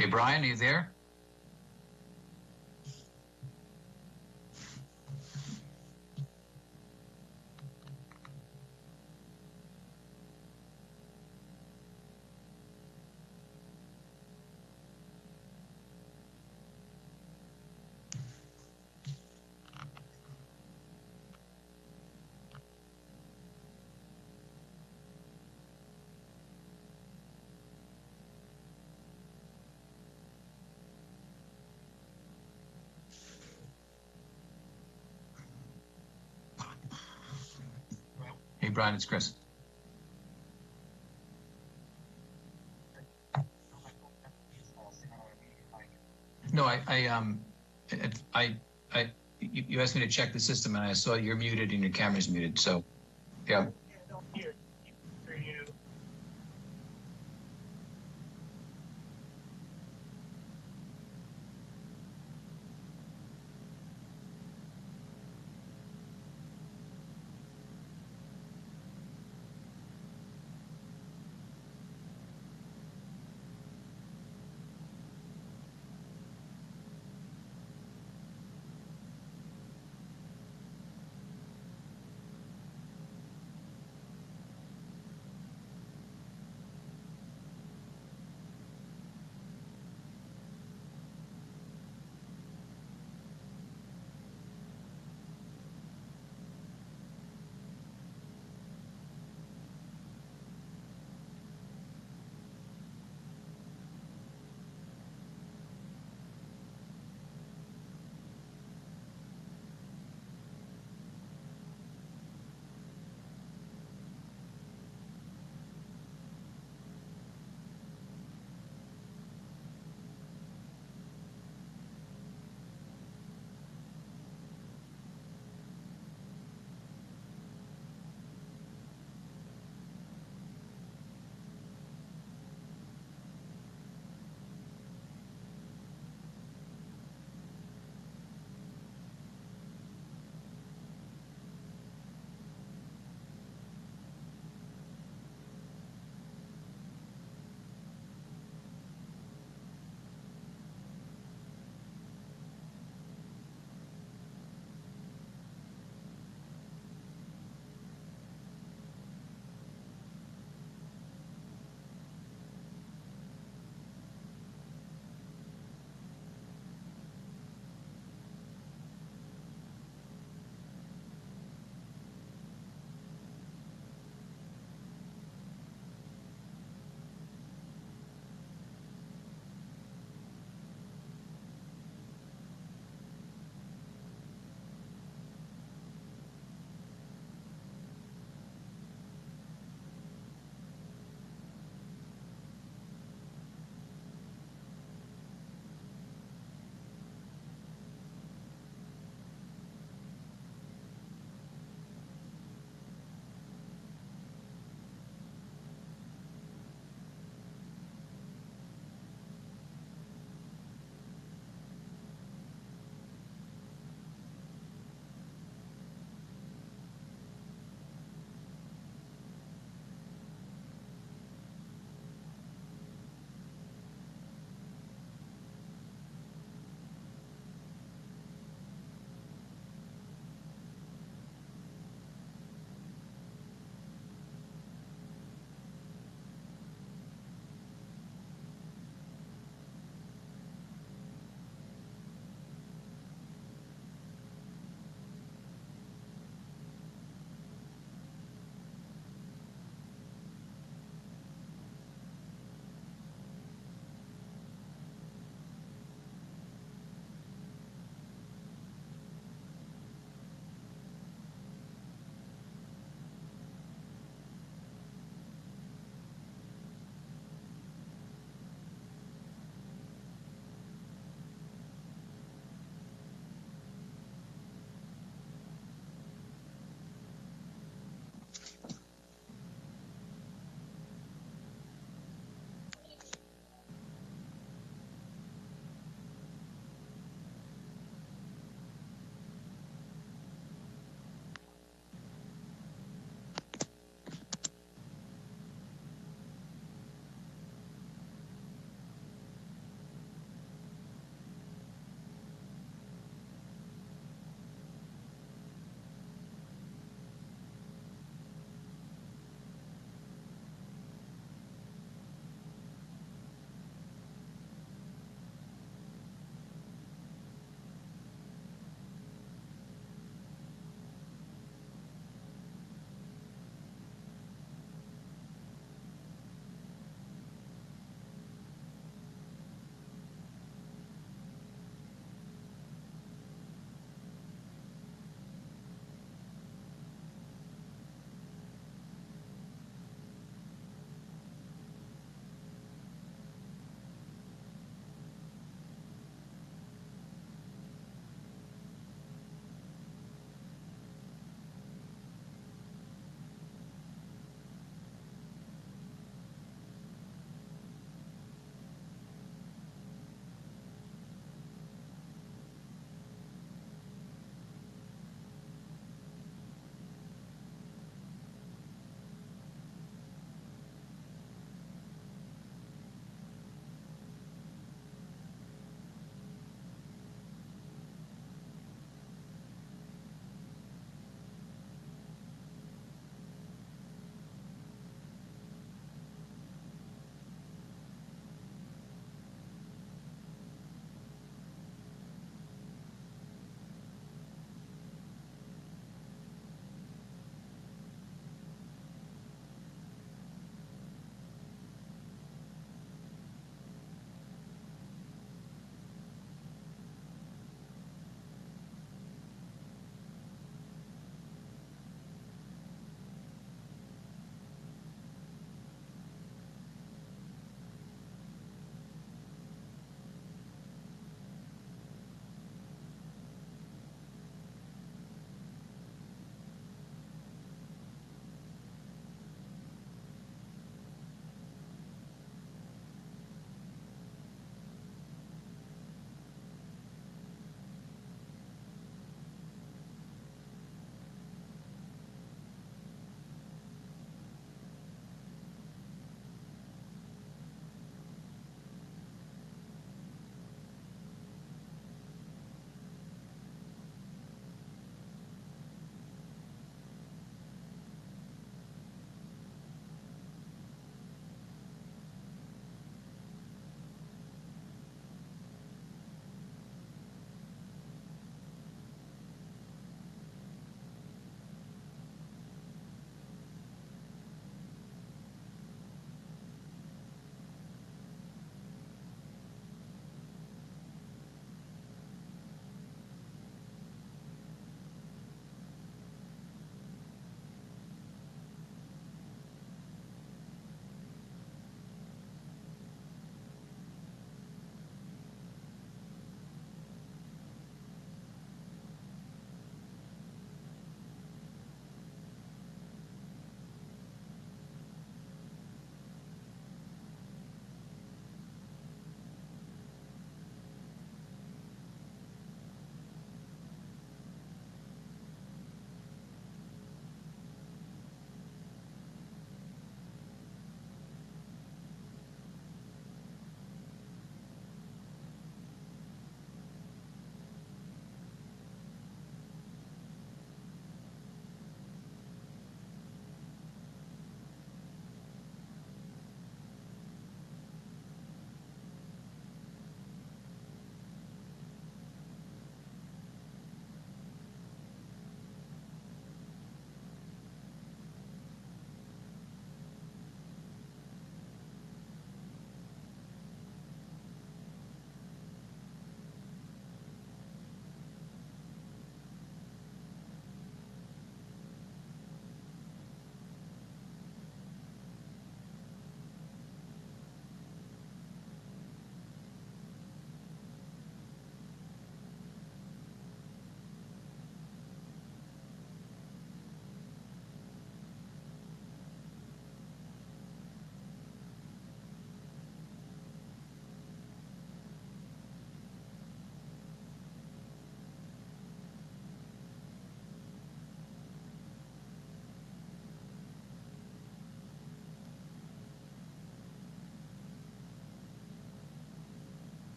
Hey, Brian, are you there? Hey, Brian, it's Chris. No, you asked me to check the system, and I saw you're muted and your camera's muted. So, yeah.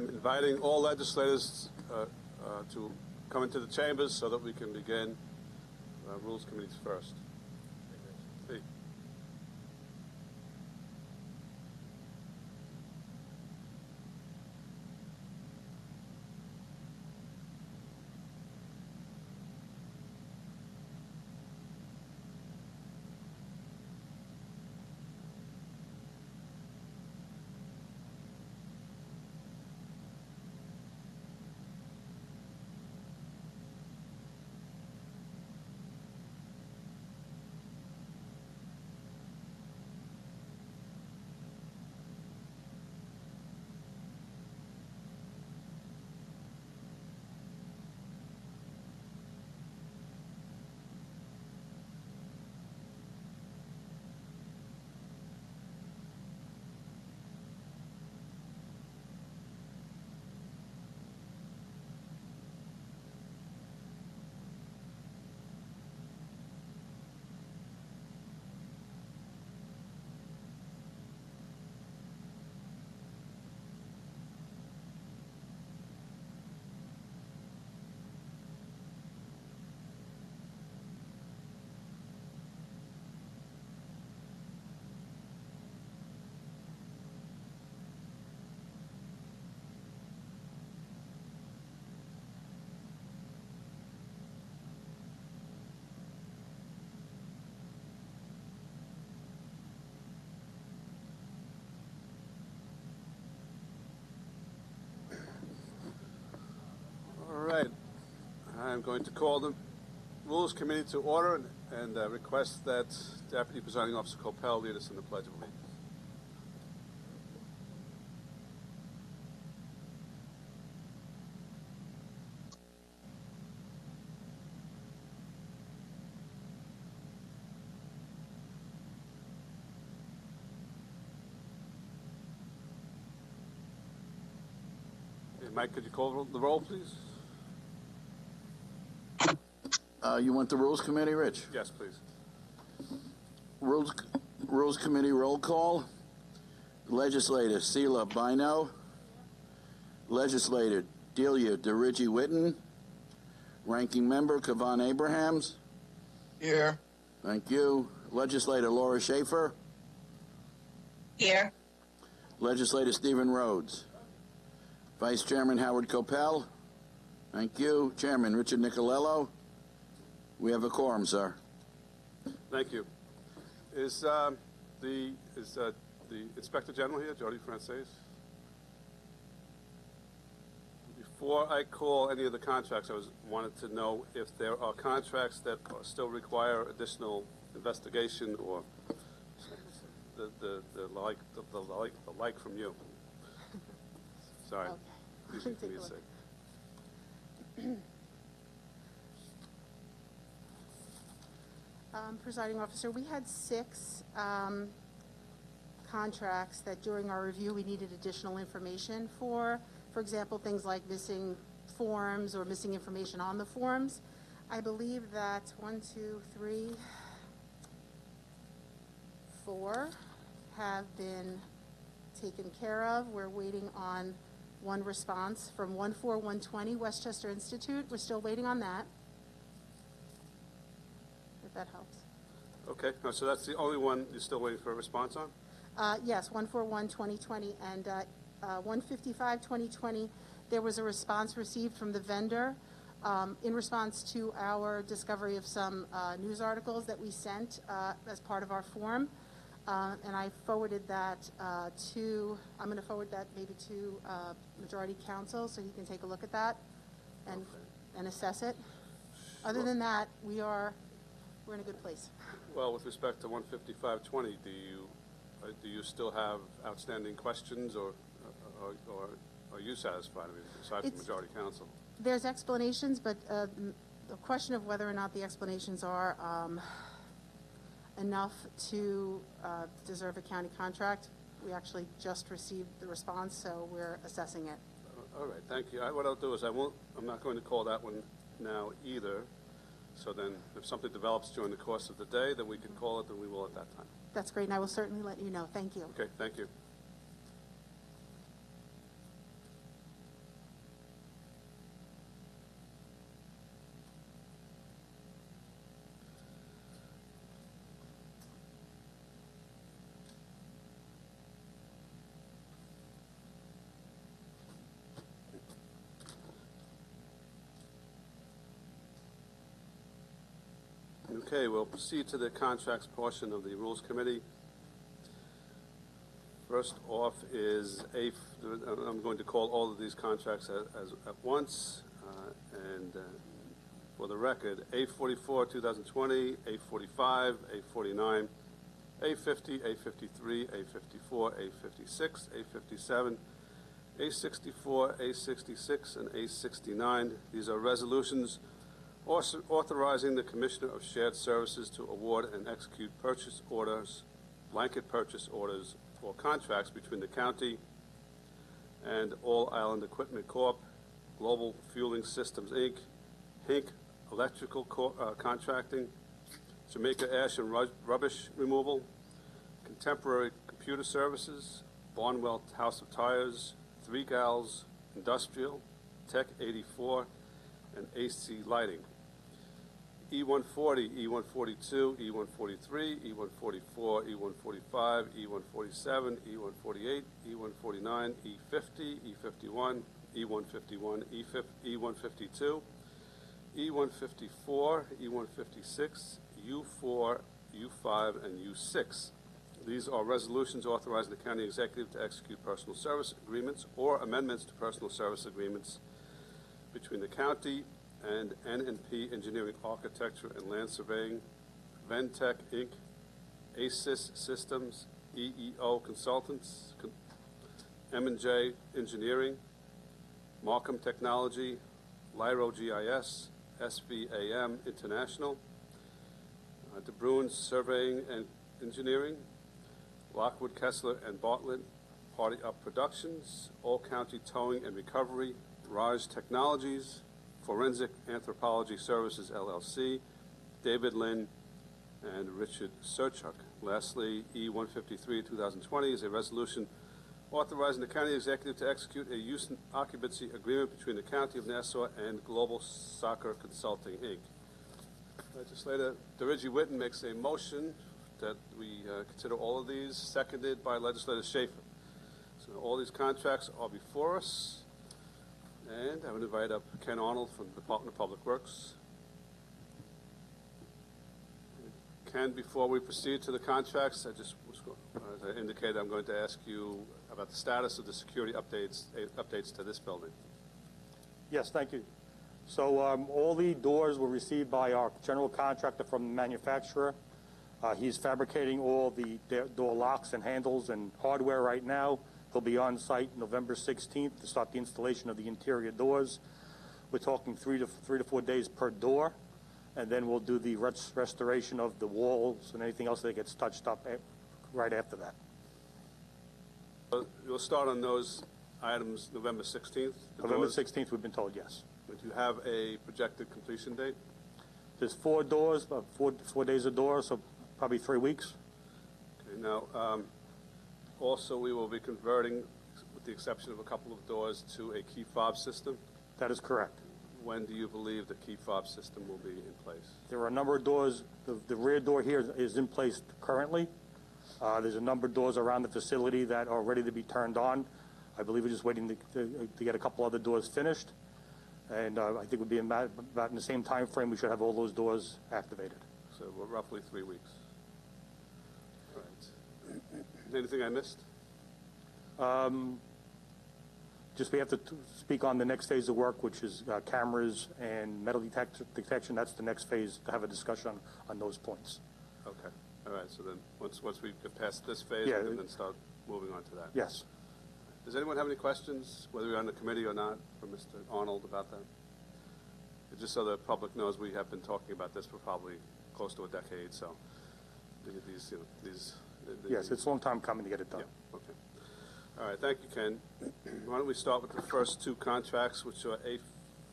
I'm inviting all legislators to come into the chambers so that we can begin Rules Committees first. Steve. All right. I'm going to call the Rules Committee to order and request that Deputy Presiding Officer Coppell lead us in the Pledge of Allegiance. Hey, Mike, could you call the roll, please? You want the Rules Committee, Rich? Yes, please. Rules Committee roll call. Legislator Sela Bino. Legislator Delia DeRiggi-Whitten. Ranking Member Kavan Abrahams. Here. Thank you. Legislator Laura Schaefer. Here. Legislator Stephen Rhodes. Vice Chairman Howard Coppell. Thank you. Chairman Richard Nicolello. We have a quorum, sir. Thank you. Is the Inspector General here, Jody Francis? Before I call any of the contracts, I wanted to know if there are contracts that still require additional investigation or the like from you. Sorry. Okay. Please give me a sec. Presiding Officer, we had 6 contracts that during our review we needed additional information for. For example, things like missing forms or missing information on the forms. I believe that 1, 2, 3, 4 have been taken care of. We're waiting on one response from 14120 Westchester Institute. We're still waiting on that, if that helps. Okay, so that's the only one you're still waiting for a response on? Yes, 141-2020 and 155-2020. There was a response received from the vendor in response to our discovery of some news articles that we sent as part of our form. And I forwarded that I'm going to forward that maybe to Majority Counsel so he can take a look at that and assess it. Other than that, we're in a good place. Well, with respect to 155-20, do you still have outstanding questions, or are you satisfied, aside from Majority Counsel? There's explanations, but the question of whether or not the explanations are enough to deserve a county contract, we actually just received the response, so we're assessing it. All right, thank you. What I'll do is I'm not going to call that one now either. So then if something develops during the course of the day, then we can call it, then we will at that time. That's great, and I will certainly let you know. Thank you. Okay, thank you. Okay, we'll proceed to the contracts portion of the Rules Committee. First off is I'm going to call all of these contracts at once, and for the record, A44, 2020, A45, A49, A50, A53, A54, A56, A57, A64, A66, and A69. These are resolutions authorizing the Commissioner of Shared Services to award and execute purchase orders, blanket purchase orders, or contracts between the county and All Island Equipment Corp., Global Fueling Systems, Inc., Hink Electrical Contracting, Jamaica Ash and Rubbish Removal, Contemporary Computer Services, Barnwell House of Tires, Three Gals Industrial, Tech 84, and AC Lighting. E140, E142, E143, E144, E145, E147, E148, E149, E50, E51, E151, E152, E154, E156, U4, U5, and U6. These are resolutions authorizing the county executive to execute personal service agreements or amendments to personal service agreements between the county and N&P Engineering, Architecture, and Land Surveying, Ventec, Inc., ASYS Systems, EEO Consultants, M&J Engineering, Markham Technology, Lyro GIS, SVAM International, De Bruins Surveying and Engineering, Lockwood, Kessler, and Bartlett, Party Up Productions, All County Towing and Recovery, Raj Technologies, Forensic Anthropology Services, LLC, David Lynn, and Richard Serchuk. Lastly, E153, 2020 is a resolution authorizing the county executive to execute a use and occupancy agreement between the County of Nassau and Global Soccer Consulting, Inc. Legislator Dirigi Whitten makes a motion that we consider all of these, seconded by Legislator Schaefer. So all these contracts are before us. And I would invite up Ken Arnold from the Department of Public Works. Ken, before we proceed to the contracts, as I indicated, I'm going to ask you about the status of the security updates to this building. Yes, thank you. So all the doors were received by our general contractor from the manufacturer. He's fabricating all the door locks and handles and hardware right now. He'll be on site November 16th to start the installation of the interior doors. We're talking 3 to 4 days per door, and then we'll do the restoration of the walls and anything else that gets touched up right after that. You'll start on those items November 16th? November 16th, we've been told, yes. Do you have a projected completion date? There's 4 doors, 4 days a door, so probably 3 weeks. Okay, now, also, we will be converting, with the exception of a couple of doors, to a key fob system. That is correct. When do you believe the key fob system will be in place? There are a number of doors. The rear door here is in place currently. There's a number of doors around the facility that are ready to be turned on. I believe we're just waiting to get a couple other doors finished. And I think it would be about in the same time frame we should have all those doors activated. So we're roughly 3 weeks. All right. Anything I missed? Just we have to speak on the next phase of work, which is cameras and metal detection. That's the next phase to have a discussion on those points. Okay. All right. So then once we get past this phase, Yeah. we can then start moving on to that. Yes. Does anyone have any questions, whether you're on the committee or not, for Mr. Arnold about that? Just so the public knows, we have been talking about this for probably close to a decade. So these Yes, it's a long time coming to get it done. Yeah. Okay. All right. Thank you, Ken. Why don't we start with the first 2 contracts, which are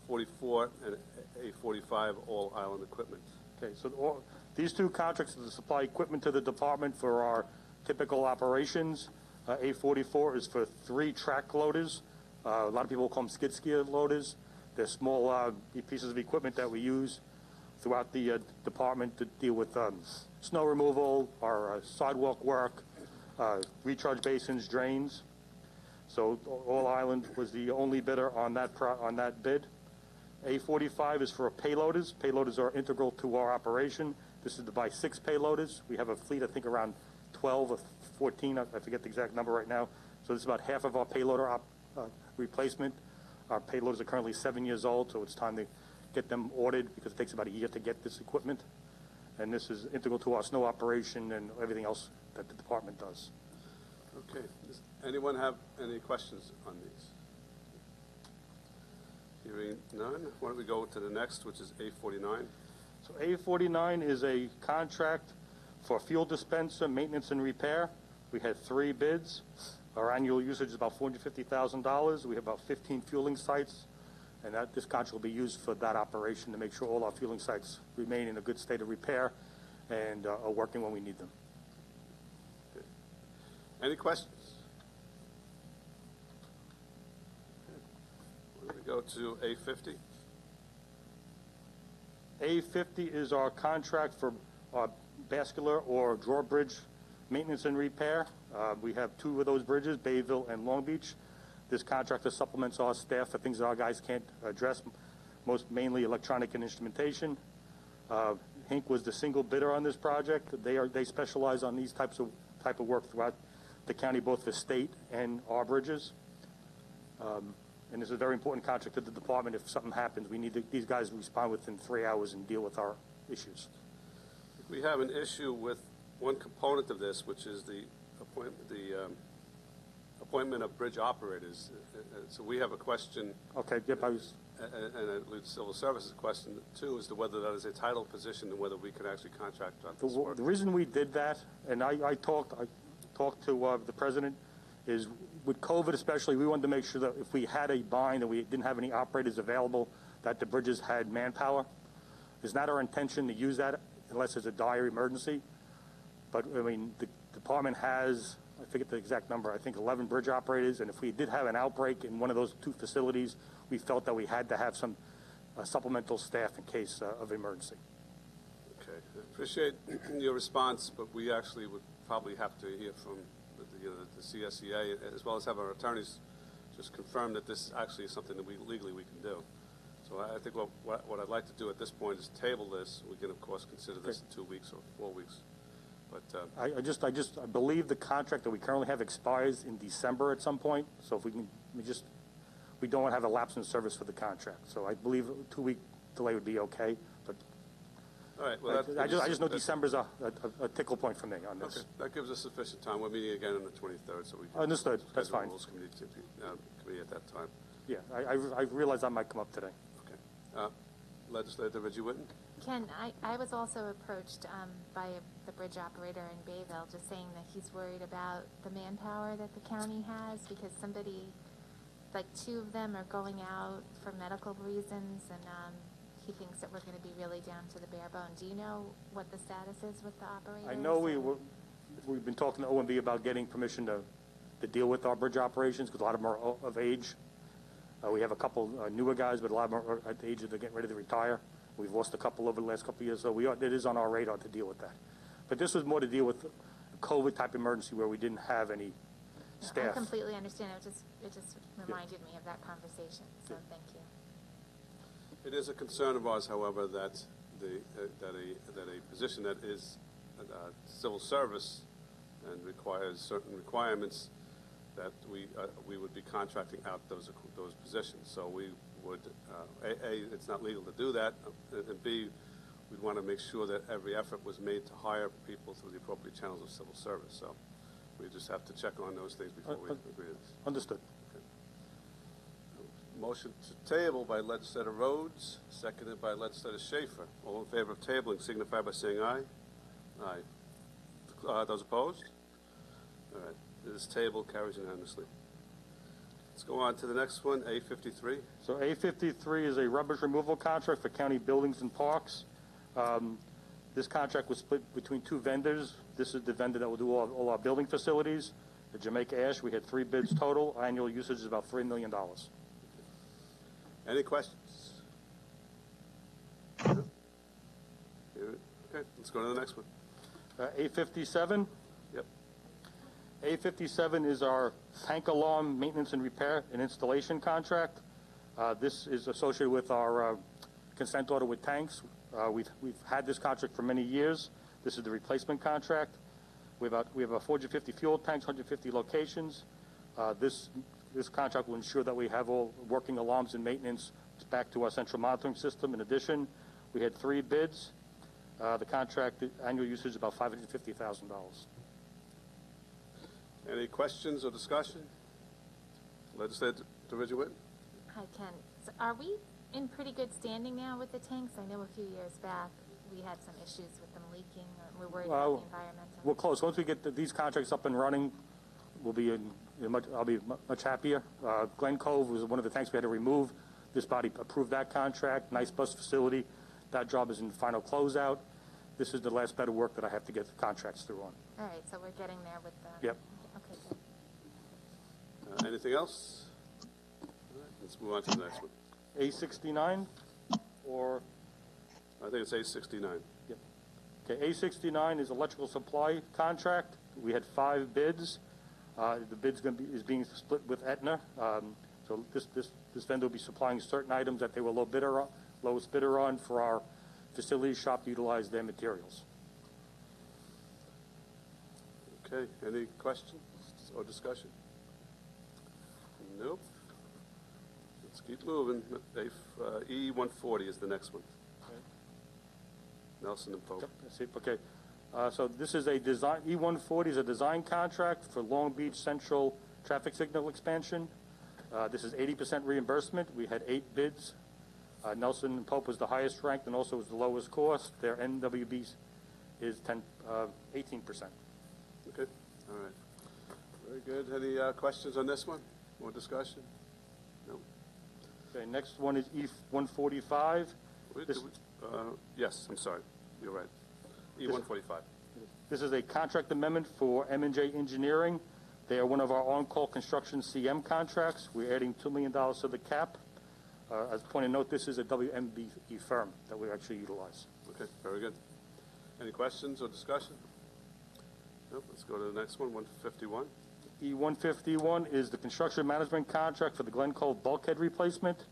A44 and A45, All Island Equipment. Okay, so these 2 contracts are to supply equipment to the department for our typical operations. A44 is for 3 track loaders. A lot of people call them skid steer loaders. They're small pieces of equipment that we use throughout the department to deal with snow removal, our sidewalk work, recharge basins, drains. So All Island was the only bidder on that bid. A45 is for payloaders. Payloaders are integral to our operation. This is to buy 6 payloaders. We have a fleet, I think, around 12 or 14. I forget the exact number right now. So this is about half of our payloader replacement. Our payloaders are currently 7 years old, so it's time to get them ordered because it takes about a year to get this equipment. And this is integral to our snow operation and everything else that the department does. Okay. Does anyone have any questions on these? Hearing none, why don't we go to the next, which is A49? So A49 is a contract for fuel dispenser, maintenance, and repair. We had 3 bids. Our annual usage is about $450,000. We have about 15 fueling sites, and this contract will be used for that operation to make sure all our fueling sites remain in a good state of repair and are working when we need them. Okay. Any questions? Okay. We go to A50. A50 is our contract for our vascular or drawbridge maintenance and repair. We have 2 of those bridges, Bayville and Long Beach. This contractor supplements our staff for things that our guys can't address, mainly electronic and instrumentation. Hink was the single bidder on this project. They specialize on these type of work throughout the county, both for state and our bridges. And this is a very important contract to the department. If something happens, we need these guys to respond within 3 hours and deal with our issues. We have an issue with one component of this, which is the appointment of bridge operators. So we have a question. Okay, yep, I was. And it leads civil services question too, as to whether that is a title position and whether we can actually contract on this work. The reason we did that, and I talked to the president, is with COVID especially, we wanted to make sure that if we had a bind and we didn't have any operators available, that the bridges had manpower. It's not our intention to use that unless it's a dire emergency. But I mean, the department has, I forget the exact number, I think 11 bridge operators, and if we did have an outbreak in one of those 2 facilities, we felt that we had to have some supplemental staff in case of emergency. Okay, I appreciate your response, but we actually would probably have to hear from the CSEA, as well as have our attorneys just confirm that this actually is something that legally we can do. So I think what I'd like to do at this point is table this. We can, of course, consider this in 2 weeks or 4 weeks. But I believe the contract that we currently have expires in December at some point. So if we don't want to have a lapse in service for the contract. So I believe a 2-week delay would be okay. But all right, well, I just know December's a tickle point for me on this. Okay, that gives us sufficient time. We're meeting again on the 23rd, so we can understood. That's fine. Rules committee at that time. Yeah, I realize that might come up today. Okay, Legislator Reggie Whitten. Ken, I was also approached by the bridge operator in Bayville, just saying that he's worried about the manpower that the county has because like 2 of them are going out for medical reasons, and he thinks that we're going to be really down to the bare bone. Do you know what the status is with the operators? I know we've been talking to OMB about getting permission to deal with our bridge operations because a lot of them are of age. We have a couple newer guys, but a lot of them are at the age of getting ready to retire. We've lost a couple over the last couple of years, so it is on our radar to deal with that. But this was more to deal with a COVID-type emergency where we didn't have any staff. I completely understand. It just reminded me of that conversation, so thank you. It is a concern of ours, however, that a position that is civil service and requires certain requirements that we would be contracting out those positions. So we would it's not legal to do that, and B, we'd want to make sure that every effort was made to hire people through the appropriate channels of civil service. So we just have to check on those things before we agree to this. Understood. Okay. Motion to table by Legislator Rhodes, seconded by Legislator Schaefer. All in favor of tabling signify by saying aye. Aye. Those opposed? All right. This table carries unanimously. Let's go on to the next one, A53. So A53 is a rubbish removal contract for county buildings and parks. This contract was split between 2 vendors. This is the vendor that will do all our building facilities. The Jamaica Ash, we had 3 bids total. Annual usage is about $3 million. Any questions? Okay, let's go to the next one. A57. Yep. A57 is our tank alarm maintenance and repair and installation contract. This is associated with our consent order with tanks. We've had this contract for many years. This is the replacement contract. We have 450 fuel tanks, 150 locations. This contract will ensure that we have all working alarms and maintenance back to our central monitoring system. In addition, we had 3 bids. The contract annual usage is about $550,000. Any questions or discussion? Legislator Ridgeway? Hi, Ken. So are we in pretty good standing now with the tanks? I know a few years back we had some issues with them leaking, or we're worried about the environmental. We're close. Once we get these contracts up and running, we'll be I'll be much happier. Glen Cove was one of the tanks we had to remove. This body approved that contract. Nice bus facility. That job is in final closeout. This is the last bit of work that I have to get the contracts through on. All right, so we're getting there with the. Yep. Okay, good. Anything else? All right, let's move on to the next one. A69 or I think it's A69. yep. Okay, A69 is electrical supply contract. We had 5 bids. The bid's is being split with Aetna. So this vendor will be supplying certain items that they were lowest bidder on for our facility shop to utilize their materials. Okay, any questions or discussion? Nope. Let's keep moving. E140 is the next one. Okay. Nelson and Pope. Yep, that's it. Okay. So this is a design, E140 is a design contract for Long Beach Central traffic signal expansion. This is 80% reimbursement. We had 8 bids. Nelson and Pope was the highest ranked and also was the lowest cost. Their NWB is 18%. Okay, all right. Very good. Any questions on this one? More discussion? No? Okay, next one is E145. Yes, I'm sorry. You're right. E145. This is a contract amendment for M&J Engineering. They are one of our on-call construction CM contracts. We're adding $2 million to the cap. As a point of note, this is a WMBE firm that we actually utilize. Okay, very good. Any questions or discussion? Nope, let's go to the next one, 151. E151 is the construction management contract for the Glen Cove bulkhead replacement.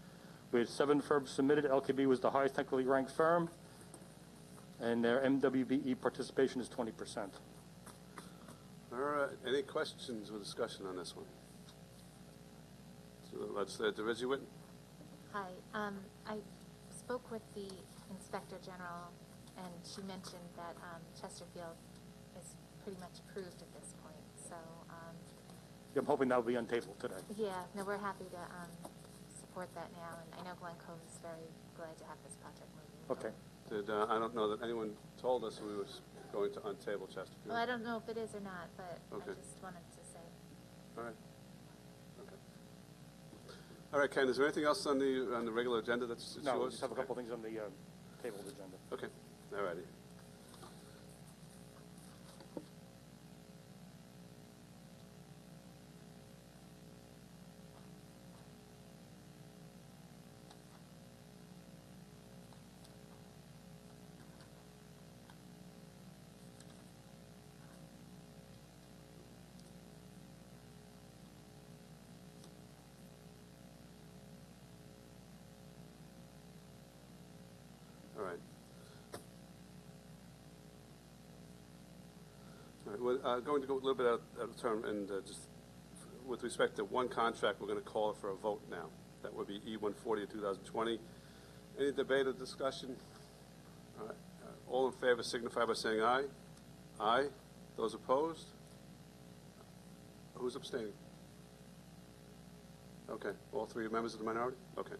We had 7 firms submitted. LKB was the highest technically ranked firm, and their MWBE participation is 20%. All right, any questions or discussion on this one? So Legislator Ridgeway? Hi. I spoke with the Inspector General, and she mentioned that Chesterfield is pretty much approved at this point. So. I'm hoping that will be on table today. Yeah. No, we're happy to support that now, and I know Glen Cove is very glad to have this project moving. Okay. I don't know that anyone told us we were going to untable Chesterfield. Well, I don't know if it is or not, but Okay. I just wanted to say. All right. Okay. All right, Ken, is there anything else on the regular agenda that's No, we yours? just have a couple things on the table agenda. Okay, all righty. All right. All right, we're going to go a little bit out of term, and just with respect to one contract, we're going to call it for a vote now. That would be E140 of 2020. Any debate or discussion? All right. All in favor signify by saying aye. Aye. Those opposed? Who's abstaining? Okay. All 3 members of the minority? Okay.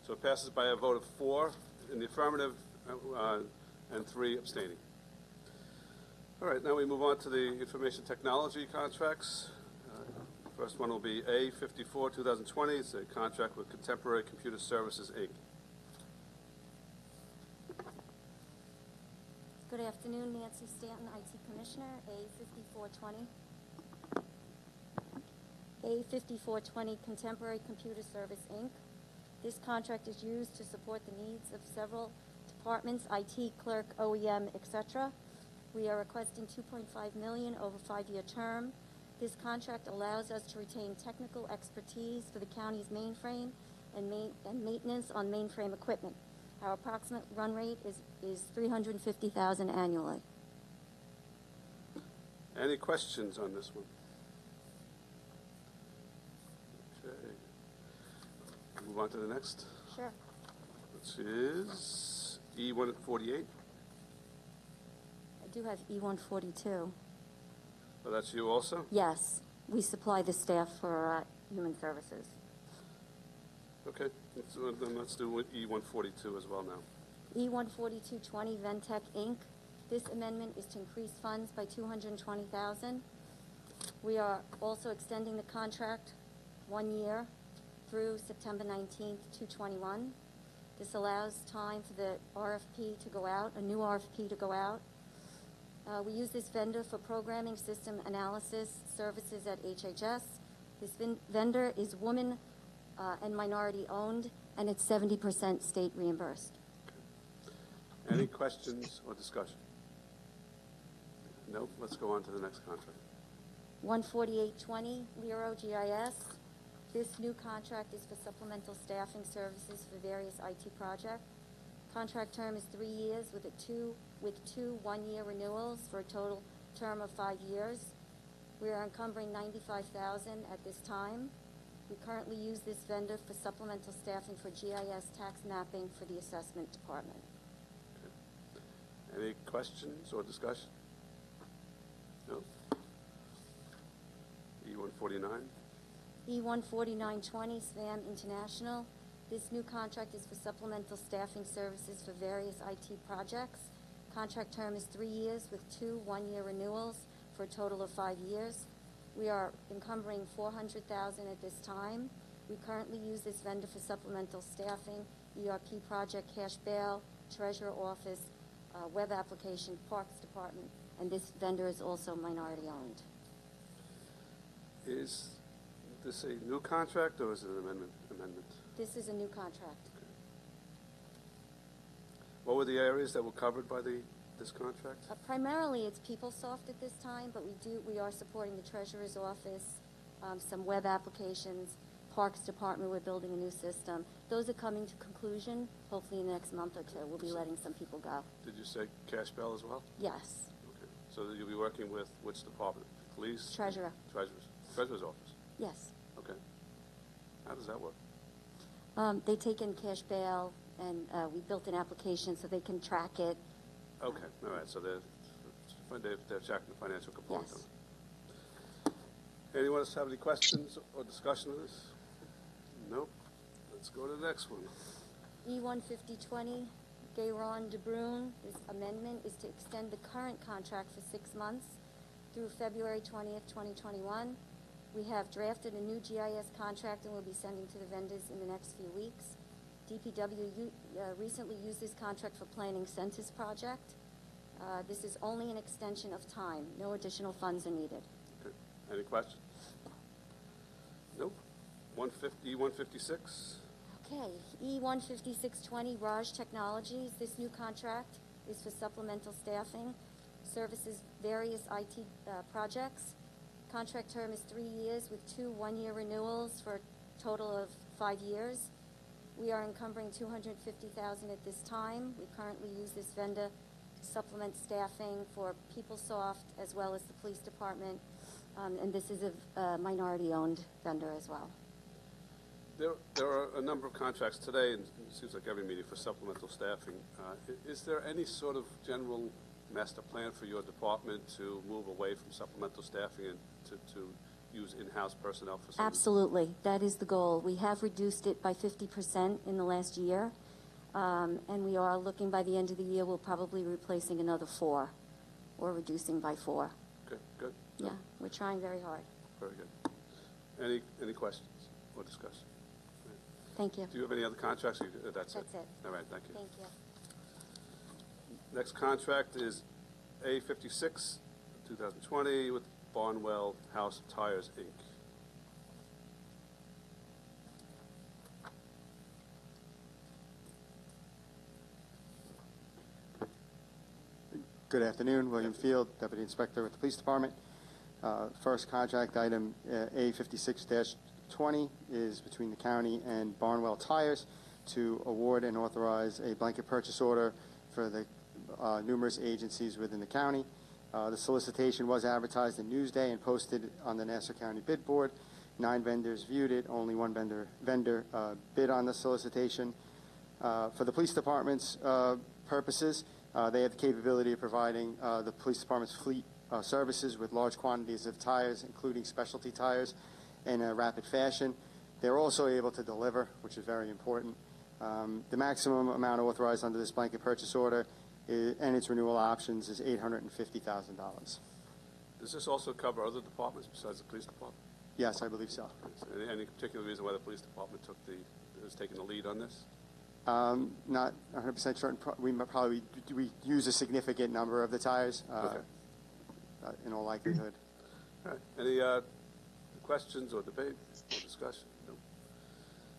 So it passes by a vote of 4 in the affirmative and 3 abstaining. All right, now we move on to the information technology contracts. First one will be A54 2020. It's a contract with Contemporary Computer Services, Inc. Good afternoon, Nancy Stanton, IT Commissioner, A5420. A5420 Contemporary Computer Service, Inc. This contract is used to support the needs of several departments, IT, clerk, OEM, etc. We are requesting $2.5 million over a 5-year term. This contract allows us to retain technical expertise for the county's mainframe and maintenance on mainframe equipment. Our approximate run rate is $350,000 annually. Any questions on this one? Okay. Move on to the next, Sure. which is E148. I do have E142. Oh, that's you also? Yes, we supply the staff for Human Services. Okay, then let's do E142 as well now. E14220 Ventec Inc. This amendment is to increase funds by $220,000. We are also extending the contract 1 year through September 19th, 2021. This allows time for the RFP to go out, a new RFP to go out. We use this vendor for programming system analysis services at HHS. This vendor is woman and minority owned, and it's 70% state reimbursed. Any questions or discussion? Nope, let's go on to the next contract. 14820 Lero GIS. This new contract is for supplemental staffing services for various IT projects. Contract term is 3 years with two 1-year renewals for a total term of 5 years. We are encumbering $95,000 at this time. We currently use this vendor for supplemental staffing for GIS tax mapping for the assessment department. Okay. Any questions or discussion? No? E149. E14920 SPAM International. This new contract is for supplemental staffing services for various IT projects. Contract term is 3 years with two 1-year renewals for a total of 5 years. We are encumbering $400,000 at this time. We currently use this vendor for supplemental staffing, ERP project, cash bail, treasurer office, web application, parks department, and this vendor is also minority owned. Is this a new contract or is it an amendment? This is a new contract. Okay. What were the areas that were covered by this contract? Primarily, it's PeopleSoft at this time, but we are supporting the treasurer's office, some web applications, parks department. We're building a new system. Those are coming to conclusion. Hopefully, in the next month or two, we'll be letting some people go. Did you say cash bail as well? Yes. Okay. So you'll be working with which department? Police? Treasurer. Treasurer's office? Yes. Okay. How does that work? They take in cash bail, and we built an application so they can track it. Okay, all right, so they're checking the financial component. Yes. Anyone else have any questions or discussion of this? Nope. Let's go to the next one. E15020, Gayron de Bruyne. This amendment is to extend the current contract for 6 months through February 20th, 2021. We have drafted a new GIS contract and we'll be sending to the vendors in the next few weeks. DPW recently used this contract for planning census project. This is only an extension of time. No additional funds are needed. Okay. Any questions? Nope. 156. Okay, E15620 Raj Technologies. This new contract is for supplemental staffing, services various IT projects. Contract term is 3 years with two 1-year renewals for a total of 5 years. We are encumbering $250,000 at this time. We currently use this vendor to supplement staffing for PeopleSoft as well as the police department, and this is a minority-owned vendor as well. There are a number of contracts today, and it seems like every meeting, for supplemental staffing. Is there any sort of general master plan for your department to move away from supplemental staffing and to use in-house personnel for some? Absolutely. That is the goal. We have reduced it by 50% in the last year, and we are looking by the end of the year we'll probably be replacing another 4 or reducing by 4. Okay, good. Yeah, we're trying very hard. Very good. Any questions or discussion? Thank you. Do you have any other contracts? That's it. All right, thank you. Thank you. Next contract is A56, 2020, with Barnwell House Tires, Inc. Good afternoon, William Field, Deputy Inspector with the Police Department. First contract item A56-20 20 is between the county and Barnwell Tires to award and authorize a blanket purchase order for the numerous agencies within the county. The solicitation was advertised in Newsday and posted on the Nassau County Bid Board. 9 vendors viewed it. Only one vendor bid on the solicitation. For the police department's purposes, they have the capability of providing the police department's fleet services with large quantities of tires, including specialty tires, in a rapid fashion. They're also able to deliver, which is very important. The maximum amount authorized under this blanket purchase order and its renewal options is $850,000. Does this also cover other departments besides the police department? Yes, I believe so. Any particular reason why the police department is taking the lead on this? Not 100% certain. We use a significant number of the tires, Okay. in all likelihood. All right. Any questions or debate or discussion? Nope.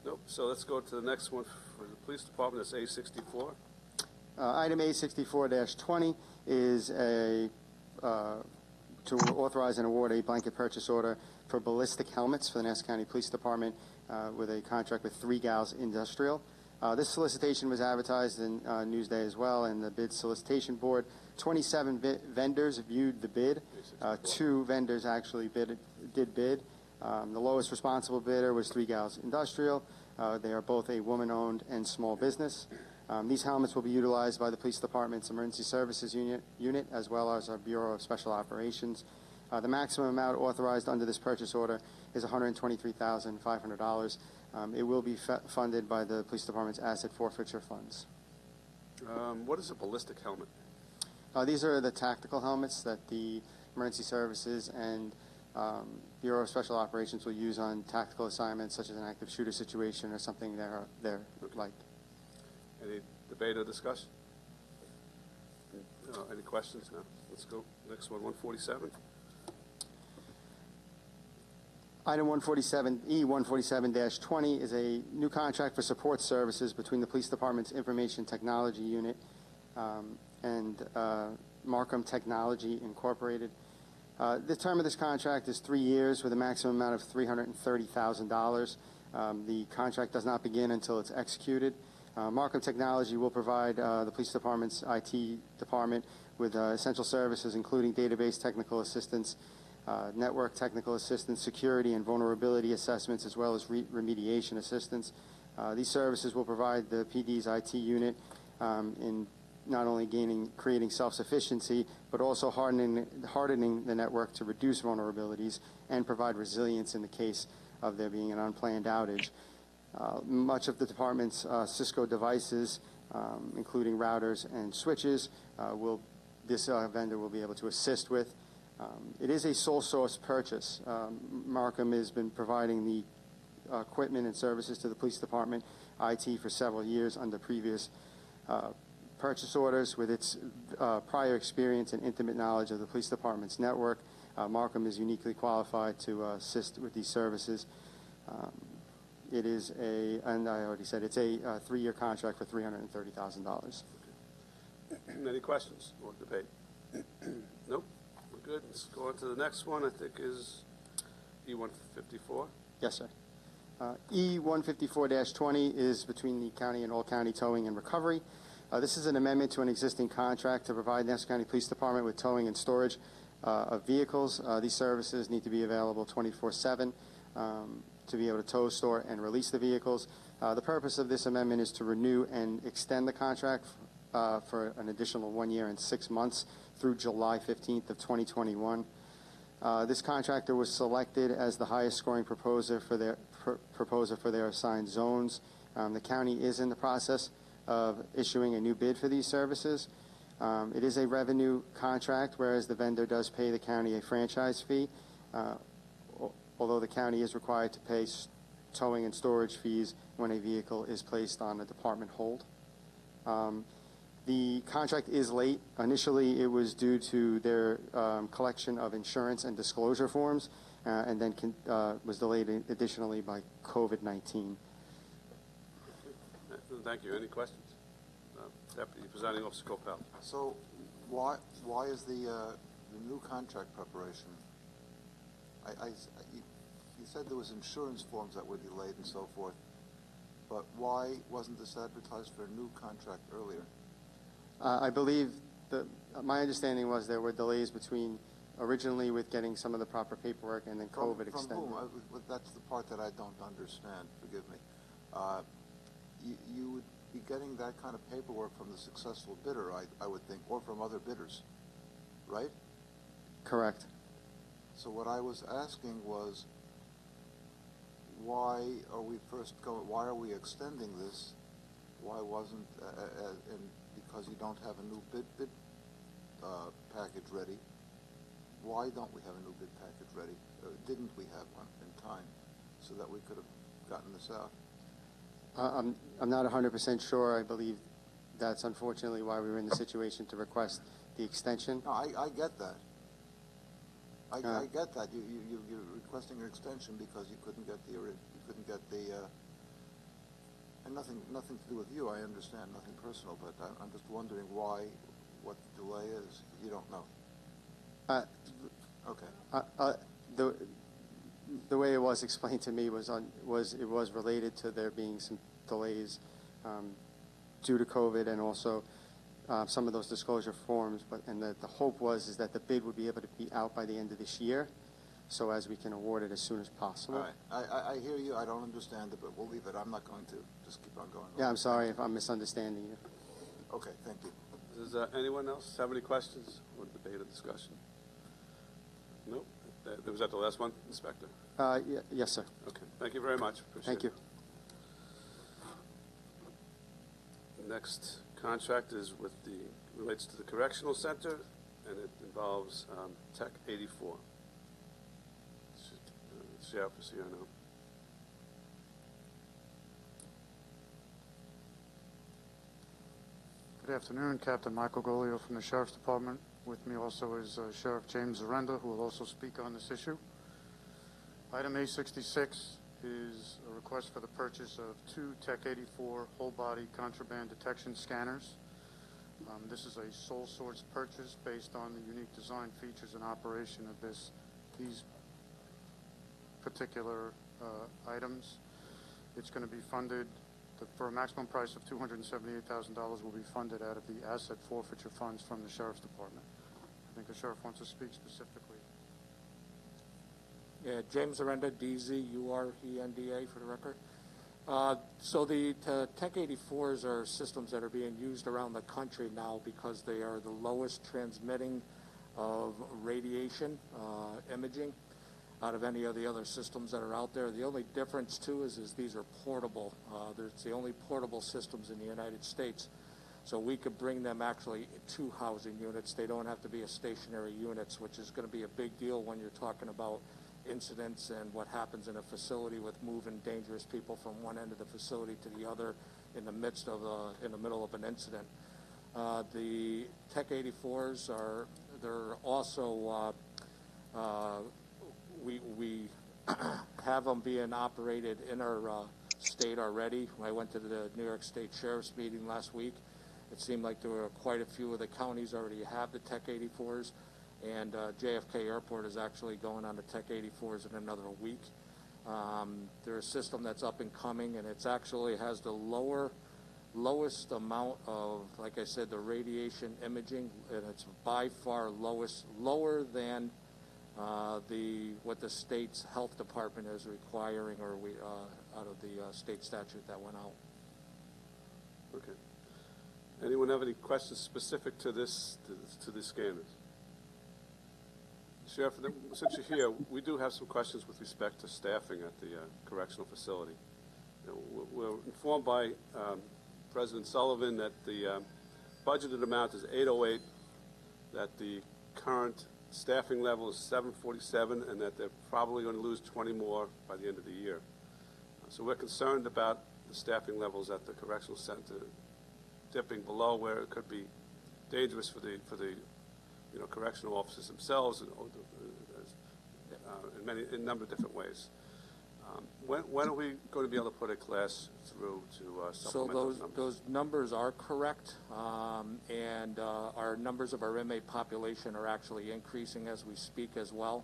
Nope. So let's go to the next one for the police department. It's A64. Item A64-20 is to authorize and award a blanket purchase order for ballistic helmets for the Nassau County Police Department with a contract with 3 Gals Industrial. This solicitation was advertised in Newsday as well, and the bid solicitation board. 27 vendors viewed the bid. 2 vendors actually did bid. The lowest responsible bidder was 3 Gals Industrial. They are both a woman-owned and small business. These helmets will be utilized by the police department's emergency services unit as well as our Bureau of Special Operations. The maximum amount authorized under this purchase order is $123,500. It will be funded by the police department's asset forfeiture funds. What is a ballistic helmet? These are the tactical helmets that the emergency services and Bureau of Special Operations will use on tactical assignments such as an active shooter situation or something they're like. Any debate or discussion? Any questions? No. Let's go. Next one, 147. Item 147E, 147-20 is a new contract for support services between the Police Department's Information Technology Unit and Markham Technology Incorporated. The term of this contract is 3 years with a maximum amount of $330,000. The contract does not begin until it's executed. Markham Technology will provide the Police Department's IT department with essential services including database technical assistance, network technical assistance, security and vulnerability assessments, as well as remediation assistance. These services will provide the PD's IT unit in not only creating self-sufficiency, but also hardening the network to reduce vulnerabilities and provide resilience in the case of there being an unplanned outage. Much of the department's Cisco devices, including routers and switches, this vendor will be able to assist with. It is a sole source purchase. Markham has been providing the equipment and services to the police department, IT, for several years under previous purchase orders. With its prior experience and intimate knowledge of the police department's network, Markham is uniquely qualified to assist with these services. It is and I already said, it's a 3-year contract for $330,000. Any questions or debate? Nope. We're good. Let's go on to the next one, I think is E154. Yes, sir. E154-20 is between the county and all-county towing and recovery. This is an amendment to an existing contract to provide Nassau County Police Department with towing and storage of vehicles. These services need to be available 24/7 to be able to tow, store, and release the vehicles. The purpose of this amendment is to renew and extend the contract for an additional 1 year and 6 months through July 15th of 2021. This contractor was selected as the highest scoring proposer for their assigned zones. The county is in the process of issuing a new bid for these services. It is a revenue contract, whereas the vendor does pay the county a franchise fee, although the county is required to pay towing and storage fees when a vehicle is placed on a department hold. The contract is late. Initially, it was due to their collection of insurance and disclosure forms, and then was delayed additionally by COVID-19. Thank you. Any questions? Deputy Presiding Officer Copel. So, why is the new contract preparation? you said there was insurance forms that were delayed and so forth, but why wasn't this advertised for a new contract earlier? I believe my understanding was there were delays originally with getting some of the proper paperwork and then COVID extended. From whom? That's the part that I don't understand, forgive me. You would be getting that kind of paperwork from the successful bidder, I would think, or from other bidders, right? Correct. So what I was asking was, why are we extending this? Why wasn't, and because you don't have a new bid package ready, why don't we have a new bid package ready? Didn't we have one in time so that we could have gotten this out? I'm not 100% sure. I believe that's unfortunately why we were in the situation to request the extension. No, I get that. I get that. You're requesting an extension because you couldn't get and nothing to do with you. I understand, nothing personal, but I'm just wondering what the delay is. You don't know. Okay. The way it was explained to me was it was related to there being some delays due to COVID and also some of those disclosure forms. And the hope is that the bid would be able to be out by the end of this year, so as we can award it as soon as possible. All right. I hear you. I don't understand it, but we'll leave it. I'm not going to. Just keep on going. Yeah, I'm sorry if I'm misunderstanding you. Okay, thank you. Does anyone else have any questions or debate or discussion? Nope. Was that the last one, Inspector? Yes, sir. Okay. Thank you very much. Appreciate Thank you. The next contract relates to the Correctional Center, and it involves Tech 84. Sheriff is here now. Good afternoon, Captain Michael Golio from the Sheriff's Department. With me also is Sheriff James Zarenda, who will also speak on this issue. Item A66 is a request for the purchase of 2 Tech 84 whole-body contraband detection scanners. This is a sole source purchase based on the unique design features and operation of these particular items. It's going to be funded for a maximum price of $278,000 will be funded out of the asset forfeiture funds from the Sheriff's Department. I think the Sheriff wants to speak specifically. Yeah, James Zarenda, DZURENDA for the record. So the Tech 84s are systems that are being used around the country now because they are the lowest transmitting of radiation imaging out of any of the other systems that are out there. The only difference, too, is these are portable. It's the only portable systems in the United States. So we could bring them actually to housing units. They don't have to be a stationary units, which is going to be a big deal when you're talking about incidents and what happens in a facility with moving dangerous people from one end of the facility to the other in the middle of an incident. The Tech 84s they're also we have them being operated in our state already. When I went to the New York State Sheriff's meeting last week, it seemed like there were quite a few of the counties already have the Tech 84s, and JFK Airport is actually going on the Tech 84s in another week. They're a system that's up and coming, and it actually has the lowest amount of, like I said, the radiation imaging, and it's by far lower than what the state's health department is requiring, or out of the state statute that went out. Okay. Anyone have any questions specific to this to the scanners? Sheriff, since you're here, we do have some questions with respect to staffing at the correctional facility. We're informed by President Sullivan that the budgeted amount is 808, that the current staffing level is 747, and that they're probably going to lose 20 more by the end of the year. So we're concerned about the staffing levels at the correctional center dipping below where it could be dangerous for the correctional officers themselves and in a number of different ways. When are we going to be able to put a class through to supplement those numbers? Those numbers are correct, and our numbers of our inmate population are actually increasing as we speak as well.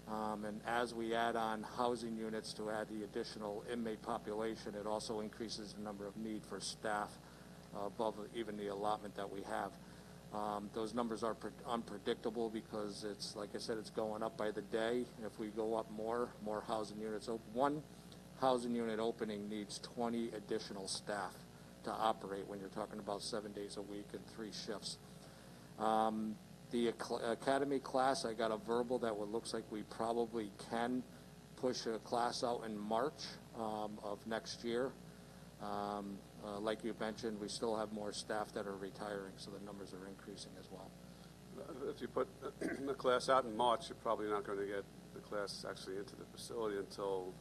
And as we add on housing units to add the additional inmate population, it also increases the number of need for staff above even the allotment that we have. Those numbers are unpredictable because it's, like I said, it's going up by the day. If we go up more housing units. One housing unit opening needs 20 additional staff to operate when you're talking about 7 days a week and 3 shifts. The academy class, I got a verbal that it looks like we probably can push a class out in March of next year. Like you mentioned, we still have more staff that are retiring, so the numbers are increasing as well. If you put the class out in March, you're probably not going to get the class actually into the facility until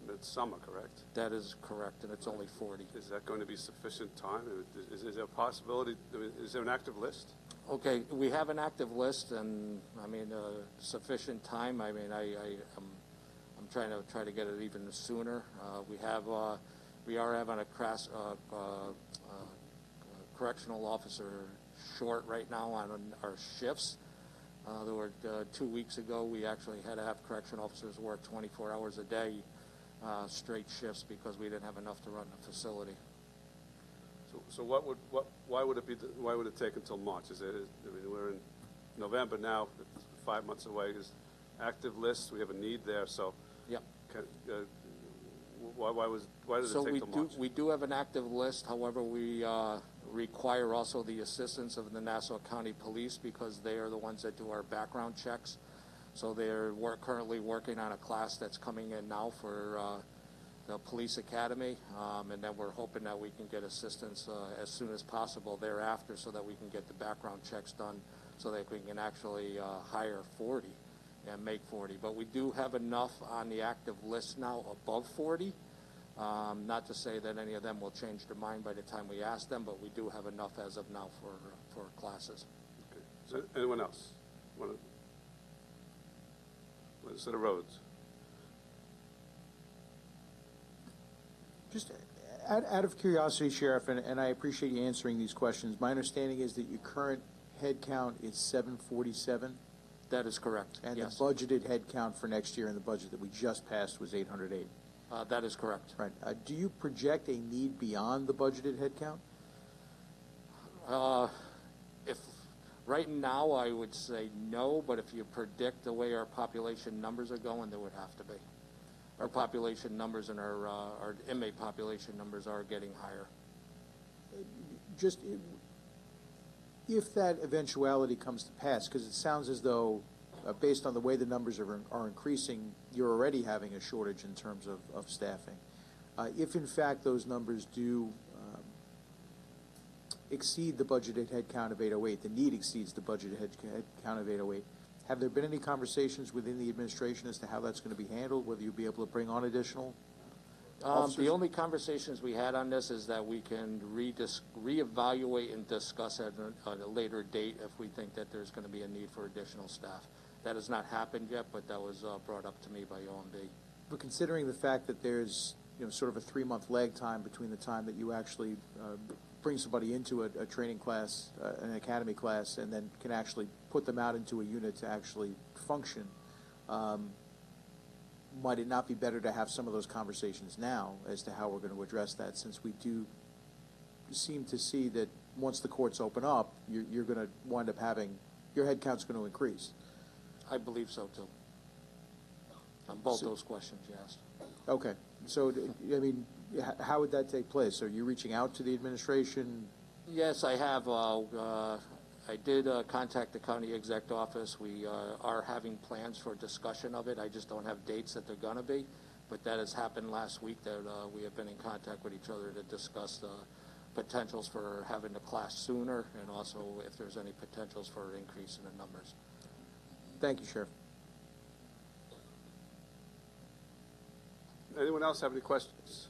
midsummer, correct? That is correct, and it's only 40. Is that going to be sufficient time? Is there a possibility, is there an active list? Okay, we have an active list, and I mean, sufficient time. I mean, I'm trying to get it even sooner. We are having a correctional officer short right now on our shifts. There were 2 weeks ago, we actually had to have correction officers work 24 hours a day, straight shifts, because we didn't have enough to run the facility. So why would it take until March? I mean, we're in November now. It's 5 months away. Is active list? We have a need there. So, yep. Why does it take till March? We do have an active list. However, we require also the assistance of the Nassau County Police, because they are the ones that do our background checks. So they're currently working on a class that's coming in now for the police academy, and then we're hoping that we can get assistance as soon as possible thereafter, so that we can get the background checks done, so that we can actually hire 40 and make 40. But we do have enough on the active list now above 40. Not to say that any of them will change their mind by the time we ask them, but we do have enough as of now for classes. Okay. So anyone else? Legislator Rhodes. Just out of curiosity, Sheriff, and I appreciate you answering these questions. My understanding is that your current head count is 747? That is correct, and yes. The budgeted head count for next year in the budget that we just passed was 808? That is correct. Right. Do you project a need beyond the budgeted head count? If right now, I would say no, but if you predict the way our population numbers are going, there would have to be. Our population numbers and our inmate population numbers are getting higher. Just if that eventuality comes to pass, because it sounds as though, based on the way the numbers are increasing, you're already having a shortage in terms of staffing. If in fact those numbers do exceed the budgeted head count of 808, the need exceeds the budgeted head count of 808, have there been any conversations within the administration as to how that's going to be handled, whether you'll be able to bring on additional officers? The only conversations we had on this is that we can reevaluate and discuss at a later date if we think that there's going to be a need for additional staff. That has not happened yet, but that was brought up to me by OMB. But considering the fact that there's sort of a 3-month lag time between the time that you actually bring somebody into a training class, an academy class, and then can actually put them out into a unit to actually function, might it not be better to have some of those conversations now as to how we're going to address that, since we do seem to see that once the courts open up, you're going to wind up having, your head count's going to increase? I believe so, too. On both those questions you asked. Okay. So, I mean, how would that take place? Are you reaching out to the administration? Yes, I have. I did contact the county exec office. We are having plans for discussion of it. I just don't have dates that they're going to be. But that has happened last week, that we have been in contact with each other to discuss the potentials for having the class sooner, and also if there's any potentials for an increase in the numbers. Thank you, Sheriff. Anyone else have any questions?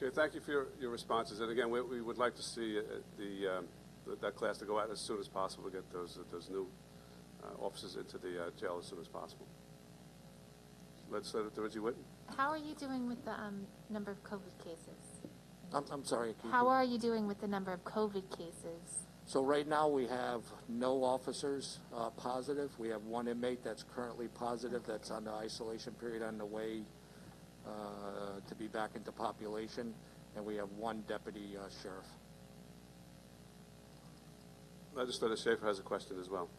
Okay, thank you for your responses. And again, we would like to see that class to go out as soon as possible to get those new officers into the jail as soon as possible. Legislator Reggie Whitten. How are you doing with the number of COVID cases? I'm sorry. How are you doing with the number of COVID cases? So right now, we have no officers positive. We have one inmate that's currently positive that's on the isolation period on the way to be back into population, and we have one deputy sheriff. Legislator Schaefer has a question as well.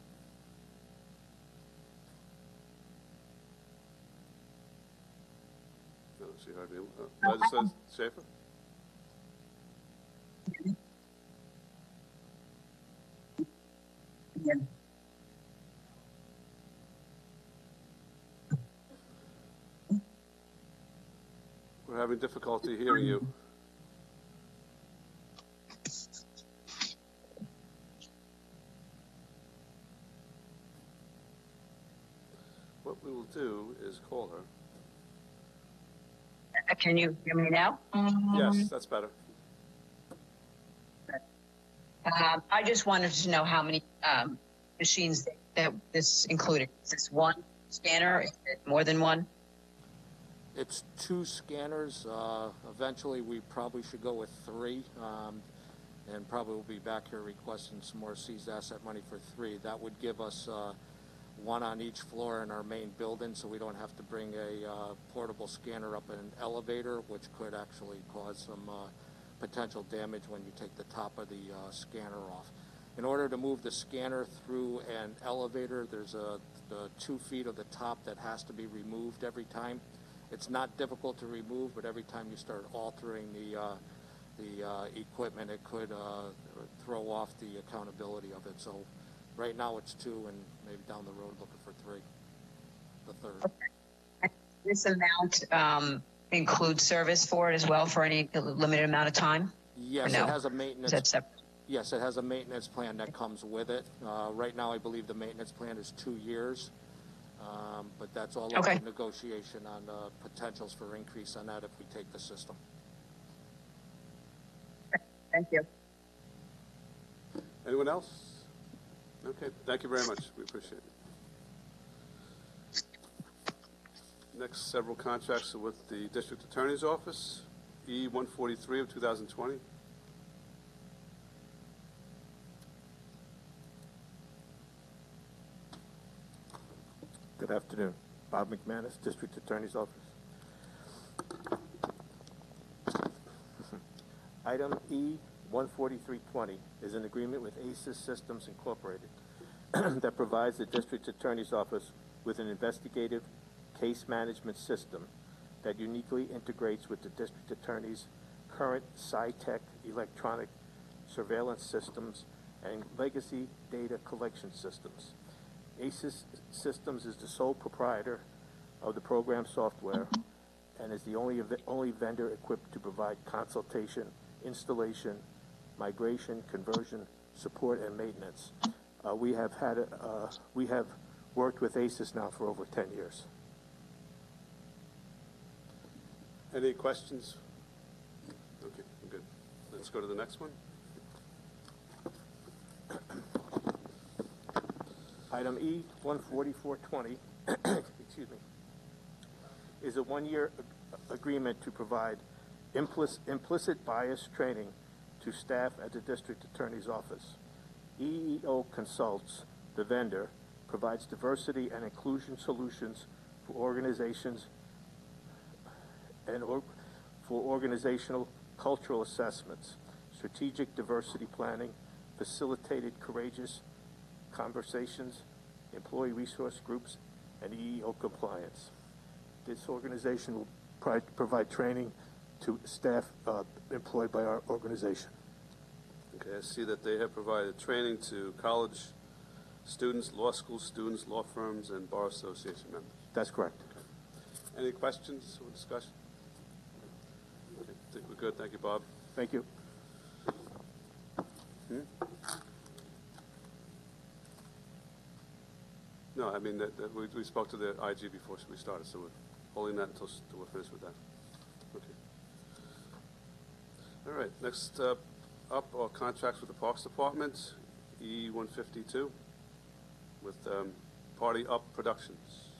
No, she heard me. Legislator Schaefer? Yeah. We're having difficulty hearing you. What we will do is call her. Can you hear me now? Yes, that's better. I just wanted to know how many machines that this included. Is this one scanner? Is it more than one? It's 2 scanners. Eventually, we probably should go with 3, and probably we'll be back here requesting some more seized asset money for 3. That would give us 1 on each floor in our main building, so we don't have to bring a portable scanner up an elevator, which could actually cause some potential damage when you take the top of the scanner off. In order to move the scanner through an elevator, there's the 2 feet of the top that has to be removed every time. It's not difficult to remove, but every time you start altering the equipment, it could throw off the accountability of it. So right now it's 2, and maybe down the road looking for 3, the 3rd. Okay. This amount includes service for it as well for any limited amount of time? Yes, no? It has a maintenance. Is that separate? Yes, it has a maintenance plan that comes with it. Right now, I believe the maintenance plan is 2 years, but that's all up to negotiation on potentials for increase on that if we take the system. Thank you. Anyone else? Okay, thank you very much. We appreciate it. Next, several contracts are with the District Attorney's Office, E-143 of 2020. Good afternoon. Bob McManus, District Attorney's Office. Item E-14320 is an agreement with ACES Systems Incorporated that provides the District Attorney's Office with an investigative case management system that uniquely integrates with the District Attorney's current SciTech electronic surveillance systems and legacy data collection systems. ACES Systems is the sole proprietor of the program software and is the only vendor equipped to provide consultation, installation, migration, conversion, support, and maintenance. We have worked with ACES now for over 10 years. Any questions? Okay, good. Let's go to the next one. Item E-14420, excuse me, is a one-year agreement to provide implicit bias training to staff at the District Attorney's Office. EEO Consults, the vendor, provides diversity and inclusion solutions for organizations and for organizational cultural assessments, strategic diversity planning, facilitated courageous conversations, employee resource groups, and EEO compliance. This organization will provide training to staff employed by our organization. Okay, I see that they have provided training to college students, law school students, law firms, and bar association members. That's correct. Okay. Any questions or discussion? Okay, I think we're good. Thank you, Bob. Thank you. No, I mean, we spoke to the IG before we started, so we're holding that until we're finished with that. Okay. All right, next up are contracts with the Parks Department, E-152, with Party Up Productions.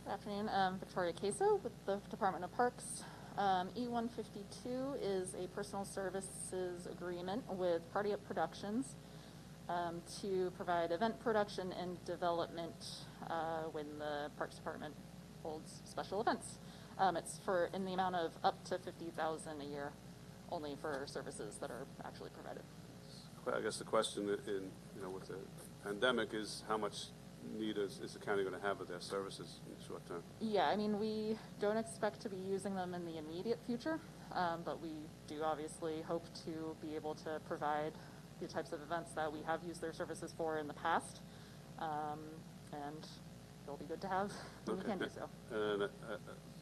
Good afternoon, Victoria Queso with the Department of Parks. E152 is a personal services agreement with Party Up Productions to provide event production and development when the Parks Department holds special events. It's for in the amount of up to $50,000 a year, only for services that are actually provided. I guess the question in, with the pandemic is how much need is the county going to have of their services in the short term? Yeah, I mean, we don't expect to be using them in the immediate future, but we do obviously hope to be able to provide the types of events that we have used their services for in the past, and they'll be good to have when we can do so. And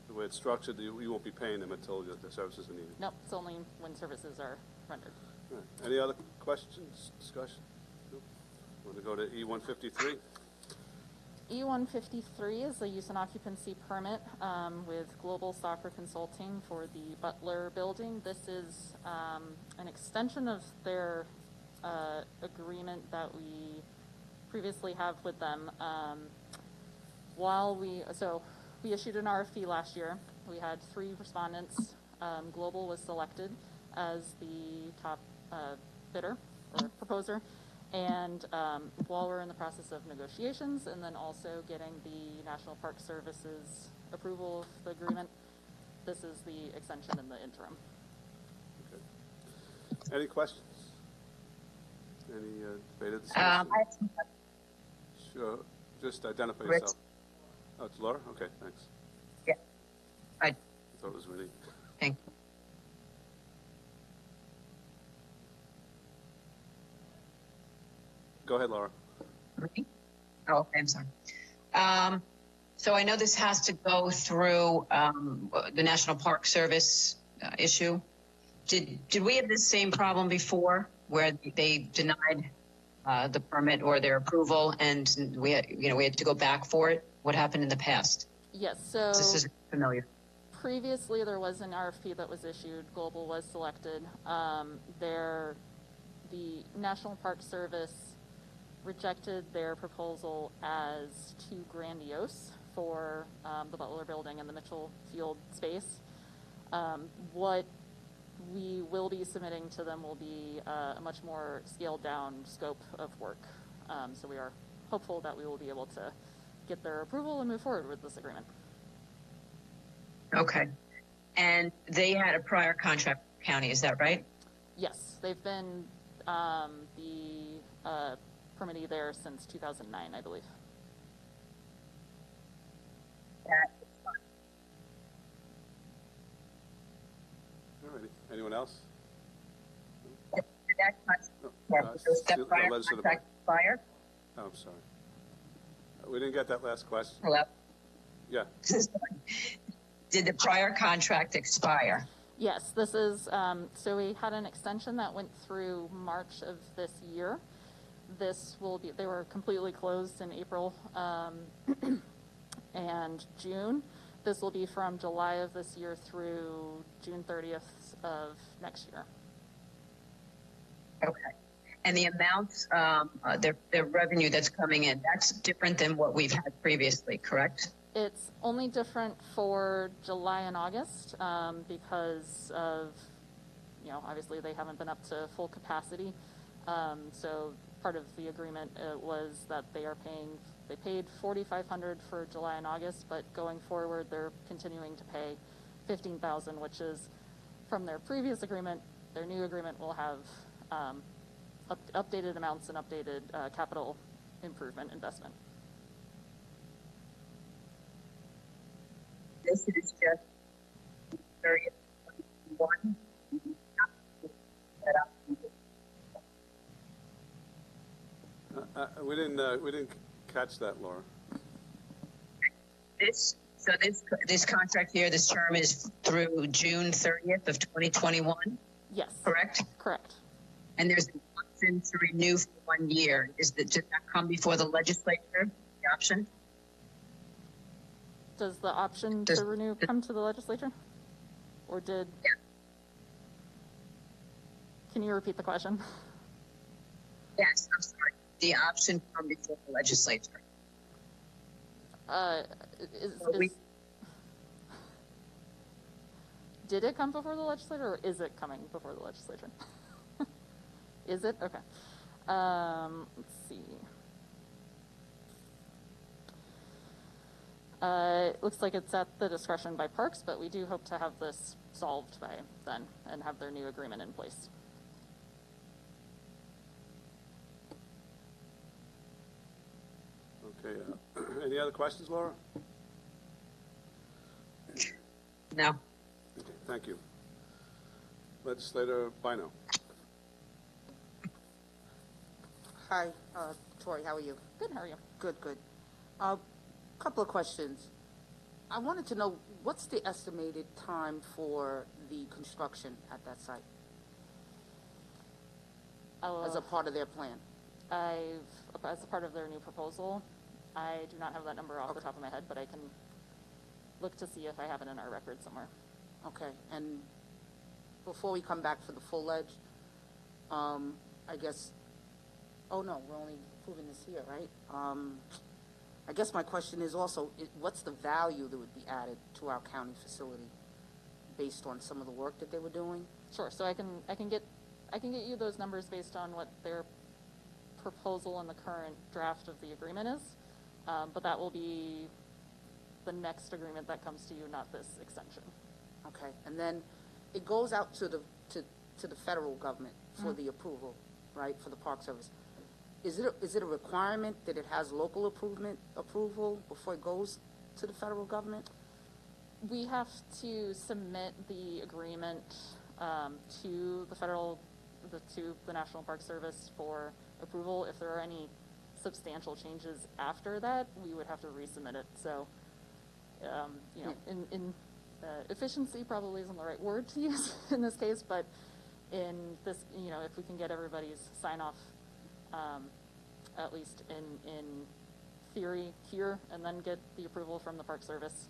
the way it's structured, you won't be paying them until the services are needed? Nope, it's only when services are rendered. All right. Any other questions, discussion? Nope. Want to go to E153? E153 is a use and occupancy permit with Global Software Consulting for the Butler building. This is an extension of their agreement that we previously have with them. We issued an RFP last year. We had 3 respondents. Global was selected as the top bidder or proposer. And while we're in the process of negotiations and then also getting the National Park Service's approval of the agreement, this is the extension in the interim. Okay. Any questions? Any debate or discussion? I have some questions. Sure. Just identify Rich. yourself. Oh, it's Laura? Okay, thanks. Yeah. I thought it was Renee. Thank you. Go ahead, Laura. Me? Oh, okay, I'm sorry. So I know this has to go through the National Park Service issue. Did we have this same problem before where they denied the permit or their approval and we had to go back for it? What happened in the past? Yes, so This is familiar. previously there was an RFP that was issued. Global was selected. The National Park Service rejected their proposal as too grandiose for the Butler building and the Mitchell Field space. What we will be submitting to them will be a much more scaled down scope of work. So we are hopeful that we will be able to get their approval and move forward with this agreement. Okay. And they had a prior contract with the county, is that right? Yes, they've been the permittee there since 2009, I believe. That is fine. All righty. Anyone else? Did that prior contract expire? Oh, I'm sorry. We didn't get that last question. Hello? Yeah. Did the prior contract expire? Yes, this is, so we had an extension that went through March of this year. This will be, they were completely closed in April and June. This will be from July of this year through June 30th of next year. Okay. And the amounts, the revenue that's coming in, that's different than what we've had previously, correct? It's only different for July and August because of, obviously they haven't been up to full capacity. So part of the agreement was that they paid $4,500 for July and August, but going forward they're continuing to pay $15,000, which is from their previous agreement. Their new agreement will have updated amounts and updated capital improvement investment. This is just 31. We didn't catch that, Laura. This contract here, this term is through June 30th of 2021. Yes. Correct? Correct. And there's an option to renew for 1 year. Does that come before the legislature, the option? Does the option to renew come to the legislature? Or did... Yeah. Can you repeat the question? Yes, I'm sorry. The option come before the legislature. Did it come before the legislature, or is it coming before the legislature? Is it? Okay. Let's see. It looks like it's at the discretion by Parks, but we do hope to have this solved by then and have their new agreement in place. Okay, any other questions, Laura? No. Okay, thank you. Legislator Bino. Hi, Tori, how are you? Good, how are you? Good, good. Couple of questions. I wanted to know, what's the estimated time for the construction at that site as a part of their plan? As a part of their new proposal, I do not have that number off the top of my head, but I can look to see if I have it in our record somewhere. Okay, and before we come back for the full ledge, I guess, oh no, we're only proving this here, right? I guess my question is also, what's the value that would be added to our county facility based on some of the work that they were doing? Sure. So I can get you those numbers based on what their proposal in the current draft of the agreement is, but that will be the next agreement that comes to you, not this extension. Okay, and then it goes out to the federal government for the approval, right, for the Park Service. Is it a requirement that it has local approval before it goes to the federal government? We have to submit the agreement to the National Park Service for approval. If there are any substantial changes after that, we would have to resubmit it. So, efficiency probably isn't the right word to use in this case, but in this, if we can get everybody's sign off, at least in theory here, and then get the approval from the Park Service,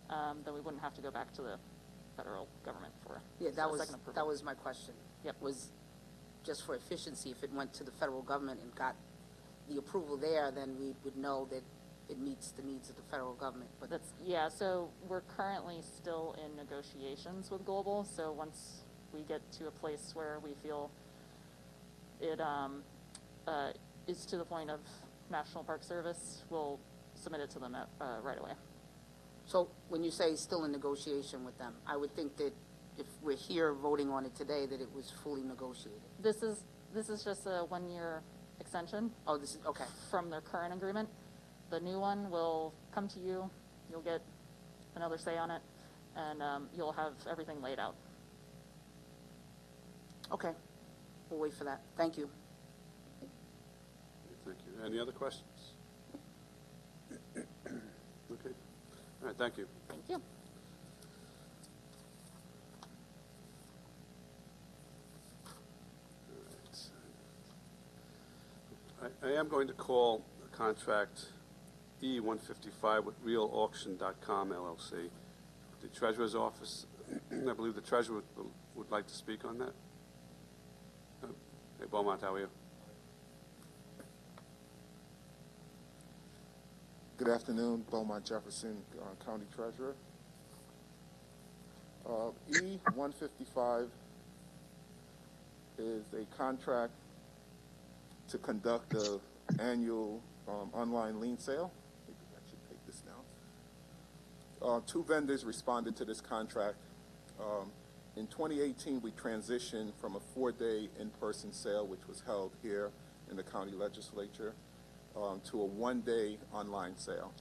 then we wouldn't have to go back to the federal government for second approval. That was my question. Yep. Was just for efficiency, if it went to the federal government and got the approval there, then we would know that it meets the needs of the federal government. But so we're currently still in negotiations with Global, so once we get to a place where we feel it is to the point of National Park Service, we'll submit it to them right away. So when you say still in negotiation with them, I would think that if we're here voting on it today, that it was fully negotiated. This is just a 1-year extension. Oh, this is, okay. From their current agreement. The new one will come to you, you'll get another say on it, and you'll have everything laid out. Okay, we'll wait for that. Thank you. Thank you. Any other questions? Okay. All right, thank you. Thank you. All right. I am going to call contract E-155 with RealAuction.com LLC. The Treasurer's Office, I believe the Treasurer would like to speak on that. Hey, Beaumont, how are you? Good afternoon, Beaumont Jefferson, County Treasurer. E-155 is a contract to conduct the annual online lien sale. Maybe I should take this now. 2 vendors responded to this contract. In 2018, we transitioned from a 4-day in-person sale, which was held here in the county legislature, to a 1-day online sale.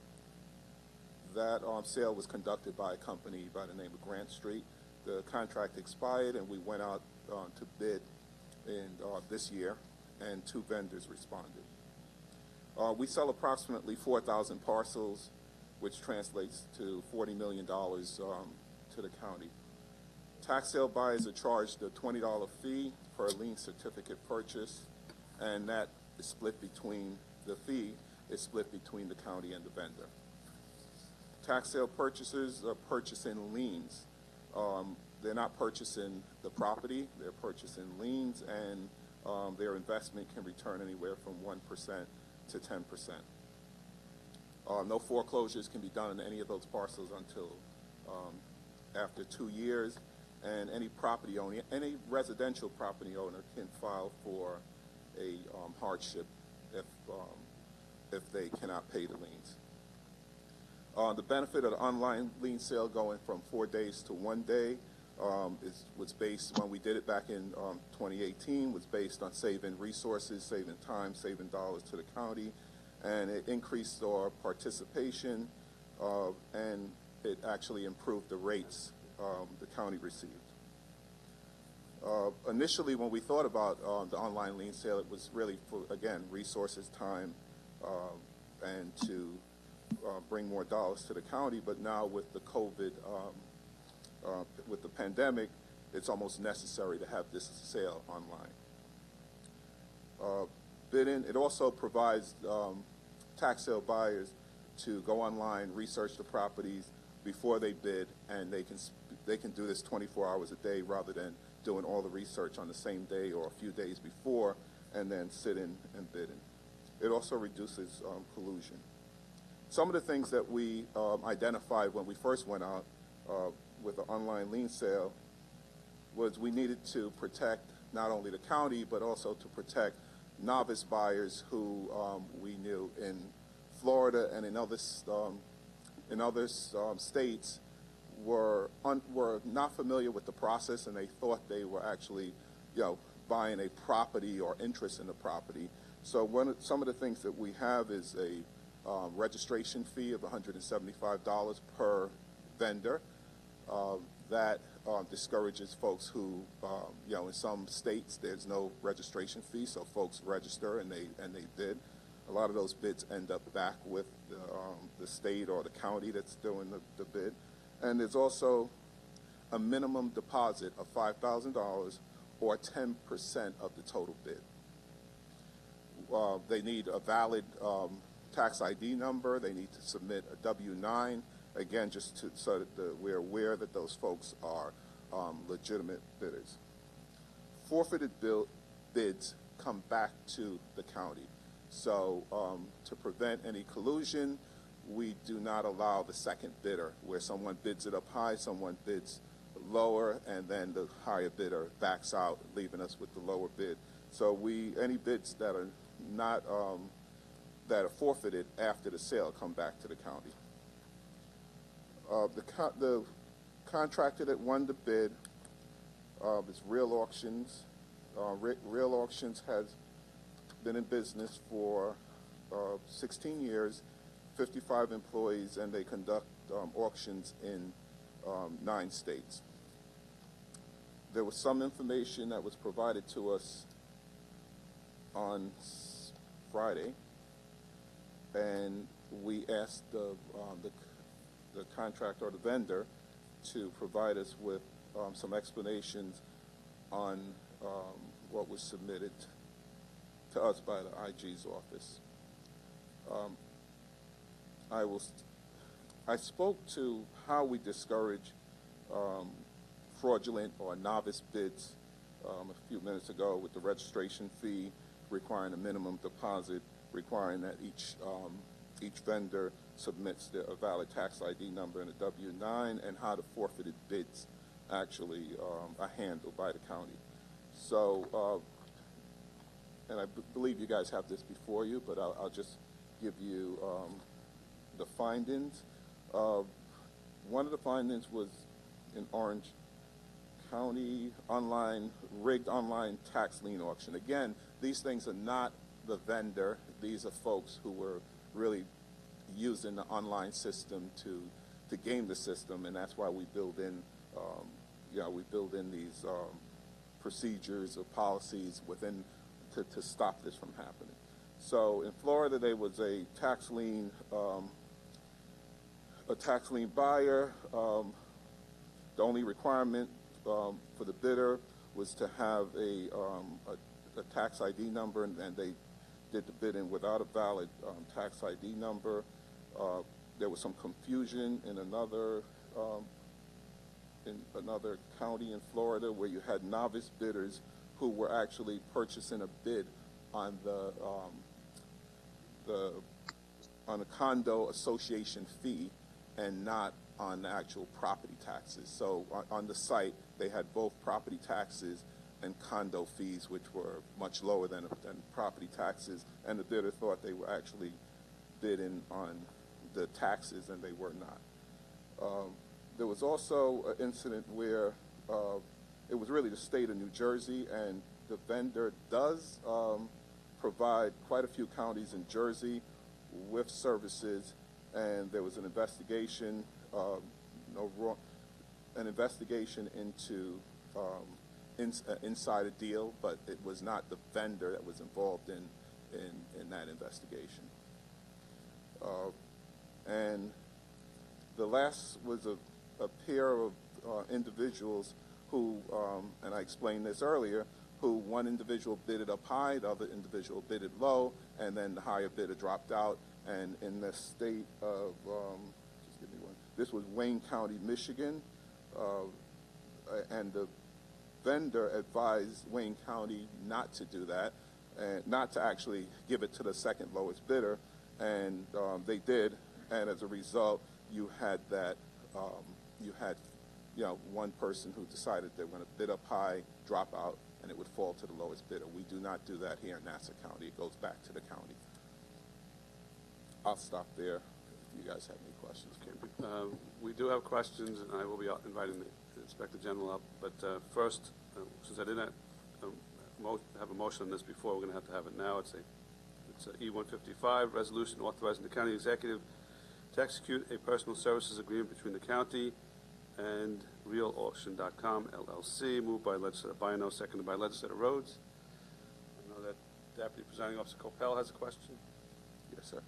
That sale was conducted by a company by the name of Grant Street. The contract expired, and we went out to bid in this year, and 2 vendors responded. We sell approximately 4,000 parcels, which translates to $40 million to the county. Tax sale buyers are charged a $20 fee for a lien certificate purchase, and that is split between the fee is split between the county and the vendor. Tax sale purchasers are purchasing liens. They're not purchasing the property, they're purchasing liens, and their investment can return anywhere from 1% to 10%. No foreclosures can be done on any of those parcels until after 2 years, and any property owner, any residential property owner can file for a hardship if they cannot pay the liens. The benefit of the online lien sale going from 4 days to 1 day was based, when we did it back in 2018, was based on saving resources, saving time, saving dollars to the county, and it increased our participation, and it actually improved the rates the county received. Initially, when we thought about the online lien sale, it was really for, again, resources, time, and to bring more dollars to the county. But now with the COVID, with the pandemic, it's almost necessary to have this sale online. Bidding, it also provides tax sale buyers to go online, research the properties before they bid, and they can do this 24 hours a day rather than doing all the research on the same day or a few days before and then sitting and bidding. It also reduces collusion. Some of the things that we identified when we first went out with the online lien sale was we needed to protect not only the county but also to protect novice buyers who we knew in Florida and in other states were not familiar with the process, and they thought they were actually, buying a property or interest in the property. So some of the things that we have is a registration fee of $175 per vendor. That discourages folks who, in some states there's no registration fee, so folks register and they bid. A lot of those bids end up back with the state or the county that's doing the bid. And there's also a minimum deposit of $5,000 or 10% of the total bid. They need a valid tax ID number. They need to submit a W-9, again, just so that we're aware that those folks are legitimate bidders. Forfeited bids come back to the county. So to prevent any collusion, we do not allow the second bidder, where someone bids it up high, someone bids lower, and then the higher bidder backs out, leaving us with the lower bid. So any bids that are not that are forfeited after the sale come back to the county. The contractor that won the bid is Real Auctions. Real Auctions has been in business for 16 years, 55 employees, and they conduct auctions in 9 states. There was some information that was provided to us on Friday, and we asked the contractor or the vendor to provide us with some explanations on what was submitted to us by the IG's office. I spoke to how we discourage fraudulent or novice bids a few minutes ago with the registration fee, requiring a minimum deposit, requiring that each vendor submits a valid tax ID number and a W-9, and how the forfeited bids actually are handled by the county. So, and I believe you guys have this before you, but I'll just give you the findings. One of the findings was in Orange County, rigged online tax lien auction. Again, these things are not the vendor. These are folks who were really using the online system to game the system, and that's why we build in, these procedures or policies within to stop this from happening. So in Florida, there was a tax lien buyer. The only requirement for the bidder was to have a tax ID number, and they did the bidding without a valid tax ID number. There was some confusion in another county in Florida where you had novice bidders who were actually purchasing a bid on on a condo association fee and not on the actual property taxes. So on the site, they had both property taxes and condo fees, which were much lower than property taxes, and the bidder thought they were actually bidding on the taxes, and they were not. There was also an incident where it was really the state of New Jersey, and the vendor does provide quite a few counties in Jersey with services, and there was an investigation, an investigation into inside a deal, but it was not the vendor that was involved in that investigation. And the last was a pair of individuals who, and I explained this earlier, who one individual bidded up high, the other individual bidded low, and then the higher bidder dropped out. And in the state of, just give me one, this was Wayne County, Michigan, and the vendor advised Wayne County not to do that, and not to actually give it to the second lowest bidder, and they did, and as a result, you had that, one person who decided they were going to bid up high, drop out, and it would fall to the lowest bidder. We do not do that here in Nassau County. It goes back to the county. I'll stop there if you guys have any questions. Okay. We do have questions, and I will be inviting the Inspector General up. But first, since I didn't have a motion on this before, we're going to have it now. It's a E-155 resolution authorizing the county executive to execute a personal services agreement between the county and RealAuction.com, LLC, moved by Legislator Bino, seconded by Legislator Rhodes. I know that Deputy Presiding Officer Coppell has a question. Yes, sir.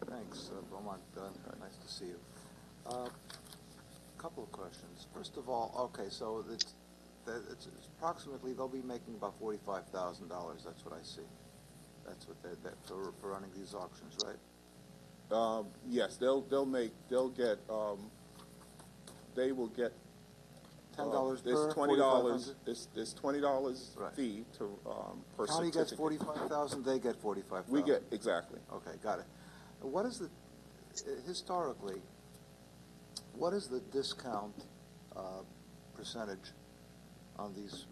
Thanks, Beaumont. Nice to see you. A couple of questions. First of all, okay, so it's approximately, they'll be making about $45,000. That's what I see. That's what they're for running these auctions, right? Yes, they will get $10 there's per $20. There's $20 fee to per county certificate. gets 45,000. They get 45,000. We get exactly. Okay, got it. What is the historically? What is the discount percentage on these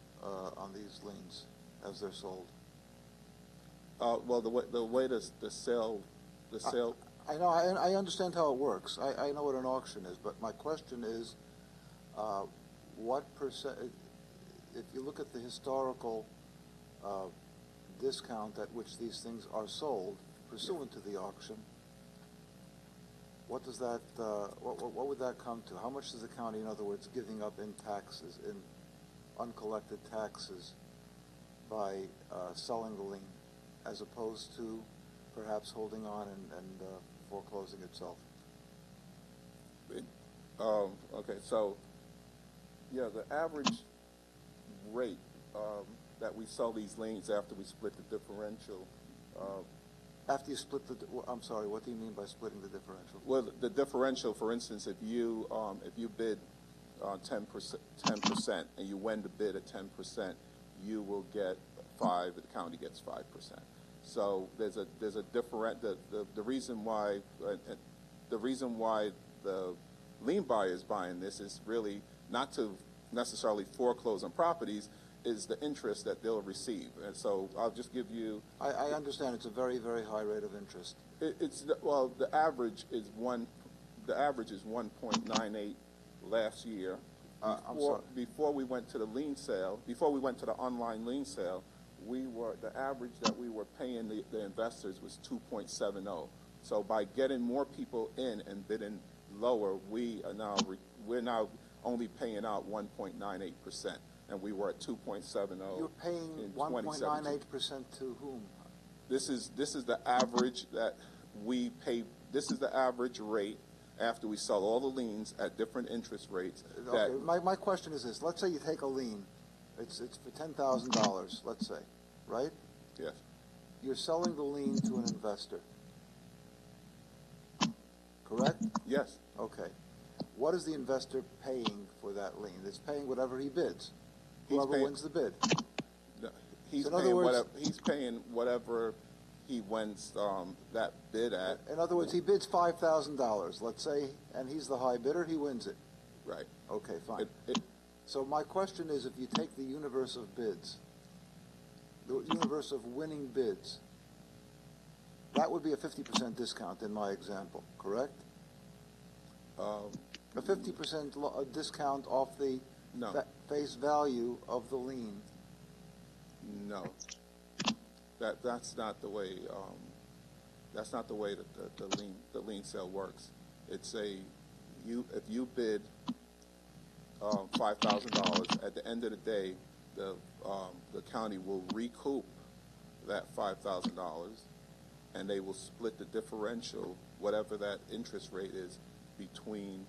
liens as they're sold? Well, the way the sale. I know. I understand how it works. I know what an auction is, but my question is, what percent? If you look at the historical discount at which these things are sold pursuant to the auction, what does that? What would that come to? How much is the county, in other words, giving up in taxes, in uncollected taxes, by selling the lien, as opposed to perhaps holding on and foreclosing itself? Okay, so yeah, the average rate that we sell these liens after we split the differential. After you split the, I'm sorry, what do you mean by splitting the differential? Well, the differential, for instance, if you bid 10% and you win the bid at 10%, you will get 5. The county gets 5%. So there's a different the reason why the lien buyer is buying this is really not to necessarily foreclose on properties, is the interest that they'll receive. And so I'll just give you. I understand it's a very, very high rate of interest. The average is 1.98 last year. Before we went to the lien sale, before we went to the online lien sale, the average that we were paying the investors was 2.70. So by getting more people in and bidding lower, we're now only paying out 1.98%, and we were at 2.70. You're paying 1.98% to whom? This is the average that we pay. This is the average rate after we sell all the liens at different interest rates. Okay, my question is this: let's say you take a lien, it's for $10,000, let's say, right? Yes. You're selling the lien to an investor, correct? Yes. Okay. What is the investor paying for that lien? It's paying whatever he bids. Whoever wins the bid. He's So in other words, paying whatever he wins that bid at. In other words, he bids $5,000, let's say, and he's the high bidder, he wins it. Right. Okay, fine. So my question is, if you take the universe of bids, the universe of winning bids, that would be a 50% discount in my example, correct? A 50% discount off the face value of the lien. No, that's not the way. That's not the way that the lien sale works. It's if you bid $5,000, at the end of the day, the county will recoup that $5,000, and they will split the differential, whatever that interest rate is, between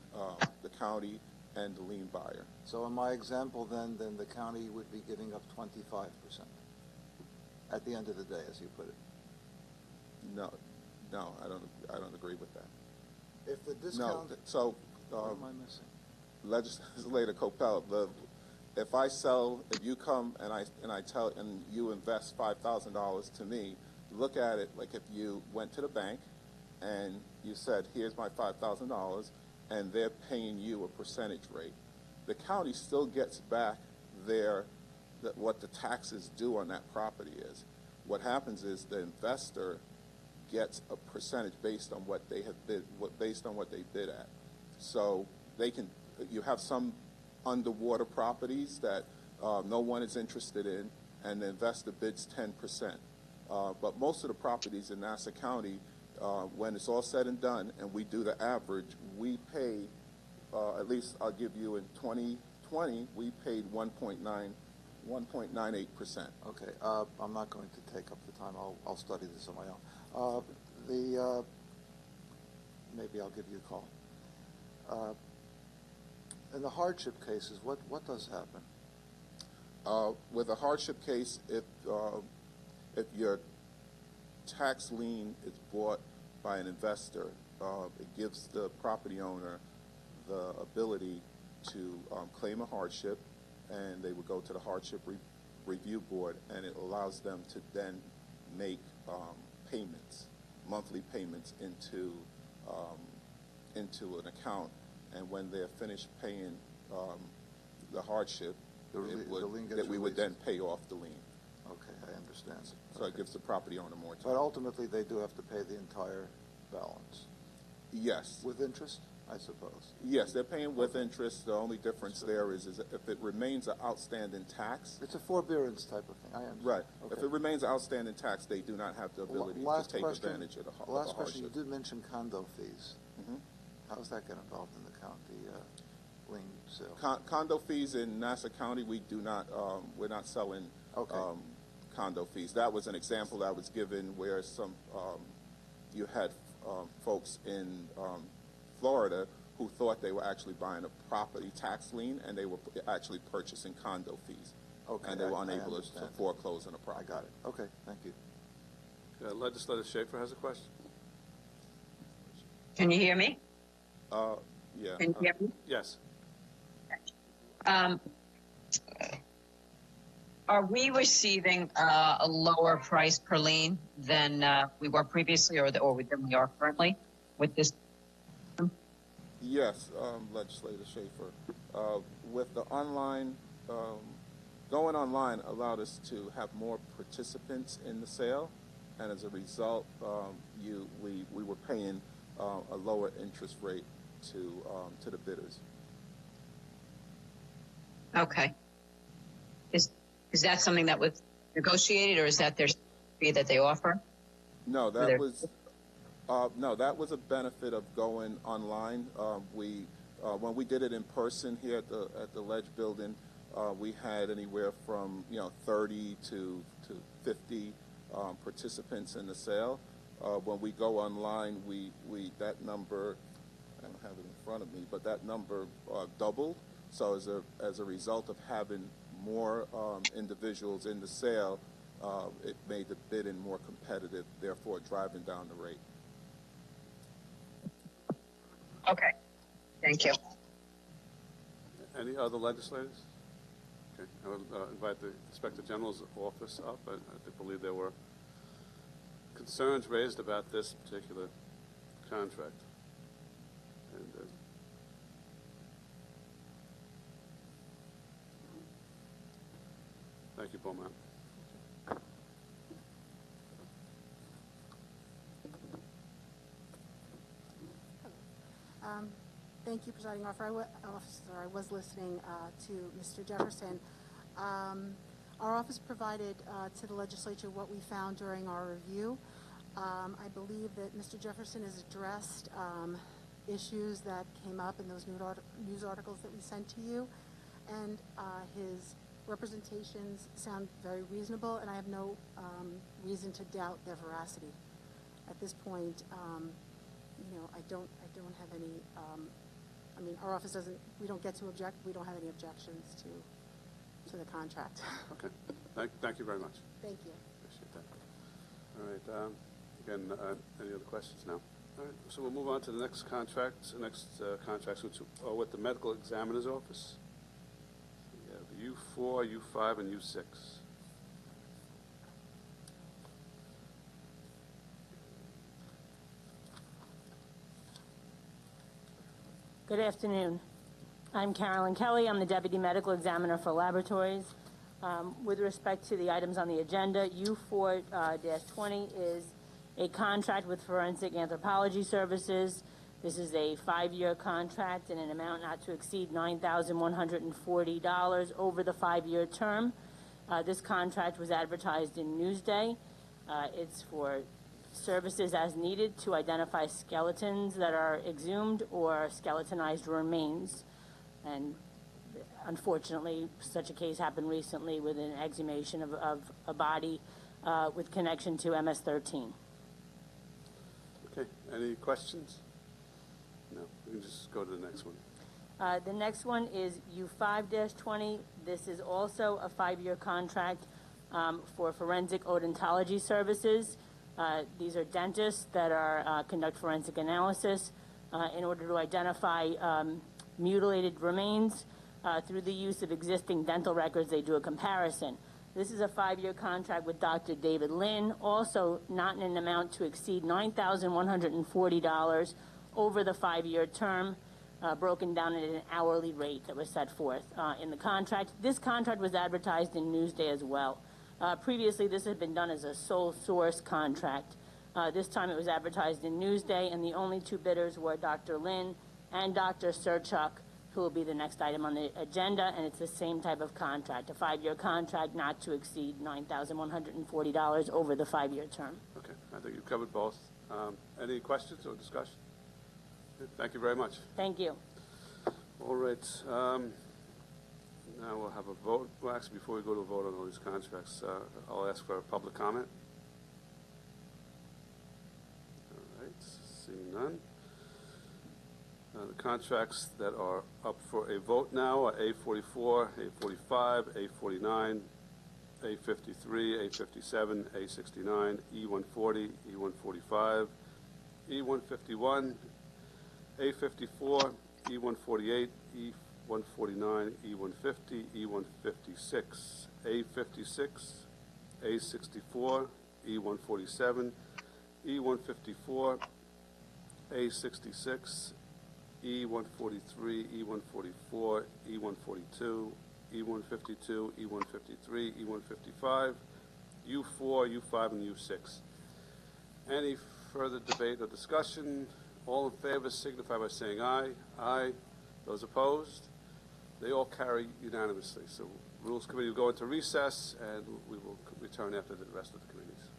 the county and the lien buyer. So in my example, then the county would be giving up 25% at the end of the day, as you put it. No, I don't agree with that. If the discount. No, so what am I missing? Legislator Coppell, if you come and you invest $5,000 to me, look at it like if you went to the bank and you said, here's my $5,000, and they're paying you a percentage rate. The county still gets back what the taxes due on that property is. What happens is the investor gets a percentage based on what they have bid, based on what they bid at. So you have some underwater properties that no one is interested in, and the investor bids 10%. But most of the properties in Nassau County, when it's all said and done, and we do the average, we pay, at least I'll give you in 2020, we paid 1.98%. Okay, I'm not going to take up the time. I'll study this on my own. Maybe I'll give you a call. In the hardship cases, what does happen? With a hardship case, if your tax lien is bought by an investor, it gives the property owner the ability to claim a hardship, and they would go to the hardship review board, and it allows them to then make payments, monthly payments into an account, and when they're finished paying the hardship, we would then pay off the lien. Okay, I understand. So it gives the property owner more time. But ultimately, they do have to pay the entire balance. Yes. With interest, I suppose. Yes, they're paying with interest. The only difference there is if it remains an outstanding tax. It's a forbearance type of thing. I understand. Right. Okay. If it remains an outstanding tax, they do not have the ability to take advantage of the hardship. Last question. You did mention condo fees. Mm-hmm. How does that get involved in the county lien sale? Condo fees in Nassau County, we do not. We're not selling. Okay. Condo fees. That was an example that was given where you had folks in Florida who thought they were actually buying a property tax lien, and they were actually purchasing condo fees. Okay. And they were unable to foreclose on a property. I got it. Okay, thank you. Legislator Schaefer has a question. Can you hear me? Yeah. Can you hear me? Yes. Are we receiving a lower price per lien than we were previously, or than we are currently with this? Yes, Legislator Schaefer. With the online, going online allowed us to have more participants in the sale, and as a result, we were paying a lower interest rate to the bidders. Okay. Is that something that was negotiated, or is that their fee that they offer? No, that was a benefit of going online. When we did it in person here at the Ledge Building, we had anywhere from 30 to 50 participants in the sale. When we go online, that number, I don't have it in front of me, but that number doubled. So as a result of having more individuals in the sale, it made the bidding more competitive, therefore driving down the rate. Okay, thank you. Any other legislators? Okay, I will invite the Inspector General's office up. I believe there were concerns raised about this particular contract? And, thank you, Beaumont. Thank you, Presiding Officer. I was listening to Mr. Jefferson. Our office provided to the legislature what we found during our review. I believe that Mr. Jefferson has addressed issues that came up in those news articles that we sent to you, and his representations sound very reasonable, and I have no reason to doubt their veracity. At this point, I don't have any. Our office doesn't. We don't get to object. We don't have any objections to the contract. Okay. Thank you very much. Thank you. Appreciate that. All right. Again, any other questions now? All right. So we'll move on to the next contracts, which are with the Medical Examiner's Office. We have U4, U5, and U6. Good afternoon. I'm Carolyn Kelly. I'm the Deputy Medical Examiner for Laboratories. With respect to the items on the agenda, U4-20 is a contract with Forensic Anthropology Services. This is a 5-year contract in an amount not to exceed $9,140 over the 5-year term. This contract was advertised in Newsday. It's for services as needed to identify skeletons that are exhumed or skeletonized remains. And unfortunately, such a case happened recently with an exhumation of a body with connection to MS-13. Okay. Any questions? No. We can just go to the next one. The next one is U5-20. This is also a 5-year contract for Forensic Odontology Services. These are dentists that conduct forensic analysis in order to identify mutilated remains. Through the use of existing dental records, they do a comparison. This is a 5-year contract with Dr. David Lynn, also not in an amount to exceed $9,140 over the 5-year term, broken down at an hourly rate that was set forth in the contract. This contract was advertised in Newsday as well. Previously, this had been done as a sole source contract. This time it was advertised in Newsday, and the only 2 bidders were Dr. Lynn and Dr. Serchuk, who will be the next item on the agenda, and it's the same type of contract, a 5-year contract not to exceed $9,140 over the 5-year term. Okay. I think you've covered both. Any questions or discussion? Thank you very much. Thank you. All right. Now we'll have a vote. Well, actually, before we go to a vote on all these contracts, I'll ask for a public comment. All right. Seeing none. The contracts that are up for a vote now are A44, A45, A49, A53, A57, A69, E140, E145, E151, A54, E148, E149, E150, E156, A56, A64, E147, E154, A66, E143, E144, E142, E152, E153, E155, U4, U5, and U6. Any further debate or discussion? All in favor signify by saying aye. Aye. Those opposed? They all carry unanimously. So Rules Committee will go into recess, and we will return after the rest of the committees.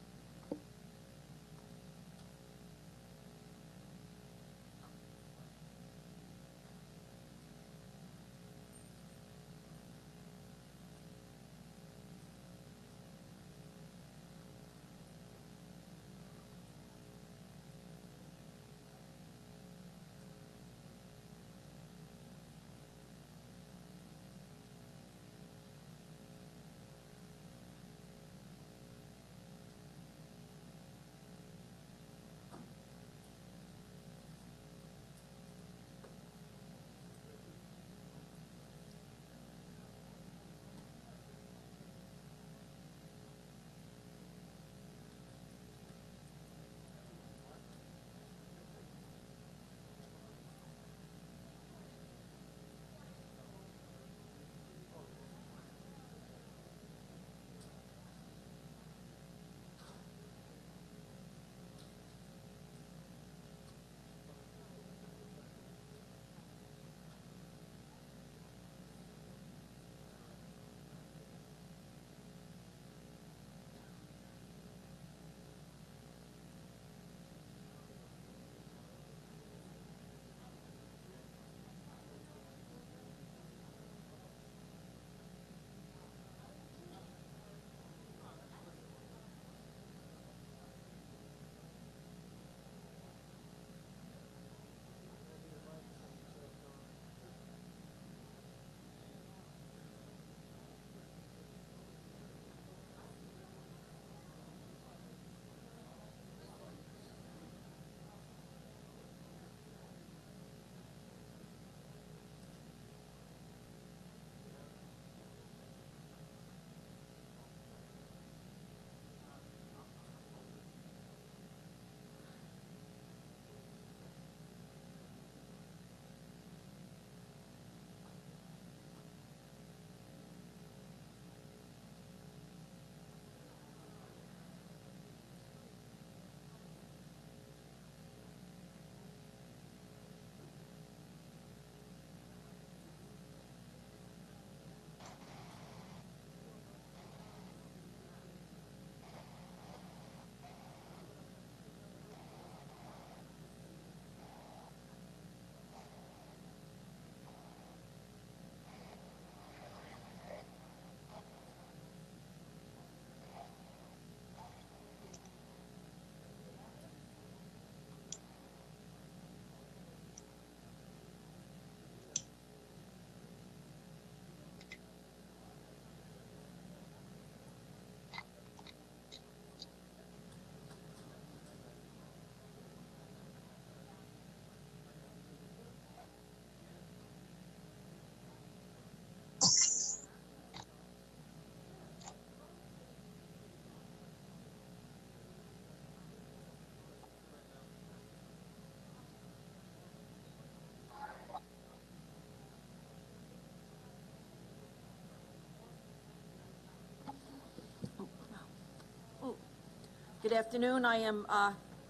Good afternoon. I am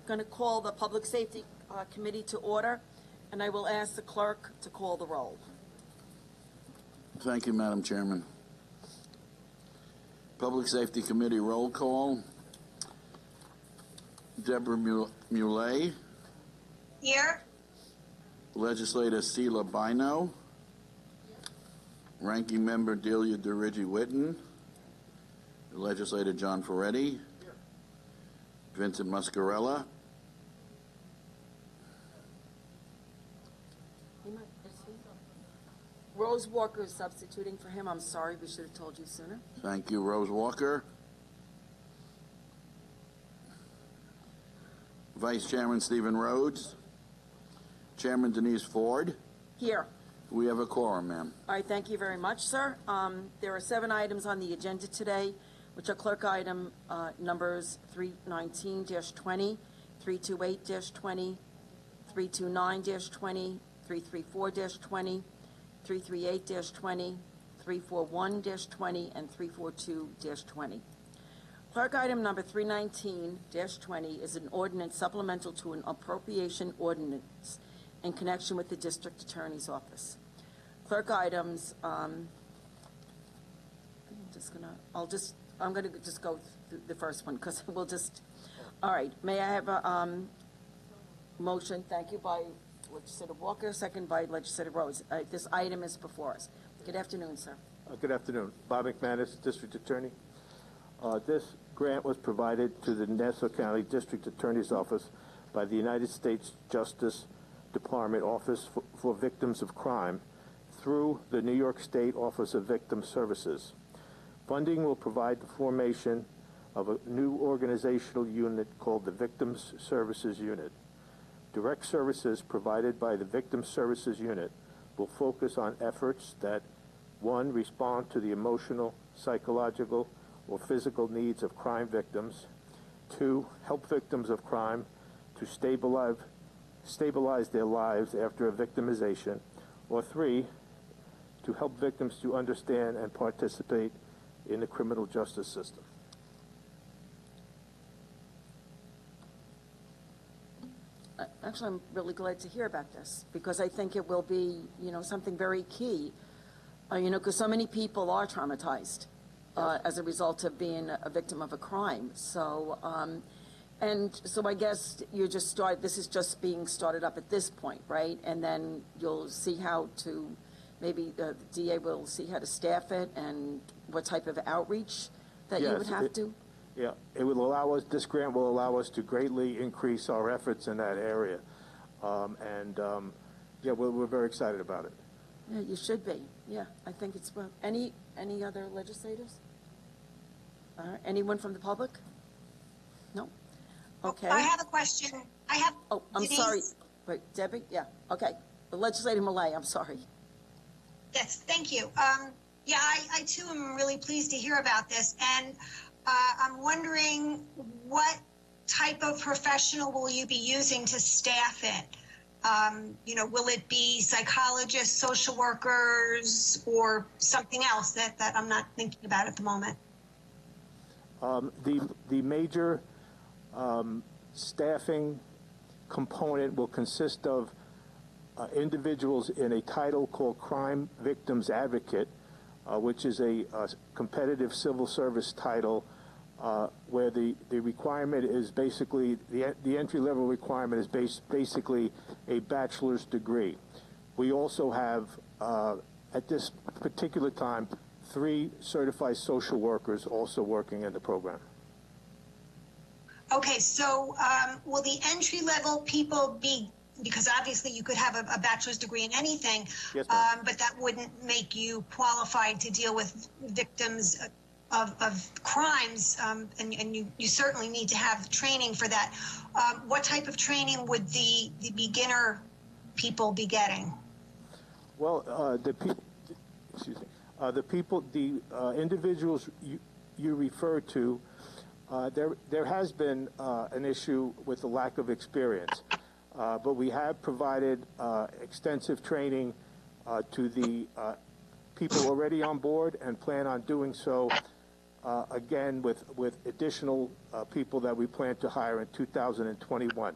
going to call the Public Safety Committee to order, and I will ask the clerk to call the roll. Thank you, Madam Chairman. Public Safety Committee roll call. Deborah Muley. Here. Legislator Sheila Bino. Ranking Member Delia DeRigi-Whitten. Legislator John Ferretti. Vincent Muscarella. Rose Walker is substituting for him. I'm sorry, we should have told you sooner. Thank you, Rose Walker. Vice Chairman Stephen Rhodes. Chairman Denise Ford. Here. We have a quorum, ma'am. All right, thank you very much, sir. There are 7 items on the agenda today, which are clerk item numbers 319-20, 328-20, 329-20, 334-20, 338-20, 341-20, and 342-20. Clerk item number 319-20 is an ordinance supplemental to an appropriation ordinance in connection with the District Attorney's Office. Clerk items, I'm gonna just go through the first one because we'll just, all right, may I have a motion, thank you, by Legislator Walker, second by Legislator Rhodes. This item is before us. Good afternoon, sir. Good afternoon. Bob McManus, District Attorney. This grant was provided to the Nassau County District Attorney's Office by the United States Justice Department Office for Victims of Crime through the New York State Office of Victim Services. Funding will provide the formation of a new organizational unit called the Victims Services Unit. Direct services provided by the Victim Services Unit will focus on efforts that, 1, respond to the emotional, psychological, or physical needs of crime victims, 2, help victims of crime to stabilize their lives after a victimization, or 3, to help victims to understand and participate in the criminal justice system. Actually, I'm really glad to hear about this because I think it will be, something very key, because so many people are traumatized as a result of being a victim of a crime. So, so I guess this is just being started up at this point, right? And then you'll see how to, maybe the DA will see how to staff it and what type of outreach that you would have to. Yeah, it will allow us, this grant will allow us to greatly increase our efforts in that area. Yeah, we're very excited about it. Yeah, you should be. Yeah, I think it's, well, any other legislators? Anyone from the public? No? Okay. I have a question. Oh, I'm Denise? sorry. Wait, Debbie? Yeah, okay. Legislator Millay, I'm sorry. Yes, thank you. Yeah, I too am really pleased to hear about this. And I'm wondering what type of professional will you be using to staff it? Will it be psychologists, social workers, or something else that I'm not thinking about at the moment? The major staffing component will consist of individuals in a title called Crime Victims Advocate, which is a competitive civil service title where the requirement is basically, the entry-level requirement is basically a bachelor's degree. We also have, at this particular time, 3 certified social workers also working in the program. Okay, so will the entry-level people be, because obviously you could have a bachelor's degree in anything, yes, but that wouldn't make you qualified to deal with victims of crimes, and you certainly need to have training for that. What type of training would the beginner people be getting? Well, the individuals you refer to, there has been an issue with the lack of experience, but we have provided extensive training to the people already on board and plan on doing so again with additional people that we plan to hire in 2021.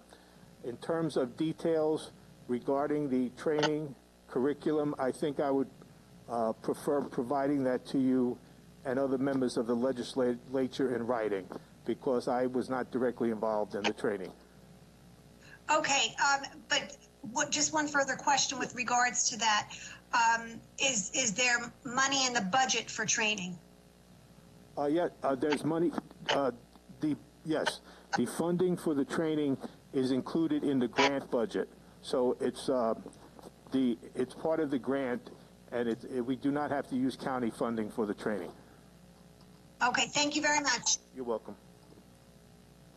In terms of details regarding the training curriculum, I think I would prefer providing that to you and other members of the legislature in writing, because I was not directly involved in the training. Okay, but just one further question with regards to that. Is there money in the budget for training? There's money. Yes, the funding for the training is included in the grant budget. So it's part of the grant, and we do not have to use county funding for the training. Okay, thank you very much. You're welcome.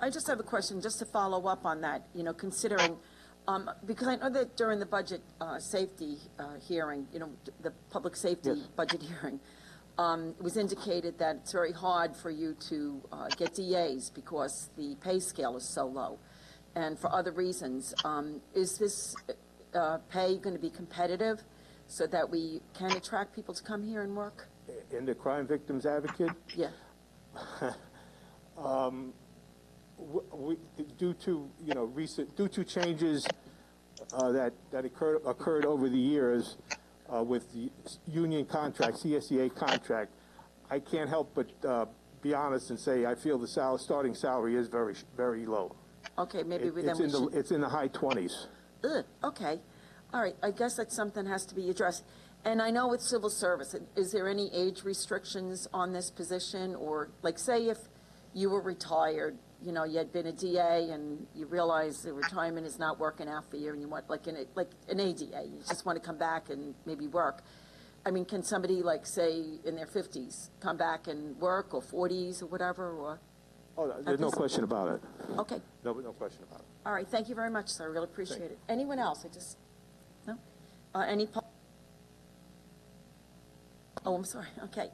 I just have a question, just to follow up on that, considering, because I know that during the budget safety hearing, the public safety budget hearing, it was indicated that it's very hard for you to get DAs because the pay scale is so low. And for other reasons, is this pay going to be competitive so that we can attract people to come here and work? In the Crime Victims Advocate? Yeah. Due to changes that occurred over the years with the union contract, CSEA contract, I can't help but be honest and say I feel the starting salary is very, very low. Okay, maybe it's in the high 20s. Okay, all right. I guess that something has to be addressed. And I know with civil service, is there any age restrictions on this position, or like say if you were retired, you had been a DA and you realize the retirement is not working out for you and you want like an ADA, you just want to come back and maybe work. I mean, can somebody like say in their 50s come back and work, or 40s or whatever? Or there's no question about it. Okay. No question about it. All right. Thank you very much, sir. I really appreciate it. Anyone else? No? Oh, I'm sorry. Okay.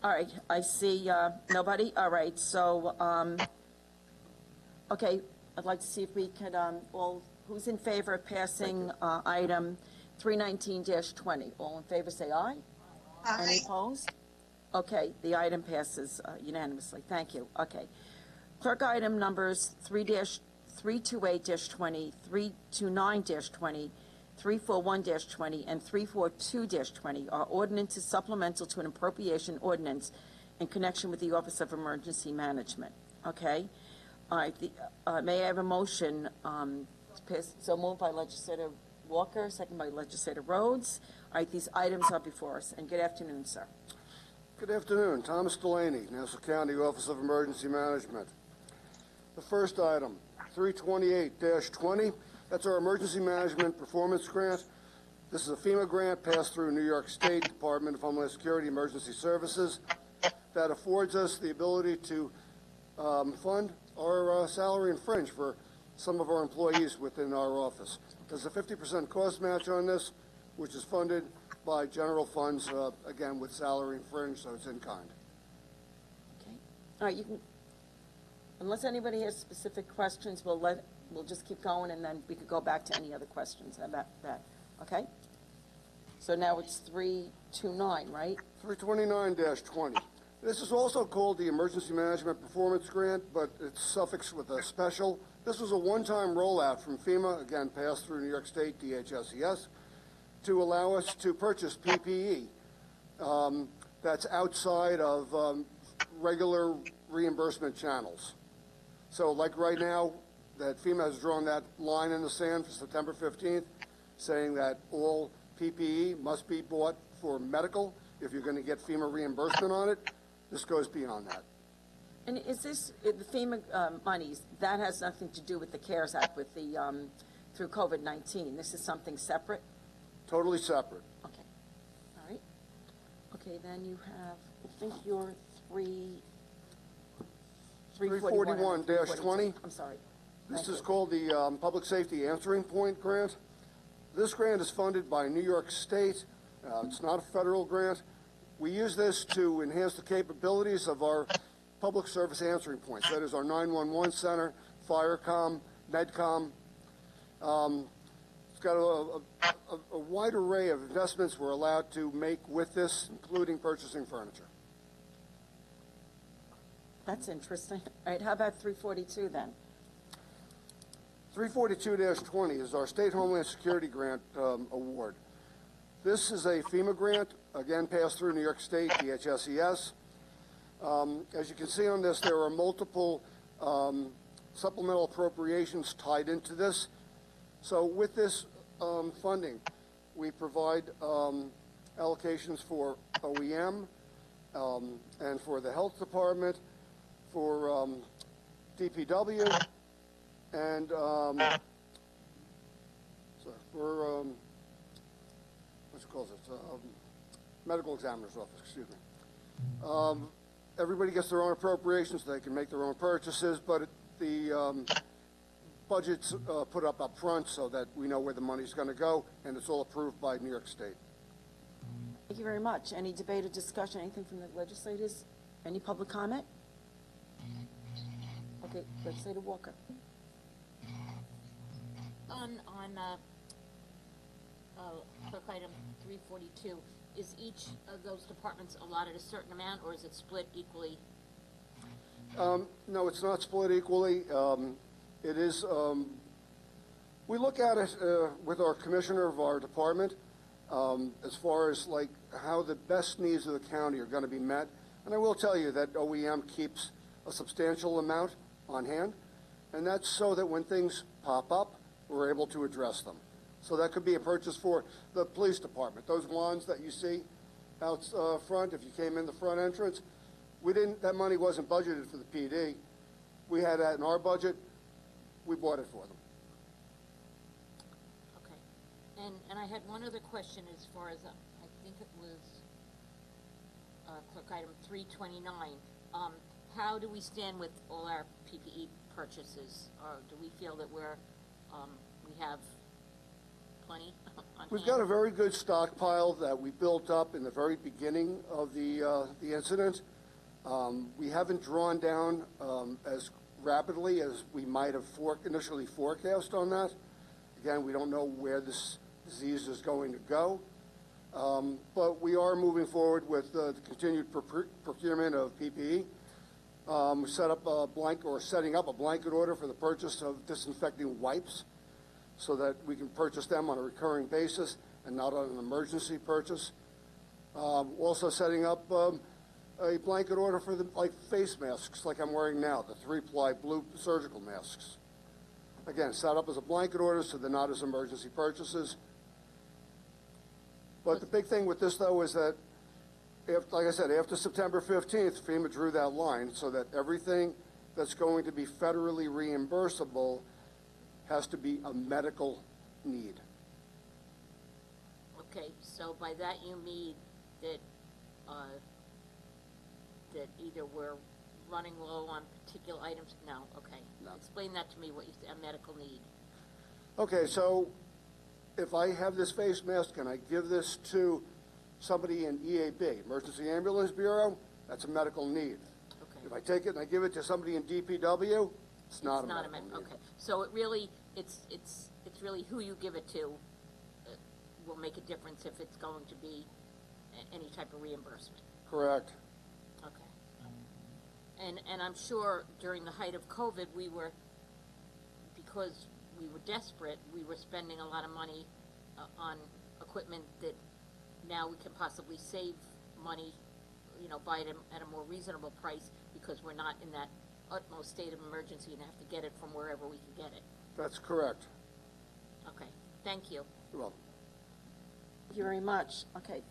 All right. I see nobody. All right. So, okay. I'd like to see if we could, who's in favor of passing item 319-20? All in favor, say aye. Aye. Any opposed? Okay. The item passes unanimously. Thank you. Okay. Clerk, item numbers 328-20, 329-20, 341-20, and 342-20 are ordinances supplemental to an appropriation ordinance in connection with the Office of Emergency Management. Okay? All right. May I have a motion to pass? So moved by Legislator Walker, second by Legislator Rhodes. All right. These items are before us. And good afternoon, sir. Good afternoon. Thomas Delaney, Nassau County Office of Emergency Management. The first item, 328-20. That's our Emergency Management Performance Grant. This is a FEMA grant passed through New York State Department of Homeland Security Emergency Services that affords us the ability to fund our salary and fringe for some of our employees within our office. There's a 50% cost match on this, which is funded by general funds, again, with salary and fringe, so it's in kind. Okay. All right, you can, unless anybody has specific questions, we'll just keep going, and then we could go back to any other questions about that. Okay? So now it's 329, right? 329-20. This is also called the Emergency Management Performance Grant, but it's suffixed with a special. This was a one-time rollout from FEMA, again, passed through New York State DHSES, to allow us to purchase PPE that's outside of regular reimbursement channels. So like right now, that FEMA has drawn that line in the sand for September 15th, saying that all PPE must be bought for medical if you're going to get FEMA reimbursement on it. This goes beyond that. And is this, the FEMA monies, that has nothing to do with the CARES Act with the, through COVID-19? This is something separate? Totally separate. Okay. All right. Okay, then you have, I think you're 341-20. I'm sorry. This is called the Public Safety Answering Point Grant. This grant is funded by New York State. It's not a federal grant. We use this to enhance the capabilities of our public service answering points. That is our 911 center, FireCom, NEDCom. It's got a wide array of investments we're allowed to make with this, including purchasing furniture. That's interesting. All right, how about 342 then? 342-20 is our State Homeland Security Grant award. This is a FEMA grant, again, passed through New York State, DHSES. As you can see on this, there are multiple supplemental appropriations tied into this. So with this funding, we provide allocations for OEM and for the Health Department, for DPW, and for what's it called? Medical Examiner's Office, excuse me. Everybody gets their own appropriations, they can make their own purchases, but the budget's put up front so that we know where the money's going to go, and it's all approved by New York State. Thank you very much. Any debate or discussion, anything from the legislators? Any public comment? Okay, Legislator Walker. On clerk item 342, is each of those departments allotted a certain amount, or is it split equally? No, it's not split equally. It is, we look at it with our commissioner of our department as far as like how the best needs of the county are going to be met. And I will tell you that OEM keeps a substantial amount on hand, and that's so that when things pop up, we're able to address them. So that could be a purchase for the police department. Those wands that you see out front, if you came in the front entrance, that money wasn't budgeted for the PD. We had that in our budget. We bought it for them. Okay. And I had one other question as far as, I think it was clerk item 329. How do we stand with all our PPE purchases? Or do we feel that we have plenty on We've hand? got a very good stockpile that we built up in the very beginning of the incident. We haven't drawn down as rapidly as we might have initially forecast on that. Again, we don't know where this disease is going to go. But we are moving forward with the continued procurement of PPE. We setting up a blanket order for the purchase of disinfecting wipes so that we can purchase them on a recurring basis and not on an emergency purchase. Also setting up a blanket order for the face masks like I'm wearing now, the 3-ply blue surgical masks. Again, set up as a blanket order so they're not as emergency purchases. But the big thing with this, though, is that, like I said, after September 15th, FEMA drew that line so that everything that's going to be federally reimbursable has to be a medical need. Okay, so by that you mean that that either we're running low on particular items? No, okay. No. Explain that to me, what you say, a medical need. Okay, so if I have this face mask and I give this to somebody in EAB, Emergency Ambulance Bureau, that's a medical need. Okay. If I take it and I give it to somebody in DPW, it's not a medical need. Okay, so it really, it's really who you give it to will make a difference if it's going to be any type of reimbursement. Correct. Okay. And I'm sure during the height of COVID, because we were desperate, we were spending a lot of money on equipment that now we can possibly save money, buy it at a more reasonable price because we're not in that utmost state of emergency and have to get it from wherever we can get it. That's correct. Okay, thank you. You're welcome. Thank you very much. Okay.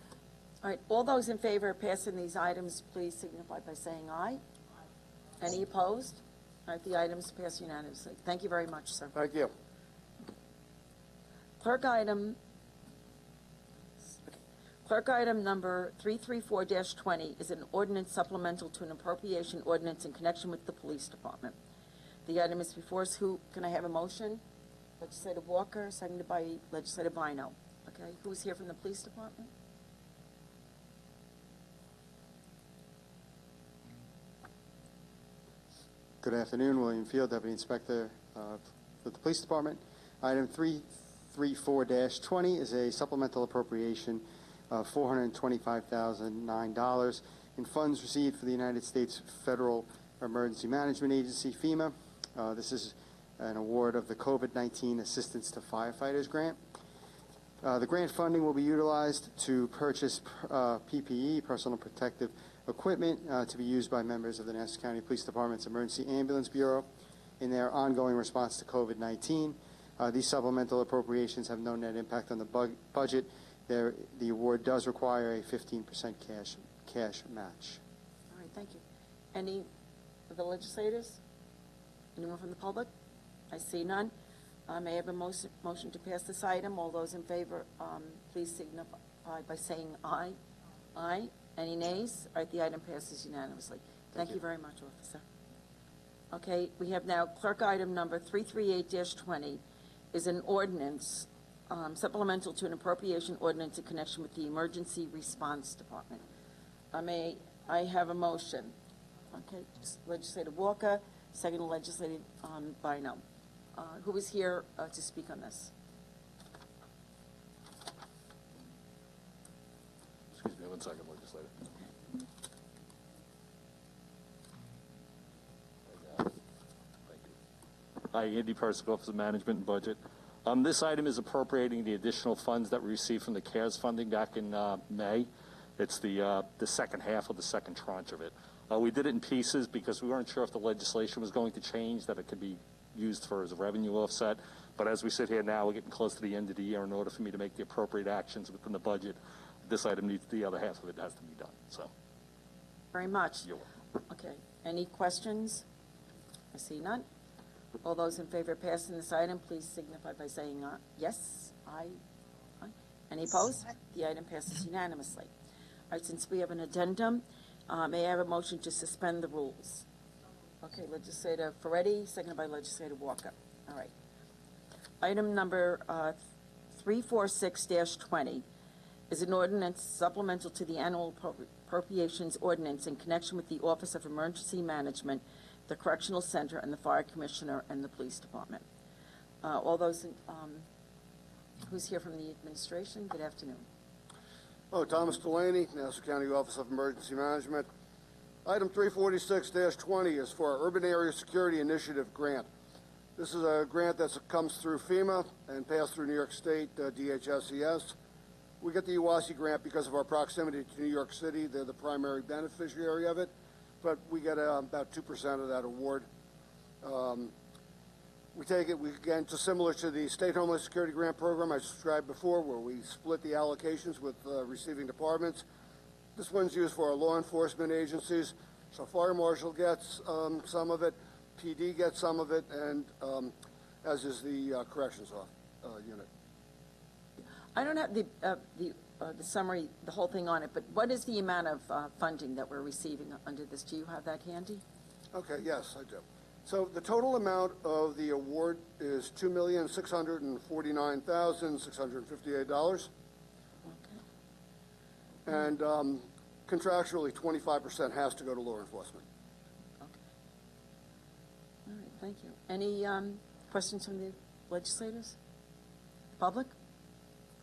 All right, all those in favor of passing these items, please signify by saying aye. Any opposed? All right, the items pass unanimously. Thank you very much, sir. Thank you. Clerk item number 334-20 is an ordinance supplemental to an appropriation ordinance in connection with the police department. The item is before us. Can I have a motion? Legislator Walker, seconded by Legislator Bino. Okay, who's here from the police department? Good afternoon, William Field, Deputy Inspector for the Police Department. Item 334-20 is a supplemental appropriation of $425,009 in funds received for the United States Federal Emergency Management Agency, FEMA. This is an award of the COVID-19 Assistance to Firefighters Grant. The grant funding will be utilized to purchase PPE, personal protective equipment, to be used by members of the Nassau County Police Department's Emergency Ambulance Bureau in their ongoing response to COVID-19. These supplemental appropriations have no net impact on the budget. The award does require a 15% cash match. All right, thank you. Any of the legislators? Anyone from the public? I see none. May I have a motion to pass this item? All those in favor, please signify by saying aye. Aye. Any nays? All right, the item passes unanimously. Thank you very much, officer. Okay, we have now clerk item number 338-20 is an ordinance supplemental to an appropriation ordinance in connection with the Emergency Response Department. May I have a motion? Okay, Legislator Walker, second Legislator Bynum. Who is here to speak on this? Excuse me 1 second, legislator. Thank you. Hi, Andy Persick, Office of Management and Budget. This item is appropriating the additional funds that we received from the CARES funding back in May. It's the second half of the second tranche of it. We did it in pieces because we weren't sure if the legislation was going to change, that it could be used for as a revenue offset. But as we sit here now, we're getting close to the end of the year. In order for me to make the appropriate actions within the budget, this item needs, the other half of it has to be done. So, Very much. you're welcome. Okay, any questions? I see none. All those in favor of passing this item, please signify by saying yes. Aye. Aye. Any opposed? The item passes unanimously. All right, since we have an addendum, may I have a motion to suspend the rules? Okay, Legislator Ferretti, seconded by Legislator Walker. All right. Item number 346-20 is an ordinance supplemental to the annual appropriations ordinance in connection with the Office of Emergency Management, the Correctional Center, and the Fire Commissioner and the Police Department. All those, who's here from the administration? Good afternoon. Oh, Thomas Delaney, Nassau County Office of Emergency Management. Item 346-20 is for our Urban Area Security Initiative grant. This is a grant that comes through FEMA and passed through New York State DHSES. We get the UASI grant because of our proximity to New York City. They're the primary beneficiary of it, but we get about 2% of that award. We take it, again, just similar to the State Homeland Security Grant Program I described before, where we split the allocations with receiving departments. This one's used for our law enforcement agencies. So Fire Marshal gets some of it, PD gets some of it, and as is the Corrections Unit. I don't have the summary, the whole thing on it, but what is the amount of funding that we're receiving under this? Do you have that handy? Okay, yes, I do. So the total amount of the award is $2,649,658. And contractually, 25% has to go to law enforcement. Okay. All right, thank you. Any questions from the legislators? Public?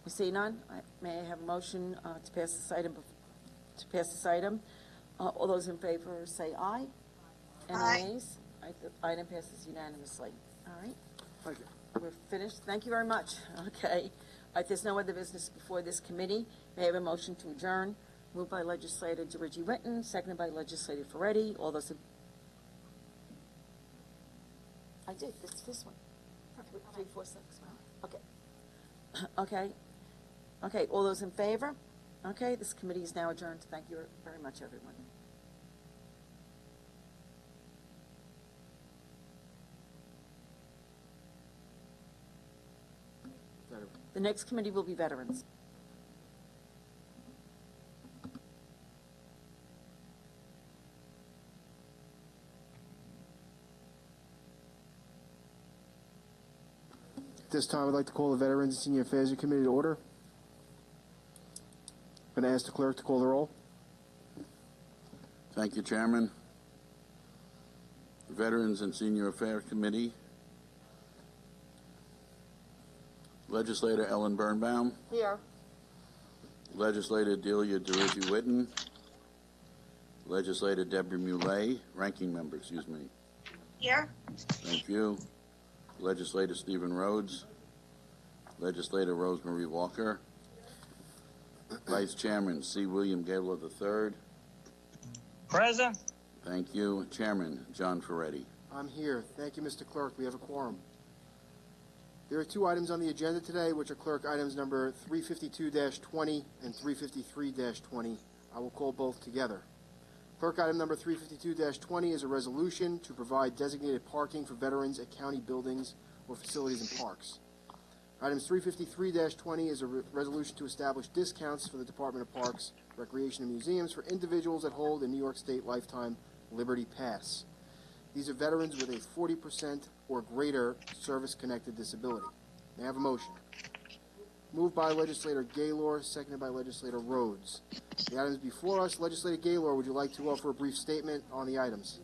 We see none. May I have a motion to pass this item? All those in favor say aye. Any nays? The item passes unanimously. All right. Thank you. We're finished. Thank you very much. Okay. There's no other business before this committee. May I have a motion to adjourn? Moved by Legislator DeRiggi Whitten, seconded by Legislator Ferretti. All those in... I did. This one. 346. Okay. Okay. Okay. All those in favor? Okay. This committee is now adjourned. Thank you very much, everyone. The next committee will be Veterans. At this time, I'd like to call the Veterans and Senior Affairs Committee to order. I'm going to ask the clerk to call the roll. Thank you, Chairman. Veterans and Senior Affairs Committee. Legislator Ellen Birnbaum. Here. Legislator Delia DeRiggi Whitten. Legislator Deborah Muley, ranking member, excuse me. Here. Thank you. Legislator Stephen Rhodes. Legislator Rosemary Walker. Vice Chairman C. William Gaylor III. Present. Thank you. Chairman John Ferretti. I'm here. Thank you, Mr. Clerk. We have a quorum. There are two items on the agenda today, which are clerk items number 352-20 and 353-20. I will call both together. Clerk item number 352-20 is a resolution to provide designated parking for veterans at county buildings or facilities and parks. Items 353-20 is a resolution to establish discounts for the Department of Parks, Recreation, and Museums for individuals that hold a New York State Lifetime Liberty Pass. These are veterans with a 40% or greater service-connected disability. May I have a motion? Moved by Legislator Gaylor, seconded by Legislator Rhodes. The items before us, Legislator Gaylor, would you like to offer a brief statement on the items?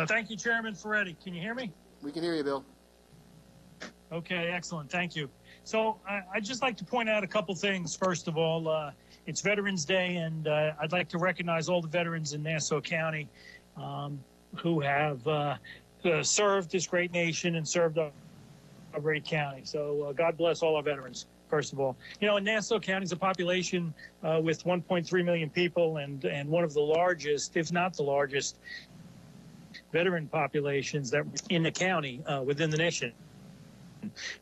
Thank you, Chairman Ferretti. Can you hear me? We can hear you, Bill. Okay, excellent. Thank you. So I'd just like to point out a couple things. First of all, it's Veterans Day, and I'd like to recognize all the veterans in Nassau County who have served this great nation and served our great county. So God bless all our veterans, first of all. You know, Nassau County is a population with 1.3 million people and one of the largest, if not the largest, veteran populations that in the county within the nation.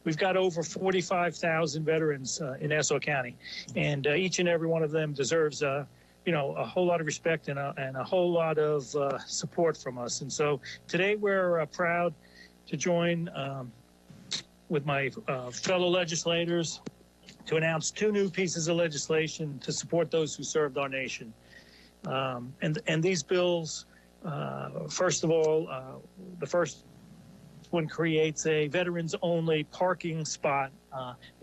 We've got over 45,000 veterans in Nassau County, and each and every one of them deserves a whole lot of respect and a whole lot of support from us. And so today we're proud to join with my fellow legislators to announce two new pieces of legislation to support those who served our nation. And these bills, first of all, the first one creates a veterans-only parking spot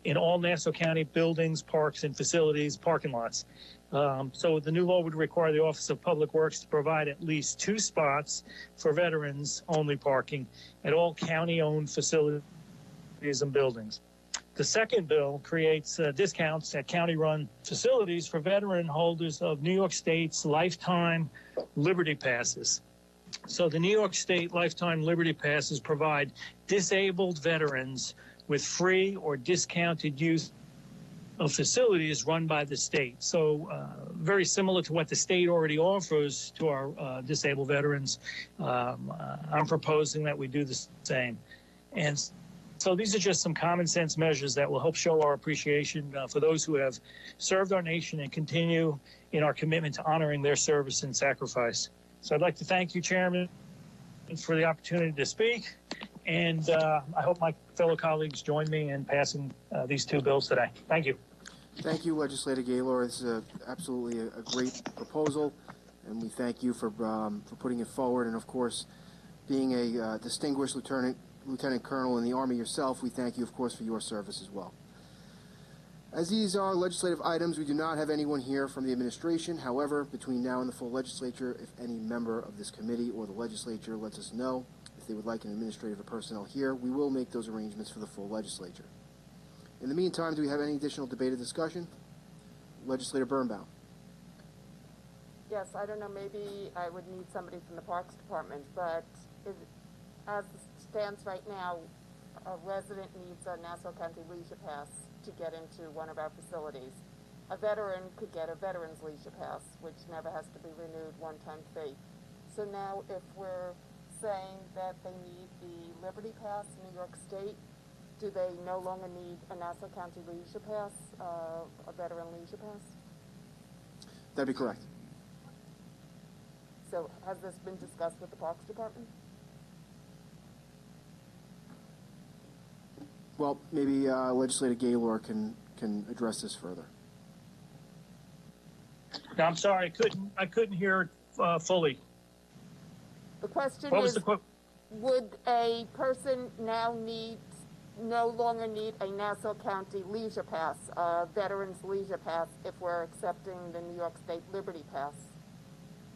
in all Nassau County buildings, parks, and facilities, parking lots. So the new law would require the Office of Public Works to provide at least 2 spots for veterans-only parking at all county-owned facilities and buildings. The second bill creates discounts at county-run facilities for veteran holders of New York State's Lifetime Liberty Passes. So the New York State Lifetime Liberty Passes provide disabled veterans with free or discounted use of facilities run by the state. So very similar to what the state already offers to our disabled veterans. I'm proposing that we do the same. And so these are just some common sense measures that will help show our appreciation for those who have served our nation and continue in our commitment to honoring their service and sacrifice. So I'd like to thank you, Chairman, for the opportunity to speak. And I hope my fellow colleagues join me in passing these two bills today. Thank you. Thank you, Legislator Gaylor. This is absolutely a great proposal, and we thank you for putting it forward. And of course, being a distinguished Lieutenant Colonel in the Army yourself, we thank you, of course, for your service as well. As these are legislative items, we do not have anyone here from the administration. However, between now and the full legislature, if any member of this committee or the legislature lets us know if they would like an administrative or personnel here, we will make those arrangements for the full legislature. In the meantime, do we have any additional debate or discussion? Legislator Birnbaum. Yes, I don't know, maybe I would need somebody from the Parks Department, but as it stands right now, a resident needs a Nassau County leisure pass to get into one of our facilities. A veteran could get a veteran's leisure pass, which never has to be renewed, one-time fee. So now if we're saying that they need the Liberty Pass in New York State, do they no longer need a Nassau County leisure pass, a veteran leisure pass? That'd be correct. So has this been discussed with the Parks Department? Well, maybe Legislator Gaylor can address this further. No, I'm sorry, I couldn't hear it fully. The question What was is, would a person now no longer need a Nassau County leisure pass, a veteran's leisure pass, if we're accepting the New York State Liberty Pass?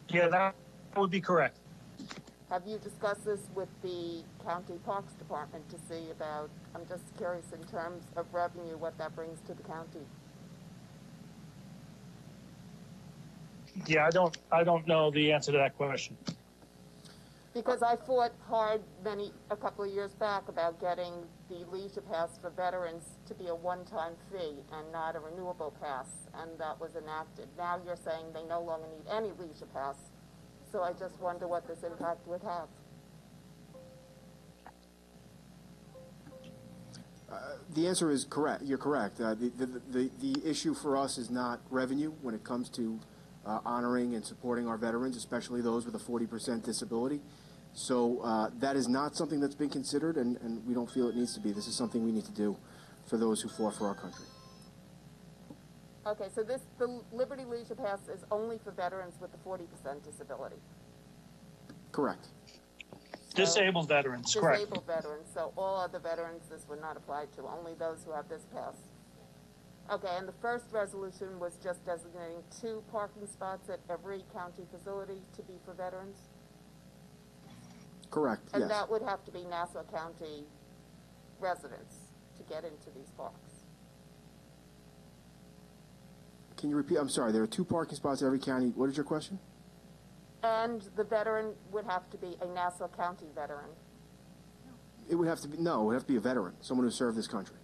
Yeah, that would be correct. Have you discussed this with the County Parks Department to see about, I'm just curious in terms of revenue, what that brings to the county? Yeah, I don't know the answer to that question. Because I fought hard a couple of years back about getting the leisure pass for veterans to be a one-time fee and not a renewable pass, and that was enacted. Now you're saying they no longer need any leisure pass, so I just wonder what this impact would have. The answer is correct. You're correct. The issue for us is not revenue when it comes to honoring and supporting our veterans, especially those with a 40% disability. So that is not something that's been considered, and we don't feel it needs to be. This is something we need to do for those who fought for our country. Okay, so the Liberty Leisure Pass is only for veterans with a 40% disability. Correct. Disabled veterans, correct. Disabled veterans, so all other veterans this would not apply to, only those who have this pass. Okay, and the first resolution was just designating 2 parking spots at every county facility to be for veterans? Correct, And yes. that would have to be Nassau County residents to get into these parks. Can you repeat? I'm sorry, there are 2 parking spots at every county. What is your question? And the veteran would have to be a Nassau County veteran. It would have to be, no, it would have to be a veteran, someone who served this country.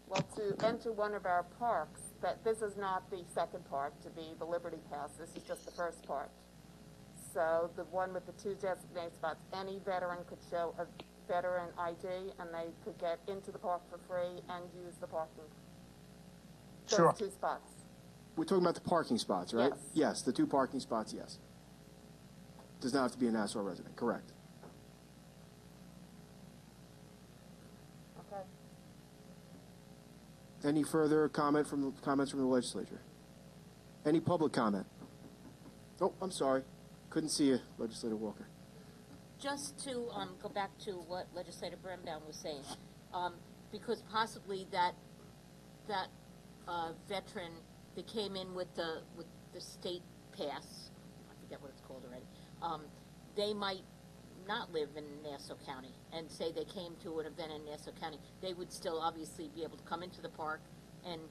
Well, to enter one of our parks, this is not the second part to be the Liberty Pass, this is just the first part. So the one with the 2 designated spots, any veteran could show a veteran ID and they could get into the park for free and use the parking. Sure. Those 2 spots. We're talking about the parking spots, right? Yes. Yes, the 2 parking spots, yes. Does not have to be a Nassau resident, correct. Okay. Any further comments from the legislature? Any public comment? Oh, I'm sorry. Couldn't see you, Legislator Walker. Just to go back to what Legislator Birnbaum was saying, because possibly that veteran that came in with the state pass, I forget what it's called already, they might not live in Nassau County and say they came to an event in Nassau County. They would still obviously be able to come into the park and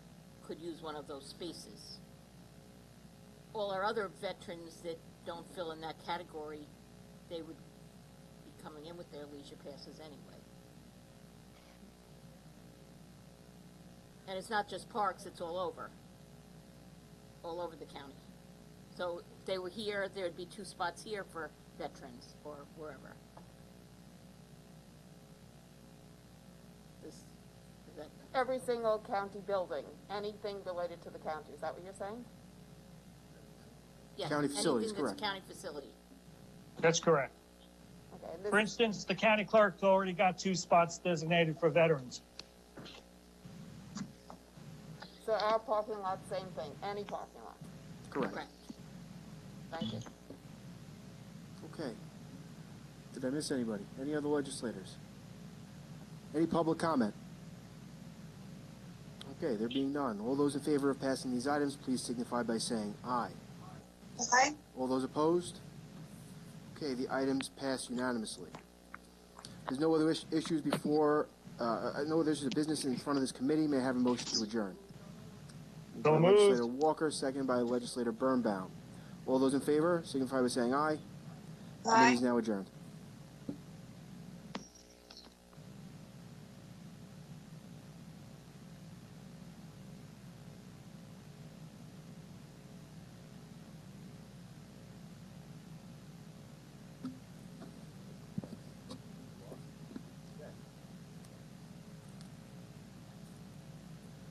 could use one of those spaces. All our other veterans that don't fill in that category, they would be coming in with their leisure passes anyway. And it's not just parks, it's all over the county. So if they were here, there'd be 2 spots here for veterans or wherever. Is that Every single county building, anything related to the county, is that what you're saying? yes, County facilities, anything that's correct. a county facility. That's correct. Okay, and this For instance, the county clerk already got 2 spots designated for veterans. So our parking lot, same thing, any parking lot. Correct. Thank you. Okay. Did I miss anybody? Any other legislators? Any public comment? Okay, there being none. All those in favor of passing these items, please signify by saying aye. Aye. All those opposed? Okay, the items pass unanimously. There's no other issues before, no other issues of business in front of this committee. May I have a motion to adjourn? So By moved. Legislator Walker, second by Legislator Birnbaum. All those in favor, signify by saying aye. Aye. Committee is now adjourned.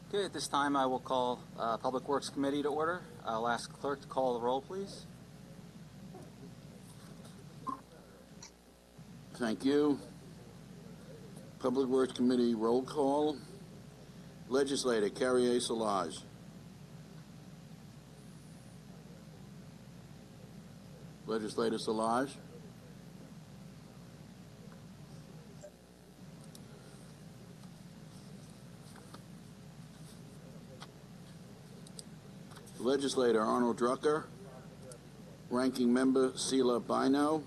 Okay, at this time I will call Public Works Committee to order. I'll ask clerk to call the roll, please. Thank you. Public Works Committee roll call. Legislator Carrier Solage. Legislator Solage. Legislator Arnold Drucker. Ranking Member Sela Bino.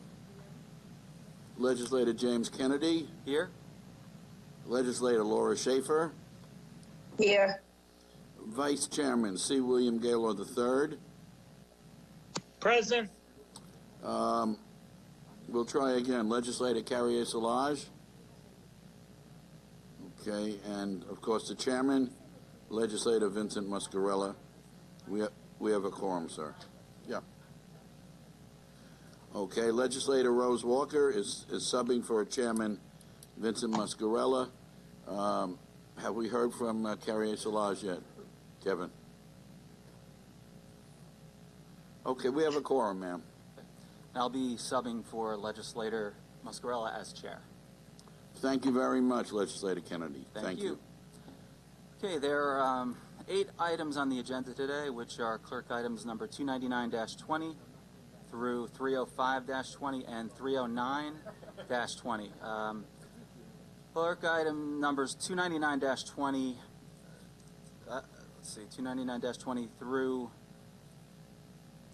Legislator James Kennedy. Here. Legislator Laura Schaefer. Here. Vice Chairman C. William Gaylord III. Present. We'll try again. Legislator Carrier Solage. Okay, and of course the chairman, Legislator Vincent Muscarella. We have a quorum, sir. Yeah. Okay, Legislator Rose Walker is subbing for Chairman Vincent Muscarella. Have we heard from Carrier Solage yet, Kevin? Okay, we have a quorum, ma'am. I'll be subbing for Legislator Muscarella as chair. Thank you very much, Legislator Kennedy. Thank you. Okay, there are 8 items on the agenda today, which are clerk items number 299-20 through 305-20 and 309-20. Clerk item numbers 299-20, let's see, 299-20 through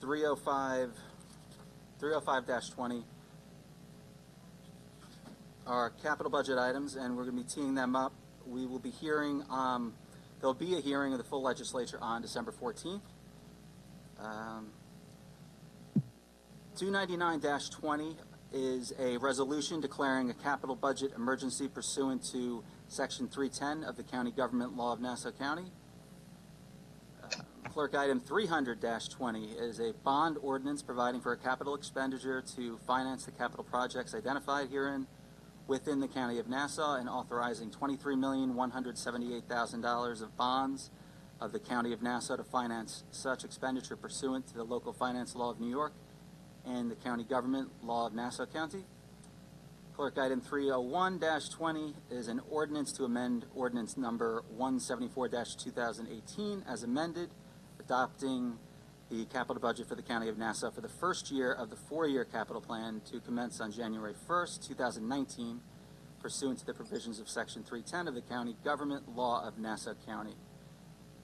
305-20 are capital budget items, and we're going to be teeing them up. We will be hearing, there'll be a hearing of the full legislature on December 14th. 299-20 is a resolution declaring a capital budget emergency pursuant to Section 310 of the County Government Law of Nassau County. Clerk item 300-20 is a bond ordinance providing for a capital expenditure to finance the capital projects identified herein within the County of Nassau and authorizing $23,178,000 of bonds of the County of Nassau to finance such expenditure pursuant to the Local Finance Law of New York and the County Government Law of Nassau County. Clerk item 301-20 is an ordinance to amend ordinance number 174-2018 as amended, adopting the capital budget for the County of Nassau for the first year of the 4-year capital plan to commence on January 1st, 2019, pursuant to the provisions of Section 310 of the County Government Law of Nassau County.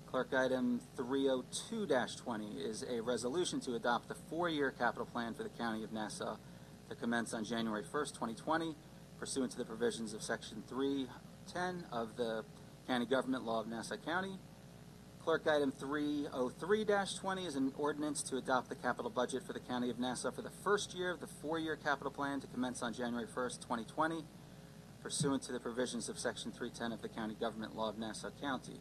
Clerk item 302-20 is a resolution to adopt the 4-year capital plan for the County of Nassau to commence on January 1st, 2020, pursuant to the provisions of Section 310 of the County Government Law of Nassau County. Clerk item 303-20 is an ordinance to adopt the capital budget for the County of Nassau for the first year of the 4-year capital plan to commence on January 1st, 2020, pursuant to the provisions of Section 310 of the County Government Law of Nassau County.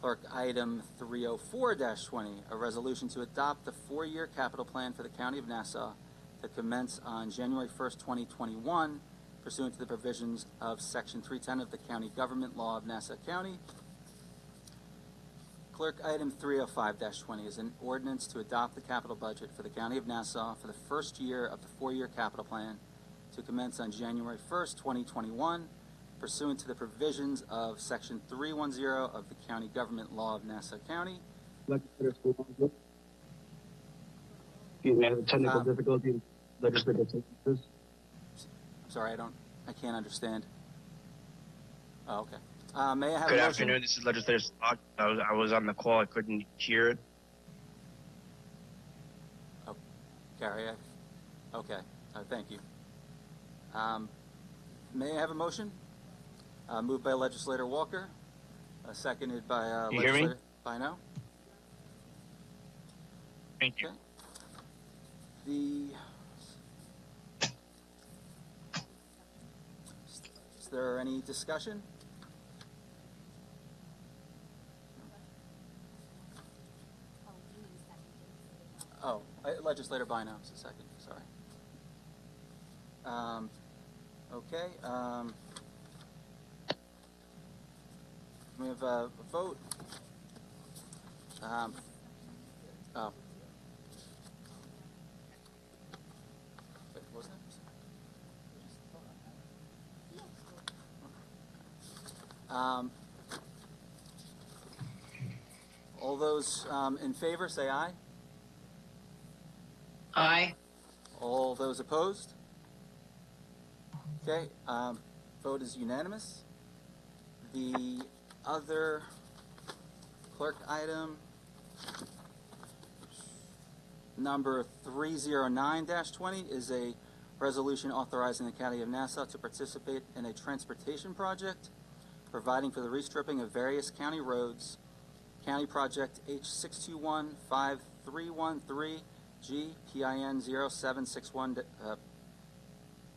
Clerk item 304-20, a resolution to adopt the 4-year capital plan for the County of Nassau to commence on January 1st, 2021, pursuant to the provisions of Section 310 of the County Government Law of Nassau County. Clerk item 305-20 is an ordinance to adopt the capital budget for the County of Nassau for the first year of the 4-year capital plan to commence on January 1st, 2021, pursuant to the provisions of Section 310 of the County Government Law of Nassau County. Excuse me, I have a technical difficulty. Legislative services. Sorry, I can't understand. Oh, okay. May I have Good a motion? afternoon, this is Legislator Stock. I was on the call, I couldn't hear it. Oh, Gary, okay, thank you. May I have a motion? Moved by Legislator Walker, seconded by You hear me? Legislator Bino. Thank you. Okay. Is there any discussion? Oh, Legislator Bino is a second, sorry. Okay, we have a vote. Oh. Wait, what was that? All those in favor, say aye. Aye. All those opposed? Okay, vote is unanimous. The other clerk item, number 309-20, is a resolution authorizing the County of Nassau to participate in a transportation project, providing for the restripping of various county roads, County Project H6215313, G, PIN 0761,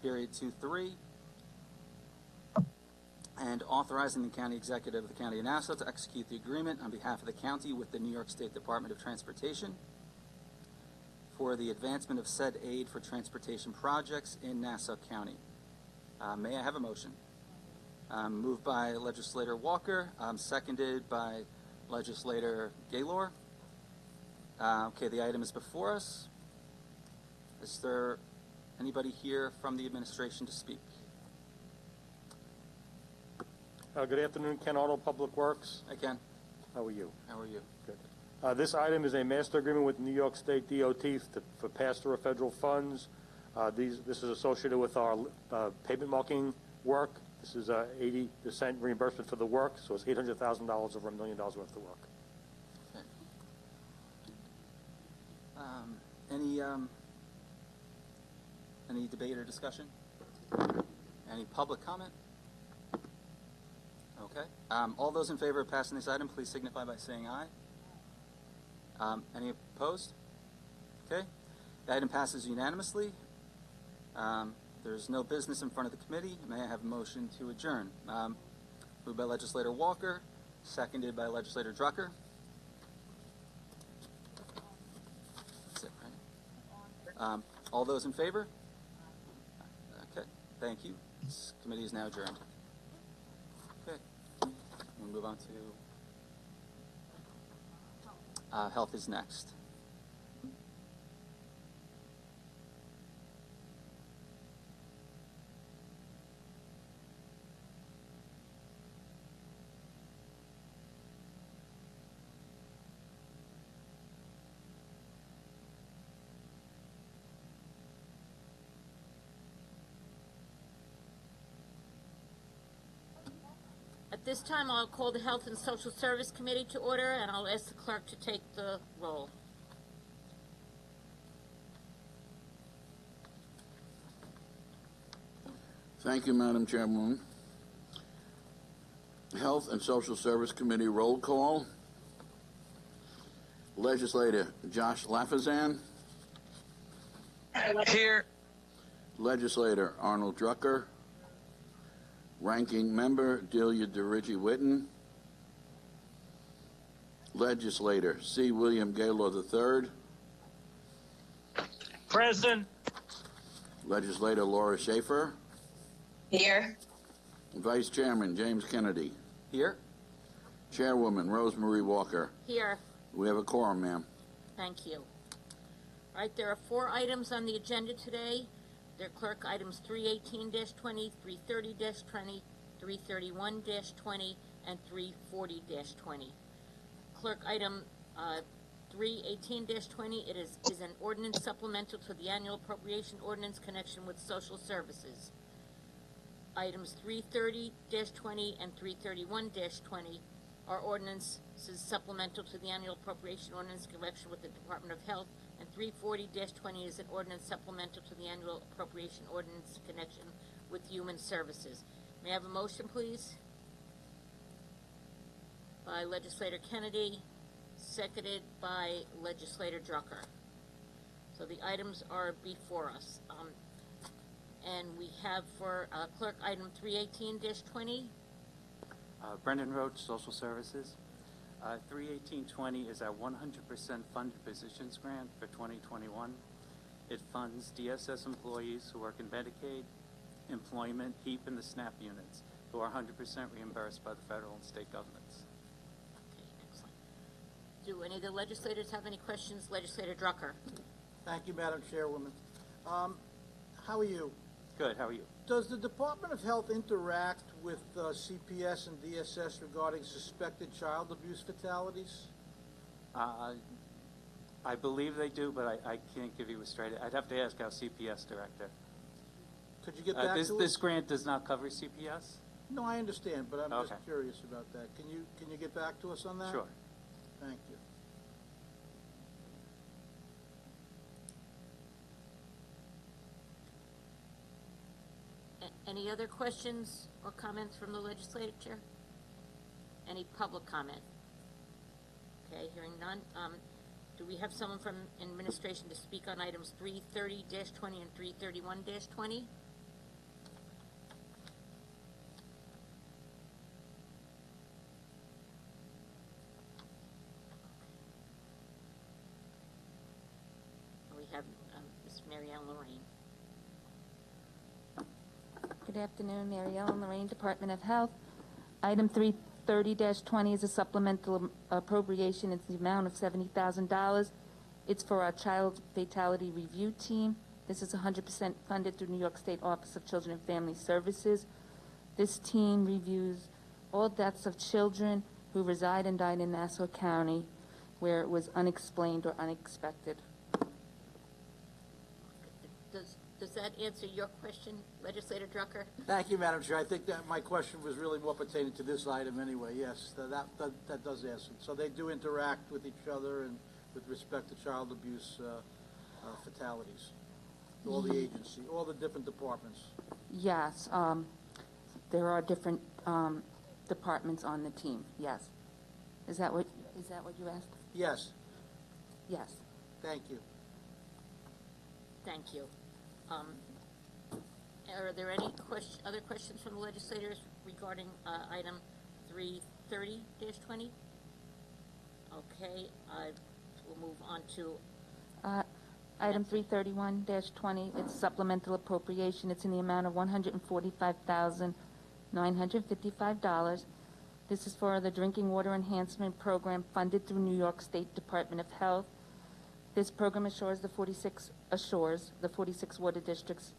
period 23, and authorizing the county executive of the County of Nassau to execute the agreement on behalf of the county with the New York State Department of Transportation for the advancement of said aid for transportation projects in Nassau County. May I have a motion? Moved by Legislator Walker, seconded by Legislator Gaylor. Okay, the item is before us. Is there anybody here from the administration to speak? Good afternoon, Ken Arnold, Public Works. Hi, Ken. How are you? How are you? Good. This item is a master agreement with New York State DOT for pass-through of federal funds. This is associated with our pavement marking work. This is 80% reimbursement for the work, so it's $800,000 over $1 million worth of work. Okay. Any debate or discussion? Any public comment? Okay. All those in favor of passing this item, please signify by saying aye. Any opposed? Okay. The item passes unanimously. There's no business in front of the committee. May I have a motion to adjourn? Moved by Legislator Walker, seconded by Legislator Drucker. That's it, right? All those in favor? Okay. Thank you. This committee is now adjourned. Okay. We'll move on to health is next. At this time, I'll call the Health and Social Service Committee to order, and I'll ask the clerk to take the roll. Thank you, Madam Chairwoman. Health and Social Service Committee roll call. Legislator Josh Lafazan. Here. Legislator Arnold Drucker. Ranking Member Delia DeRiggi-Whitten. Legislator C. William Gaylor III. Present. Legislator Laura Schaefer. Here. Vice Chairman James Kennedy. Here. Chairwoman Rosemary Walker. Here. We have a quorum, ma'am. Thank you. All right, there are 4 items on the agenda today. They're clerk items 318-20, 330-20, 331-20, and 340-20. Clerk item 318-20, it is an ordinance supplemental to the annual appropriation ordinance connection with social services. Items 330-20 and 331-20 are ordinances supplemental to the annual appropriation ordinance connection with the Department of Health, and 340-20 is an ordinance supplemental to the annual appropriation ordinance connection with Human Services. May I have a motion, please? By Legislator Kennedy, seconded by Legislator Drucker. So the items are before us. And we have for clerk item 318-20. Brendan Roach, Social Services. 31820 is our 100% funded positions grant for 2021. It funds DSS employees who work in Medicaid, employment, HEAP, and the SNAP units, who are 100% reimbursed by the federal and state governments. Okay, excellent. Do any of the legislators have any questions? Legislator Drucker. Thank you, Madam Chairwoman. How are you? Good, how are you? Does the Department of Health interact with CPS and DSS regarding suspected child abuse fatalities? I believe they do, but I can't give you a straight. I'd have to ask our CPS director. Could you get back to us? This grant does not cover CPS? No, I understand, but I'm Okay. just curious about that. Can you get back to us on that? Sure. Thank you. Any other questions or comments from the legislature? Any public comment? Okay, hearing none. Do we have someone from administration to speak on items 330-20 and 331-20? We have Ms. Mary Ellen Lorraine. Good afternoon, Mary Ellen Lorraine, Department of Health. Item 330-20 is a supplemental appropriation. It's the amount of $70,000. It's for our child fatality review team. This is 100% funded through New York State Office of Children and Family Services. This team reviews all deaths of children who reside and died in Nassau County where it was unexplained or unexpected. Does that answer your question, Legislator Drucker? Thank you, Madam Chair. I think that my question was really more pertaining to this item anyway. Yes, that does answer. So they do interact with each other and with respect to child abuse fatalities. All the agency, all the different departments. Yes, there are different departments on the team. Yes, is that what you asked? Yes. Yes. Thank you. Thank you. Are there any other questions from the legislators regarding item 330-20? Okay, we'll move on to item 331-20. It's supplemental appropriation. It's in the amount of $145,955. This is for the Drinking Water Enhancement Program funded through New York State Department of Health. This program assures the 46 water districts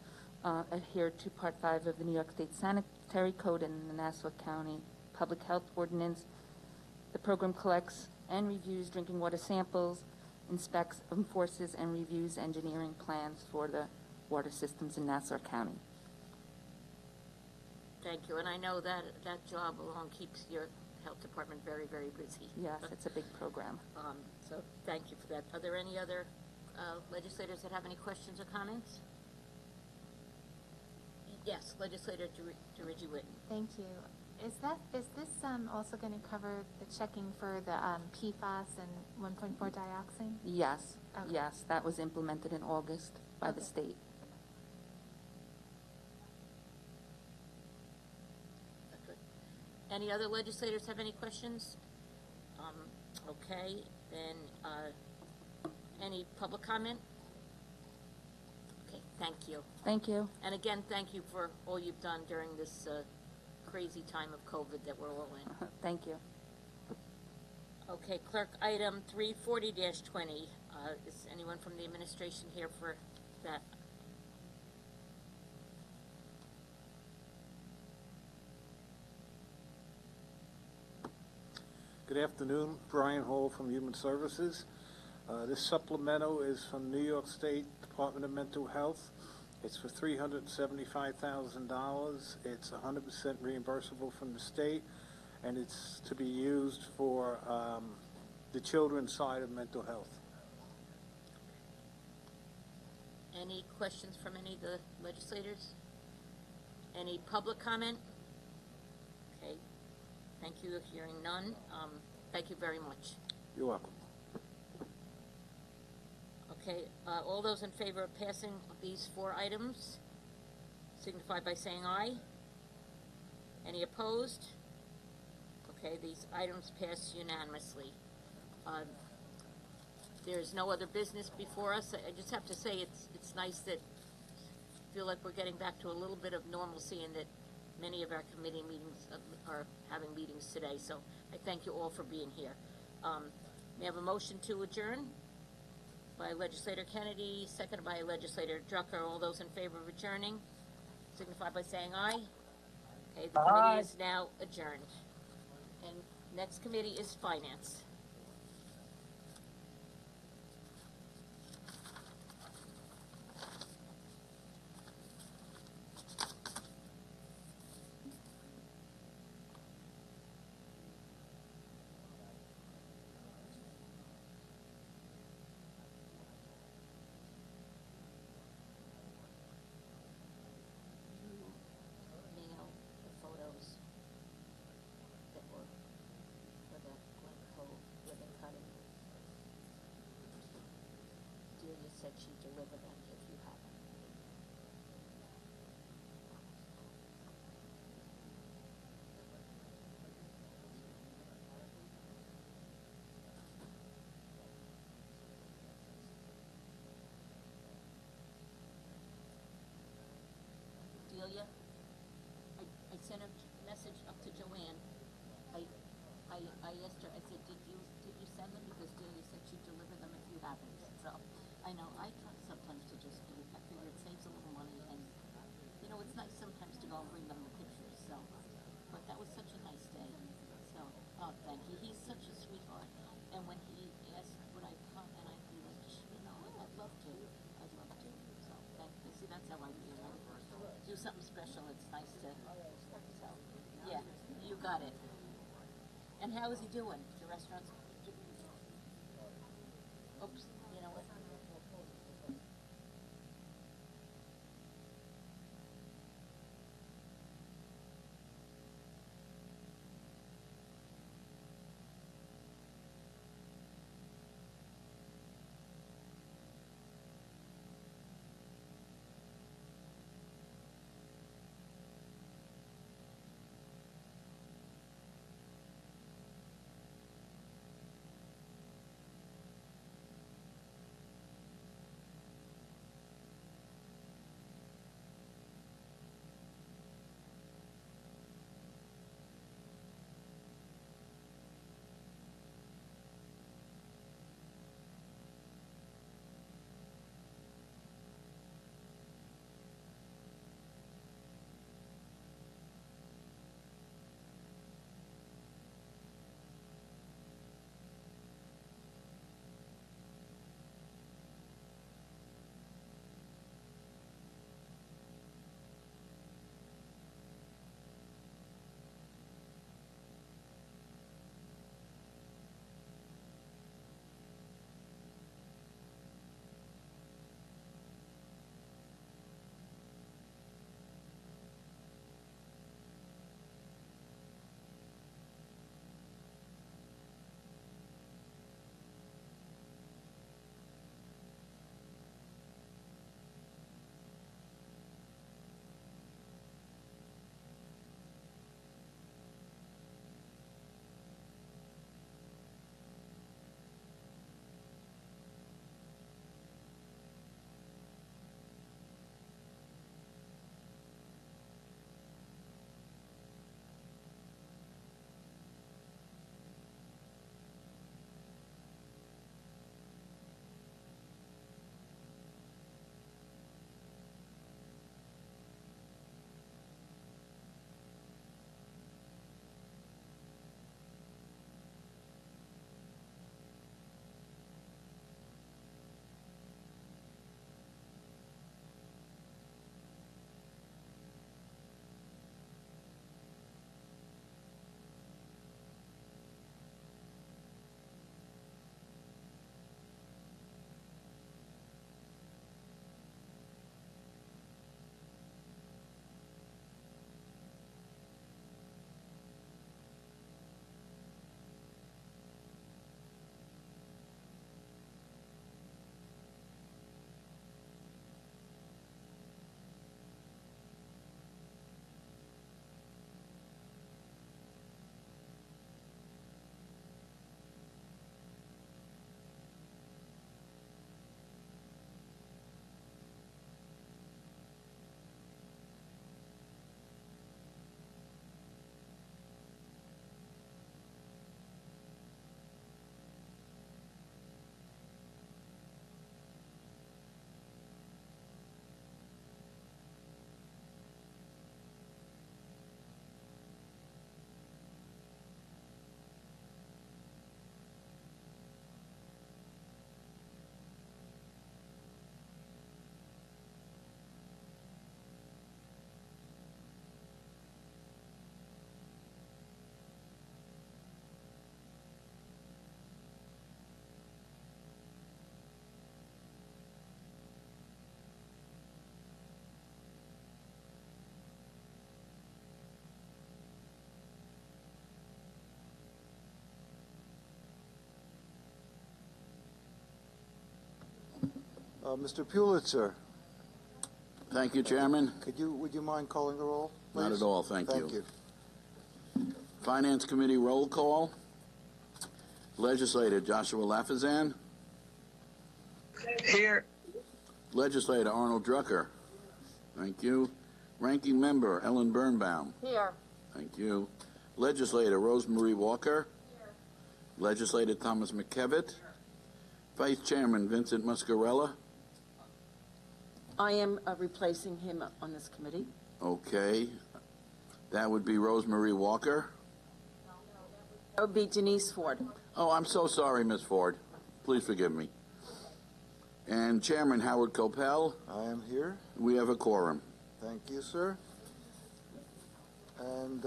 adhere to Part 5 of the New York State Sanitary Code and the Nassau County Public Health Ordinance. The program collects and reviews drinking water samples, inspects, enforces, and reviews engineering plans for the water systems in Nassau County. Thank you, and I know that job alone keeps your health department very, very busy. Yes, it's a big program. So thank you for that. Are there any other legislators that have any questions or comments? Yes, Legislator Dirigi Whitten. Thank you. Is this also going to cover the checking for the PFAS and 1.4 dioxin? Yes, Okay. yes, that was implemented in August by the state. Good. Any other legislators have any questions? Okay, then any public comment? Okay, thank you. Thank you. And again, thank you for all you've done during this crazy time of COVID that we're all in. Thank you. Okay, clerk, item 340-20. Is anyone from the administration here for that? Good afternoon, Brian Hall from Human Services. This supplemental is from New York State Department of Mental Health. It's for $375,000. It's 100% reimbursable from the state, and it's to be used for the children's side of mental health. Any questions from any of the legislators? Any public comment? Okay, thank you. Hearing none, thank you very much. You're welcome. Okay, all those in favor of passing these 4 items signify by saying aye. Any opposed? Okay, these items pass unanimously. There's no other business before us. I just have to say it's nice that I feel like we're getting back to a little bit of normalcy and that many of our committee meetings are having meetings today. So I thank you all for being here. May I have a motion to adjourn? By Legislator Kennedy, seconded by Legislator Drucker. All those in favor of adjourning signify by saying aye. Okay, the committee is now adjourned. And next committee is Finance. Mail the photos that were for the Glen Cove she deliver them if you haven't. Delia, I sent a message up to Joanne. I asked her, I said, did you send them? Because Delia said she'd deliver them if you haven't. So, I know, I try sometimes to just do, I figure it saves a little money and, you know, it's nice sometimes to go and bring them the pictures, so. But that was such a nice day, so, oh, thank you. He's such a sweetheart. And when he asked would I come, and I'd be like, you know, I'd love to. I'd love to. So, thank you. See, that's how I feel. Do something special, it's nice to, so, yeah, you got it. And how is he doing? The restaurant's, oops, you know what? Mr. Pulitzer, Thank you, Chairman. would you mind calling the roll, please? Not at all, thank you. Thank you. Finance Committee roll call. Legislator Joshua Lafazan. Here. Legislator Arnold Drucker. Thank you. Ranking Member Ellen Birnbaum. Here. Thank you. Legislator Rosemarie Walker. Here. Legislator Thomas McKevitt. Vice Chairman Vincent Muscarella. I am replacing him on this committee. Okay. That would be Rosemarie Walker. That would be Denise Ford. Oh, I'm so sorry, Ms. Ford. Please forgive me. And Chairman Howard Copel. I am here. We have a quorum. Thank you, sir. And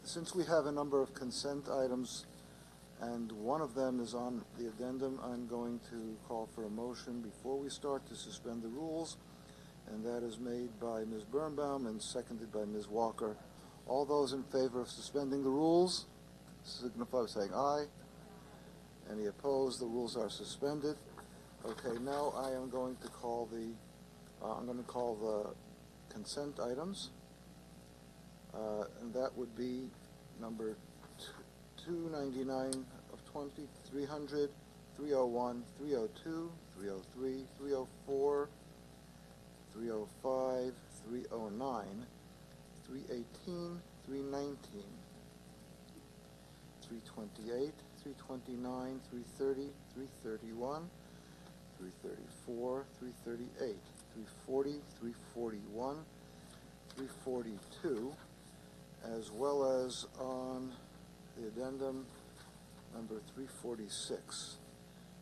since we have a number of consent items, and one of them is on the addendum, I'm going to call for a motion before we start to suspend the rules, and that is made by Ms. Birnbaum and seconded by Ms. Walker. All those in favor of suspending the rules, signify by saying aye. Any opposed? The rules are suspended. Okay, now I am going to call the consent items, and that would be number 299 of 20, 300, 301, 302, 303, 304, 305, 309, 318, 319, 328, 329, 330, 331, 334, 338, 340, 341, 342, as well as on the addendum number 346.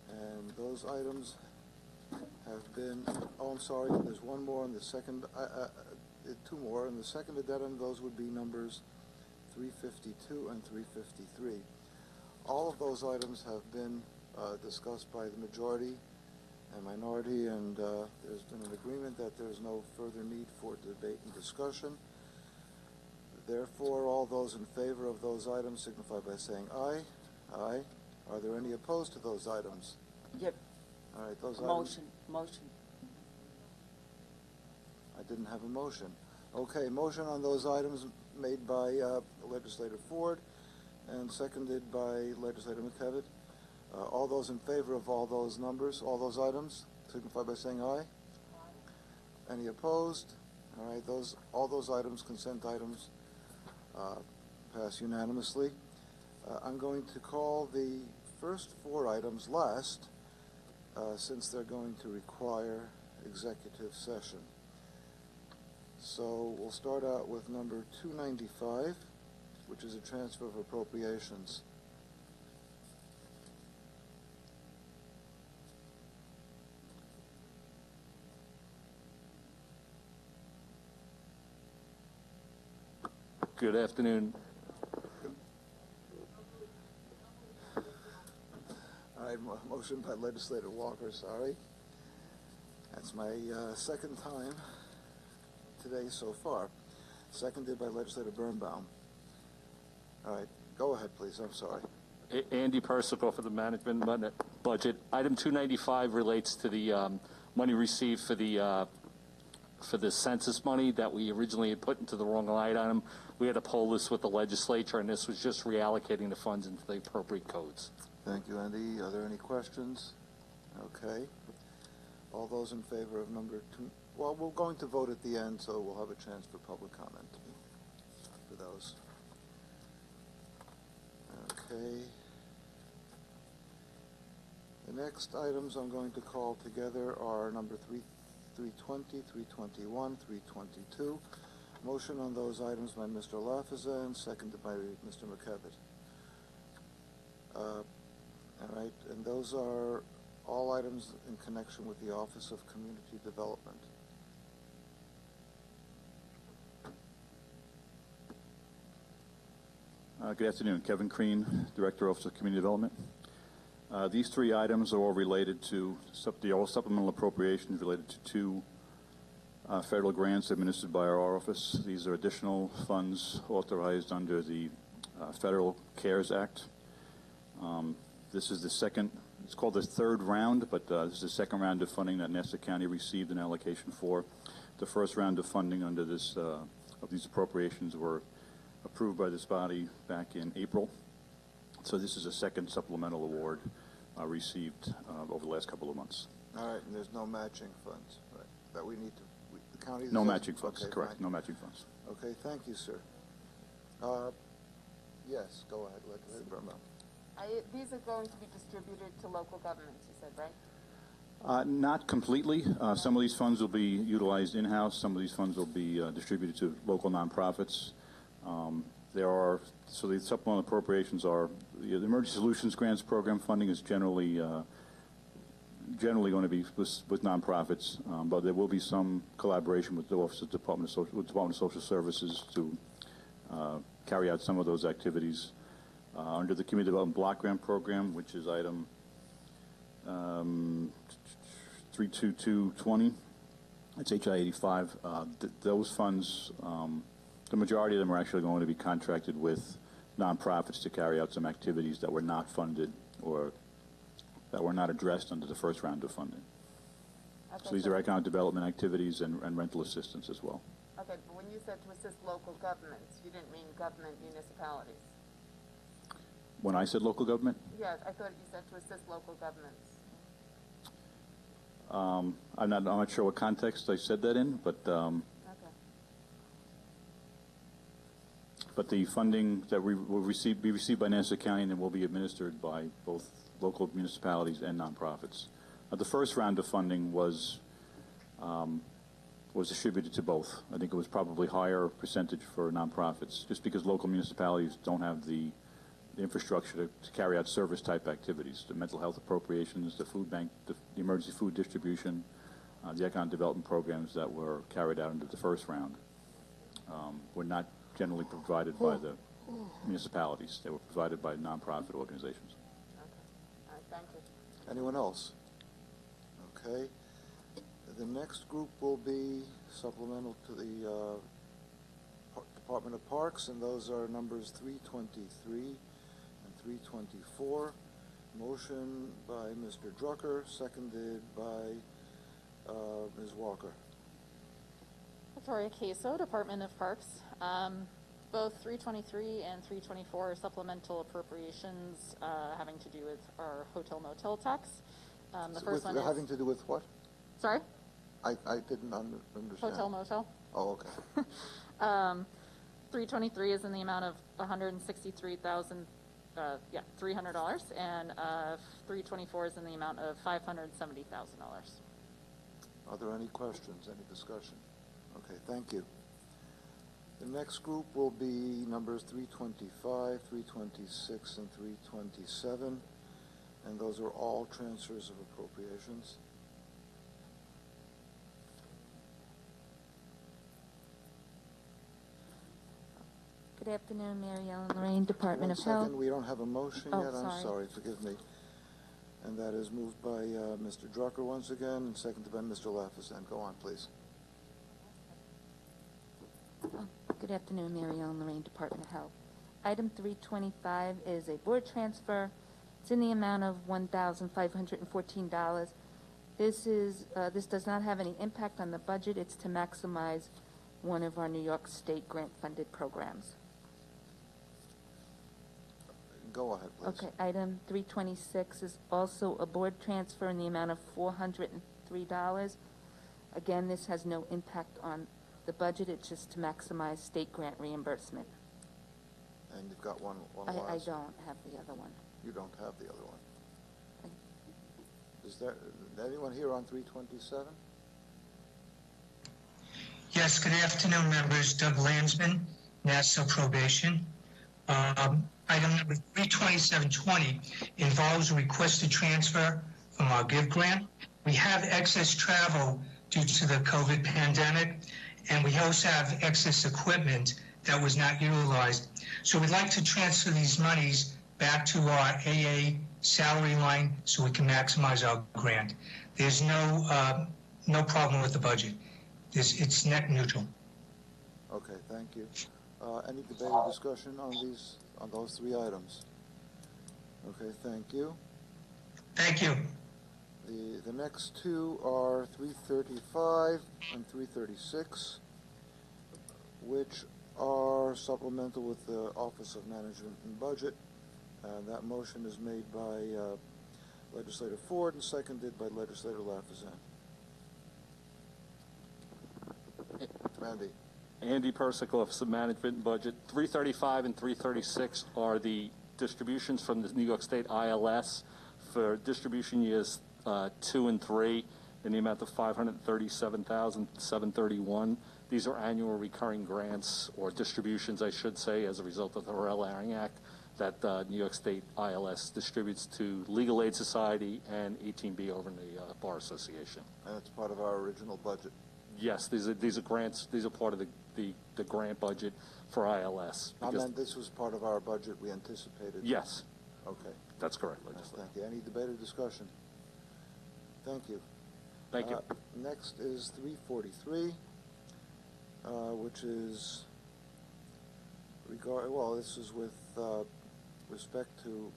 And those items have been, oh, I'm sorry, there's one more in the second, two more. In the second addendum, those would be numbers 352 and 353. All of those items have been discussed by the majority and minority, and there's been an agreement that there's no further need for debate and discussion. Therefore, all those in favor of those items signify by saying aye. Aye. Are there any opposed to those items? Yep. All right, those Motion. I didn't have a motion. Okay, motion on those items made by Legislator Ford and seconded by Legislator McKevitt. All those in favor of all those numbers, all those items, signify by saying aye. Any opposed? All right, all those items, consent items, pass unanimously. I'm going to call the first four items last, since they're going to require executive session. So we'll start out with number 295, which is a transfer of appropriations. Good afternoon. All right, motion by Legislator Walker, sorry. That's my second time today so far. Seconded by Legislator Birnbaum. All right, go ahead, please. I'm sorry. Andy Persico for the management budget. Item 295 relates to the money received for the census money that we originally had put into the wrong line item. We had to poll this with the legislature, and this was just reallocating the funds into the appropriate codes. Thank you, Andy. Are there any questions? Okay. All those in favor of number two? Well, we're going to vote at the end, so we'll have a chance for public comment for those. Okay. The next items I'm going to call together are number 320, 321, 322. Motion on those items by Mr. Lafazan, seconded by Mr. McKevitt. All right, and those are all items in connection with the Office of Community Development. Good afternoon. Kevin Crean, Director, Office of Community Development. These three items are all related to the supplemental appropriations related to two federal grants administered by our office. These are additional funds authorized under the Federal CARES Act. This is the second, it's called the third round, but this is the second round of funding that Nassau County received an allocation for. The first round of funding under this, of these appropriations were approved by this body back in April. So this is a second supplemental award received over the last couple of months. All right, and there's no matching funds, right, that we need to, the county... No matching funds, okay, correct, fine. no matching funds. Okay, thank you, sir. Yes, go ahead, Legislator Brumbaugh. These are going to be distributed to local governments, you said, right? Not completely. Some of these funds will be utilized in-house. Some of these funds will be distributed to local nonprofits. So the supplemental appropriations are, the Emergency Solutions Grants Program funding is generally going to be with nonprofits, but there will be some collaboration with the Office of Department of Social Services to carry out some of those activities. Under the Community Development Block Grant Program, which is item 32220, it's HI 85. Those funds, the majority of them are actually going to be contracted with nonprofits to carry out some activities that were not funded or that were not addressed under the first round of funding. Okay, so these are economic development activities and rental assistance as well. Okay, but when you said to assist local governments, you didn't mean government municipalities. When I said local government? Yeah, I thought you said to assist local governments. I'm not sure what context I said that in, but Okay. but the funding that we will be received by Nassau County and will be administered by both local municipalities and nonprofits. The first round of funding was distributed to both. I think it was probably higher percentage for nonprofits, just because local municipalities don't have the infrastructure to carry out service type activities, the mental health appropriations, the food bank, the emergency food distribution, the economic development programs that were carried out under the first round were not generally provided by the municipalities. They were provided by nonprofit organizations. All right, thank you. Anyone else? Okay. The next group will be supplemental to the Department of Parks, and those are numbers 323 and 324. Motion by Mr. Drucker, seconded by Ms. Walker. Victoria Queso, Department of Parks. Both 323 and 324 are supplemental appropriations having to do with our hotel motel tax. The first one is having to do with what? Sorry? I didn't understand. Hotel motel. Oh, okay. 323 is in the amount of $163,300, and 324 is in the amount of $570,000. Are there any questions, any discussion? Okay, thank you. The next group will be numbers 325, 326, and 327, and those are all transfers of appropriations. Good afternoon, Mary Ellen Lorraine, Department of Health. We don't have a motion Oh, yet. I'm sorry. sorry, forgive me. And that is moved by Mr. Drucker once again, and seconded by Mr. Lafazan. Go on, please. Good afternoon, Mary Ellen Lorraine, Department of Health. Item 325 is a board transfer. It's in the amount of $1,514. This does not have any impact on the budget. It's to maximize one of our New York State grant-funded programs. Go ahead, please. Okay, item 326 is also a board transfer in the amount of $403. Again, this has no impact on the budget. It's just to maximize state grant reimbursement. And you've got one I last. don't have the other one. You don't have the other one. Is there anyone here on 327? Yes, good afternoon, members. Doug Landsman, Nassau Probation. Item number 32720 involves a requested transfer from our GIVE grant. We have excess travel due to the COVID pandemic, and we also have excess equipment that was not utilized. So we'd like to transfer these monies back to our AA salary line so we can maximize our grant. There's no problem with the budget. It's net neutral. Okay, thank you. Any debate or discussion on those three items? Okay, thank you. Thank you. The next two are 335 and 336, which are supplemental with the Office of Management and Budget. That motion is made by Legislator Ford and seconded by Legislator Lafazan. Randy. Andy Persick, Office of Management and Budget. 335 and 336 are the distributions from the New York State ILS for distribution years 2 and 3 in the amount of $537,731. These are annual recurring grants, or distributions, I should say, as a result of the Hurrell Herring Act that New York State ILS distributes to Legal Aid Society and 18B over in the Bar Association. And it's part of our original budget. Yes, these are grants. These are part of the grant budget for ILS. I meant this was part of our budget we anticipated. Yes. Okay. That's correct, Legislator. Thank you. Any debate or discussion? Thank you. Thank you. Next is 343, which is this is with respect to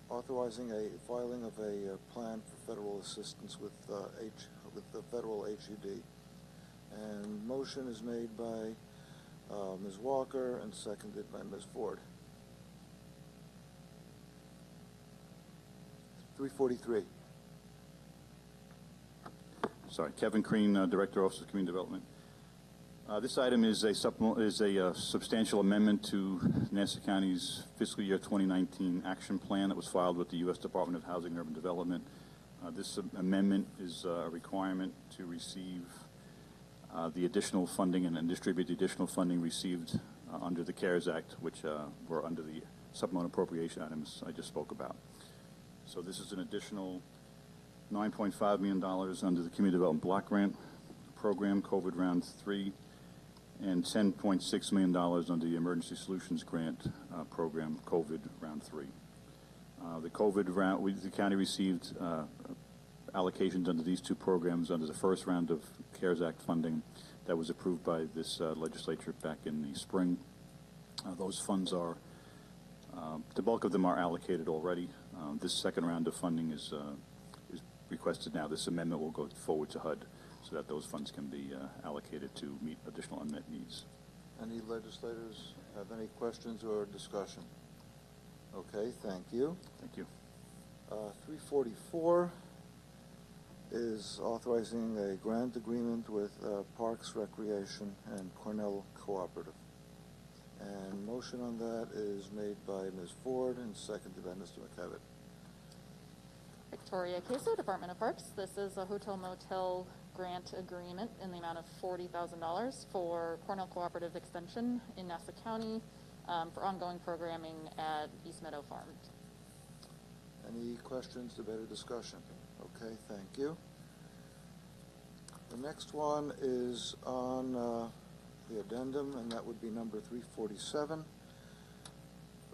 authorizing a filing of a plan for federal assistance with the federal HUD. And motion is made by Ms. Walker and seconded by Ms. Ford. 343. Sorry, Kevin Crean, Director, Office of Community Development. This item is a substantial amendment to Nassau County's fiscal year 2019 action plan that was filed with the U.S. Department of Housing and Urban Development. This amendment is a requirement to receive the additional funding and distribute the additional funding received under the CARES Act, which were under the supplemental appropriation items I just spoke about. So this is an additional $9.5 million under the Community Development Block Grant Program, COVID Round 3, and $10.6 million under the Emergency Solutions Grant Program, COVID Round 3. The COVID round, the county received allocations under these two programs under the first round of CARES Act funding that was approved by this legislature back in the spring. Those funds are, the bulk of them are allocated already. This second round of funding is requested now. This amendment will go forward to HUD so that those funds can be allocated to meet additional unmet needs. Any legislators have any questions or discussion? Okay, thank you. Thank you. 344 is authorizing a grant agreement with Parks, Recreation, and Cornell Cooperative. And motion on that is made by Ms. Ford and seconded by Mr. McKevitt. Victoria Queso, Department of Parks. This is a hotel motel grant agreement in the amount of $40,000 for Cornell Cooperative Extension in Nassau County for ongoing programming at East Meadow Farm. Any questions, debate, or discussion? Okay, thank you. The next one is on the addendum, and that would be number 347,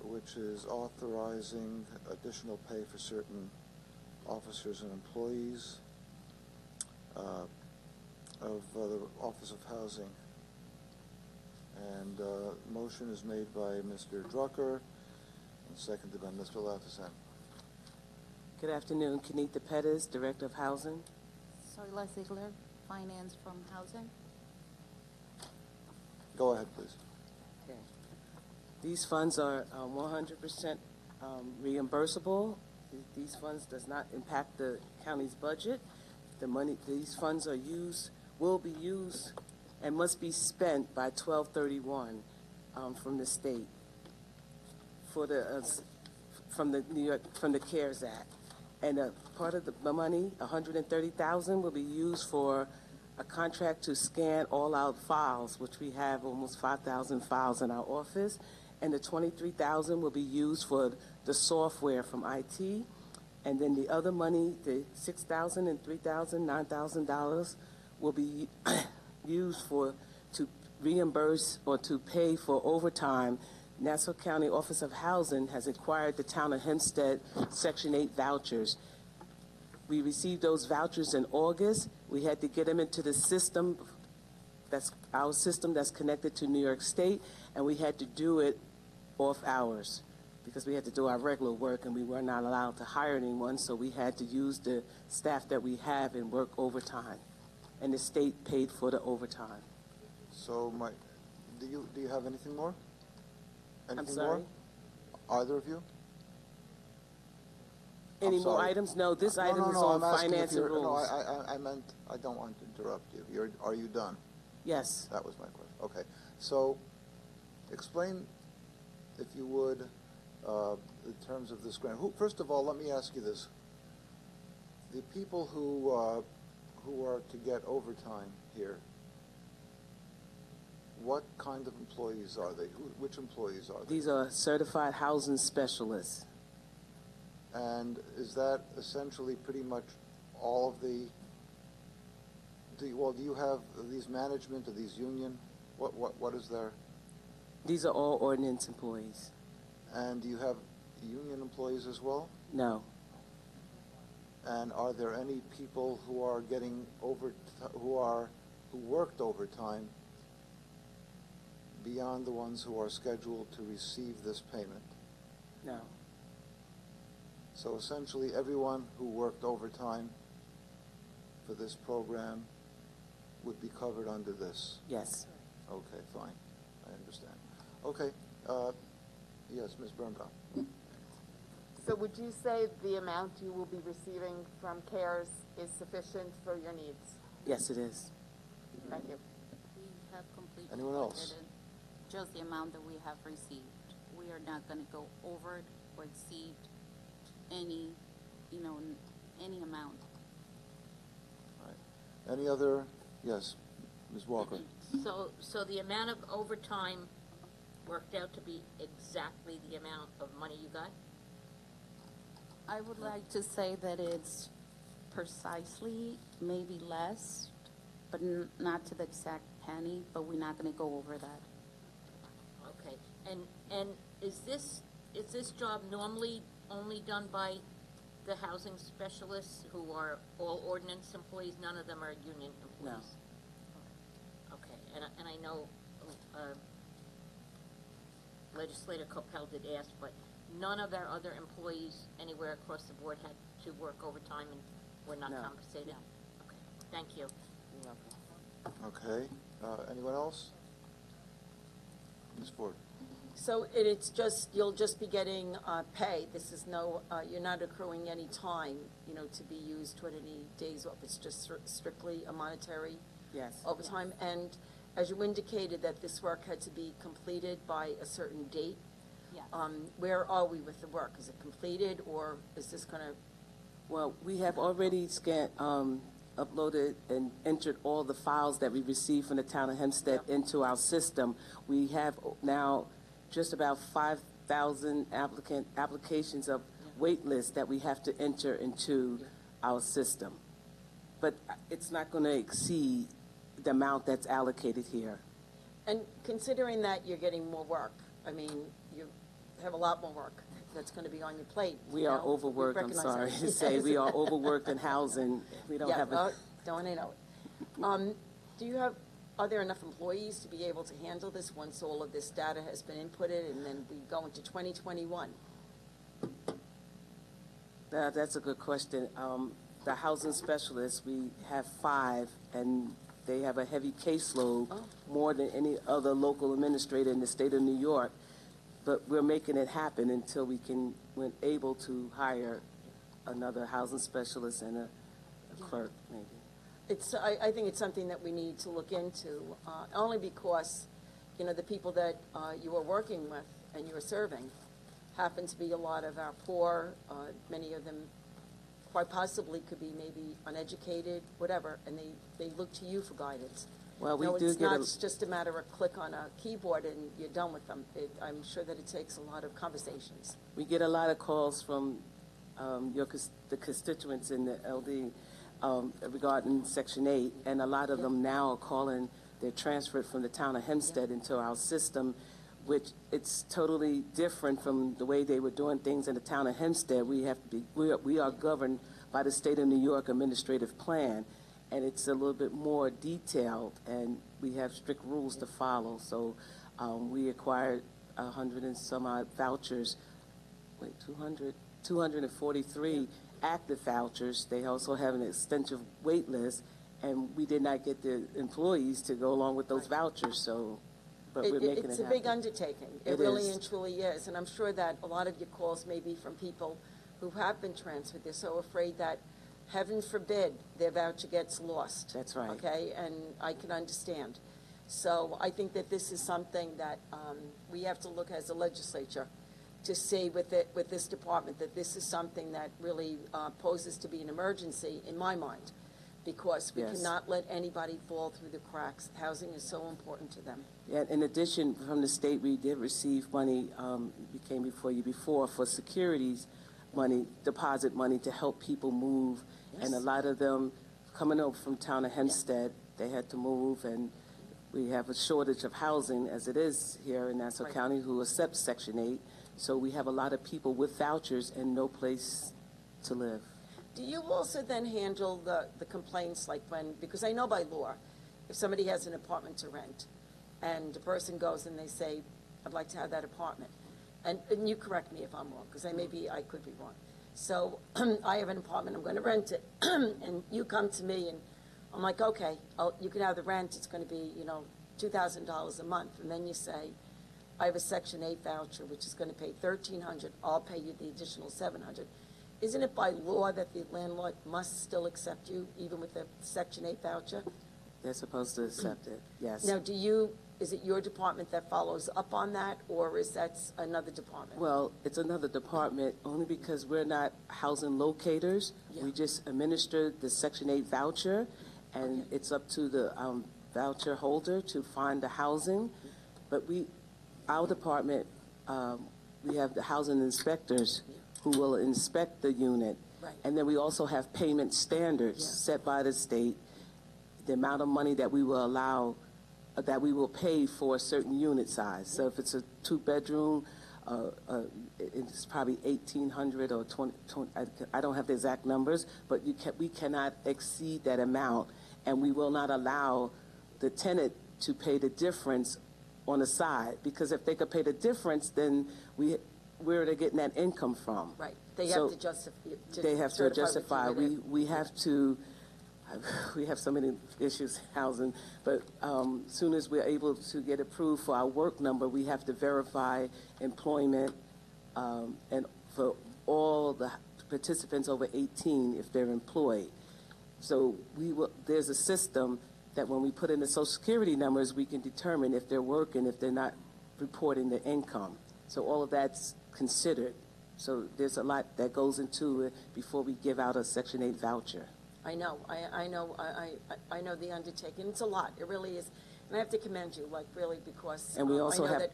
which is authorizing additional pay for certain officers and employees of the Office of Housing. And motion is made by Mr. Drucker and seconded by Mr. Lafazan. Good afternoon. Kenita Pettis, Director of Housing. Soila Ziegler, Finance from Housing. Go ahead, please. Okay. These funds are 100% reimbursable. These funds does not impact the county's budget. The money, these funds are will be used and must be spent by 12/31 from the state for from the CARES Act. And part of the money, $130,000, will be used for a contract to scan all our files, which we have almost 5,000 files in our office. And the $23,000 will be used for the software from IT. And then the other money, the $6,000 and $3,000, $9,000 will be used to reimburse or to pay for overtime. Nassau County Office of Housing has acquired the town of Hempstead Section 8 vouchers. We received those vouchers in August. We had to get them into the system, that's our system that's connected to New York State, and we had to do it off hours. because we had to do our regular work and we were not allowed to hire anyone, so we had to use the staff that we have and work overtime. And the state paid for the overtime. So do you have anything more? Anything sorry? more? Either of you? Any I'm more sorry. items? No, this No, item is I'm on asking if finance and you're- rules. No, I meant, I don't want to interrupt you. Are you done? Yes. That was my question. Okay. So explain, if you would, in terms of this grant. First of all, let me ask you this. The people who are to get overtime here, what kind of employees are they? Which employees are they? These are certified housing specialists. And is that essentially pretty much all of the, do you have these management, or these union? What is there? These are all ordinance employees. And do you have union employees as well? No. And are there any people who are getting who worked overtime beyond the ones who are scheduled to receive this payment? No. So essentially, everyone who worked overtime for this program would be covered under this? Yes. Okay, fine. I understand. Okay. Yes, Ms. Birnbaum. So would you say the amount you will be receiving from CARES is sufficient for your needs? Yes, it is. Thank you. We have completely Anyone else? budgeted just the amount that we have received. We are not going to go over it or exceed any, any amount. All right. Any other? Yes, Ms. Walker. So the amount of overtime worked out to be exactly the amount of money you got? I would like to say that it's precisely, maybe less, but not to the exact penny, but we're not going to go over that. Okay, and is this job normally only done by the housing specialists who are all ordinance employees? None of them are union employees? No. Okay, and I know Legislator Coppell did ask, but none of our other employees anywhere across the board had to work overtime and were not compensated? No. Okay, thank you. You're welcome. Okay. Anyone else? Ms. Ford. So it's just, you'll just be getting pay. This is no, you're not accruing any time, to be used toward any days off. It's just strictly a monetary overtime. And as you indicated that this work had to be completed by a certain date, where are we with the work? Is it completed, or is this going to? Well, we have already uploaded and entered all the files that we received from the town of Hempstead into our system. We have now just about 5,000 applications of wait lists that we have to enter into our system. But it's not going to exceed the amount that's allocated here. And considering that you're getting more work, I mean, you have a lot more work that's going to be on your plate. We are overworked, I'm sorry to say. We are overworked in housing. We don't have a... Don't I know it. Are there enough employees to be able to handle this once all of this data has been inputted and then we go into 2021? That's a good question. The housing specialists, we have 5, and they have a heavy caseload, more than any other local administrator in the state of New York. But we're making it happen until we're able to hire another housing specialist and a clerk, maybe. I think it's something that we need to look into, only because, the people that you are working with and you are serving happen to be a lot of our poor, many of them quite possibly could be maybe uneducated, whatever, and they look to you for guidance. Well, we do it's get not just a matter of click on a keyboard and you're done with them. I'm sure that it takes a lot of conversations. We get a lot of calls from the constituents in the LD regarding Section 8, and a lot of them now are calling, they're transferred from the town of Hempstead into our system, which it's totally different from the way they were doing things in the town of Hempstead. We are governed by the state of New York administrative plan, and it's a little bit more detailed, and we have strict rules to follow. So we acquired 100 and some odd vouchers 243 active vouchers. They also have an extensive wait list, and we did not get the employees to go along with those vouchers, so, but we're making it happen. It's a big undertaking. It It really is. and truly is. And I'm sure that a lot of your calls may be from people who have been transferred. They're so afraid that, heaven forbid, their voucher gets lost. That's right. Okay, and I can understand. So I think that this is something that we have to look as a legislature to see with this department, that this is something that really poses to be an emergency in my mind, because we Yes. cannot let anybody fall through the cracks. Housing is so important to them. Yeah, in addition, from the state, we did receive money, we came before you before, for securities money, deposit money to help people move. Yes. And a lot of them coming over from town of Hempstead, they had to move, and we have a shortage of housing as it is here in Nassau Right. County who accept Section 8. So we have a lot of people with vouchers and no place to live. Do you also then handle the complaints, like when, because I know by law, if somebody has an apartment to rent, and a person goes and they say, I'd like to have that apartment, and you correct me if I'm wrong, because I could be wrong. So I have an apartment, I'm going to rent it, and you come to me and I'm like, okay, you can have the rent, it's going to be, $2,000 a month, and then you say, I have a Section 8 voucher, which is going to pay $1,300, I'll pay you the additional $700. Isn't it by law that the landlord must still accept you, even with the Section 8 voucher? They're supposed to accept it, yes. Now, is it your department that follows up on that, or is that another department? Well, it's another department, only because we're not housing locators. Yeah. We just administer the Section 8 voucher, and it's up to the voucher holder to find the housing. But our department, we have the housing inspectors who will inspect the unit. Right. And then we also have payment standards set by the state, the amount of money that we will allow, that we will pay for a certain unit size. So if it's a 2-bedroom, it's probably 1,800 or 20, I don't have the exact numbers, but we cannot exceed that amount, and we will not allow the tenant to pay the difference on the side, because if they could pay the difference, then where are they getting that income from? Right, they So have to justify. They have to justify. We have to. We have so many issues housing, but soon as we're able to get approved for our work number, we have to verify employment, and for all the participants over 18 if they're employed. So there's a system that when we put in the Social Security numbers, we can determine if they're working, if they're not reporting the income. So all of that's considered. So there's a lot that goes into it before we give out a Section 8 voucher. I know the undertaking. It's a lot. It really is, and I have to commend you, really, because And we also I know have- that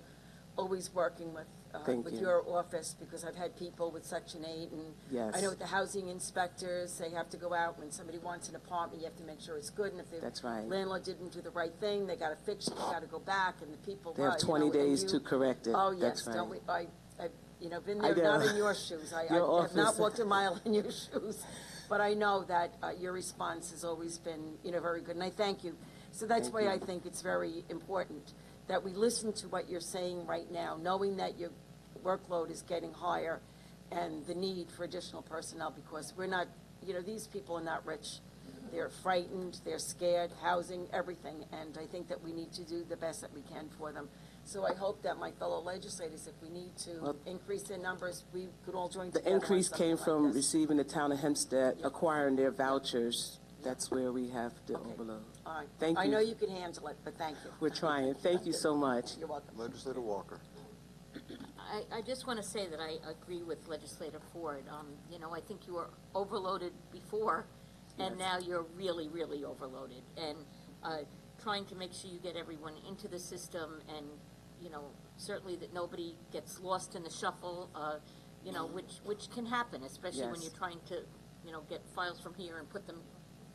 always working with Thank you. your office, because I've had people with Section 8, and Yes. I know with the housing inspectors, they have to go out when somebody wants an apartment. You have to make sure it's good, and if the That's right. landlord didn't do the right thing, they got to fix it. They got to go back, and the people They have 20 days to correct it. Oh yes, That's right. don't we? I've been I there, not know. in your shoes. I Your have not office. walked a mile in your shoes, but I know that your response has always been, very good, and I thank you. So that's Thank why you. I think it's very important that we listen to what you're saying right now, knowing that your workload is getting higher and the need for additional personnel, because we're not, these people are not rich. They're frightened, they're scared, housing, everything, and I think that we need to do the best that we can for them. So I hope that my fellow legislators, if we need to increase their numbers, we could all join The together on increase something came like from this. receiving the town of Hempstead, acquiring their vouchers. That's where we have the overload. All right. Thank I you. know you can handle it, but thank you. We're trying. Thank you so much. You're welcome. Legislator Walker. I just want to say that I agree with Legislator Ford. I think you were overloaded before, and now you're really, really overloaded. And trying to make sure you get everyone into the system, and, certainly that nobody gets lost in the shuffle, which can happen, especially when Yes. you're trying to, get files from here and put them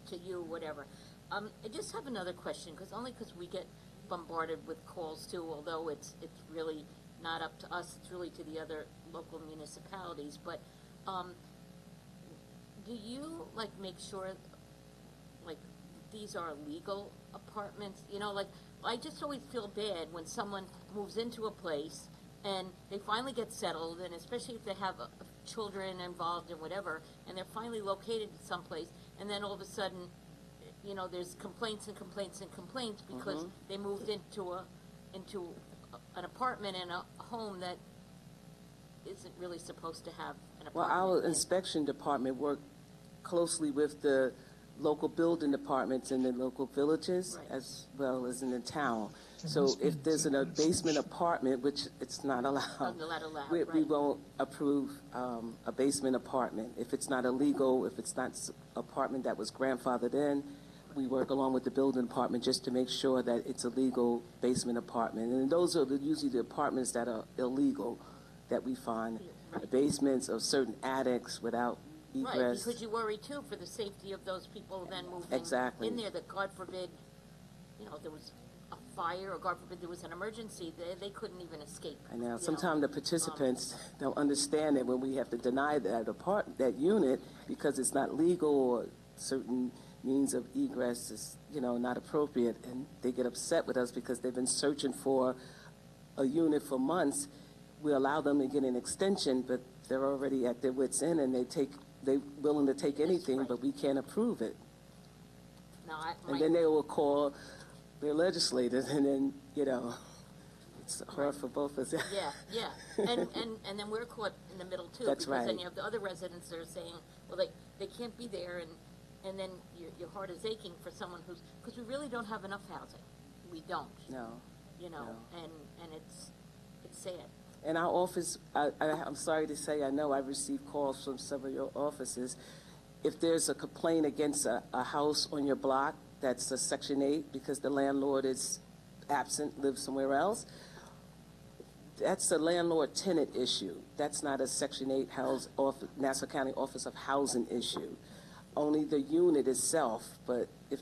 to you, whatever. I just have another question, because we get bombarded with calls too, although it's really not up to us, it's really to the other local municipalities, but do you make sure these are legal apartments? I just always feel bad when someone moves into a place and they finally get settled, and especially if they have children involved and whatever, and they're finally located someplace, and then all of a sudden, you know, there's complaints and complaints and complaints because they moved into an apartment and a home that isn't really supposed to have an Well, apartment. our inspection department worked closely with the local building departments in the local villages as well as in the town. So if there's a basement apartment, which it's not allowed, we won't approve a basement apartment. If it's not illegal, if it's not apartment that was grandfathered in, we work along with the building department just to make sure that it's a legal basement apartment. And those are usually the apartments that are illegal that we find, the basements of certain attics without egress. Right, because you worry too for the safety of those people then moving in there, that God forbid, you know, there was a fire, or God forbid there was an emergency, they couldn't even escape. And now sometimes the participants don't understand it when we have to deny that unit because it's not legal or certain means of egress is, you know, not appropriate, and they get upset with us because they've been searching for a unit for months. We allow them to get an extension, but they're already at their wits' end, and they're willing to take anything, but we can't approve it. No, and then they will call their legislators, and then, you know, it's hard for both of us. Yeah. And then we're caught in the middle too. That's because right. Then you have the other residents that are saying, well, they can't be there, and then your heart is aching for someone because we really don't have enough housing. We don't. No. You know, and it's sad. In our office, I'm sorry to say, I know I've received calls from several of your offices. If there's a complaint against a house on your block that's a Section 8 because the landlord is absent, lives somewhere else, that's a landlord-tenant issue. That's not a Section 8 Nassau County Office of Housing issue. Only the unit itself, but if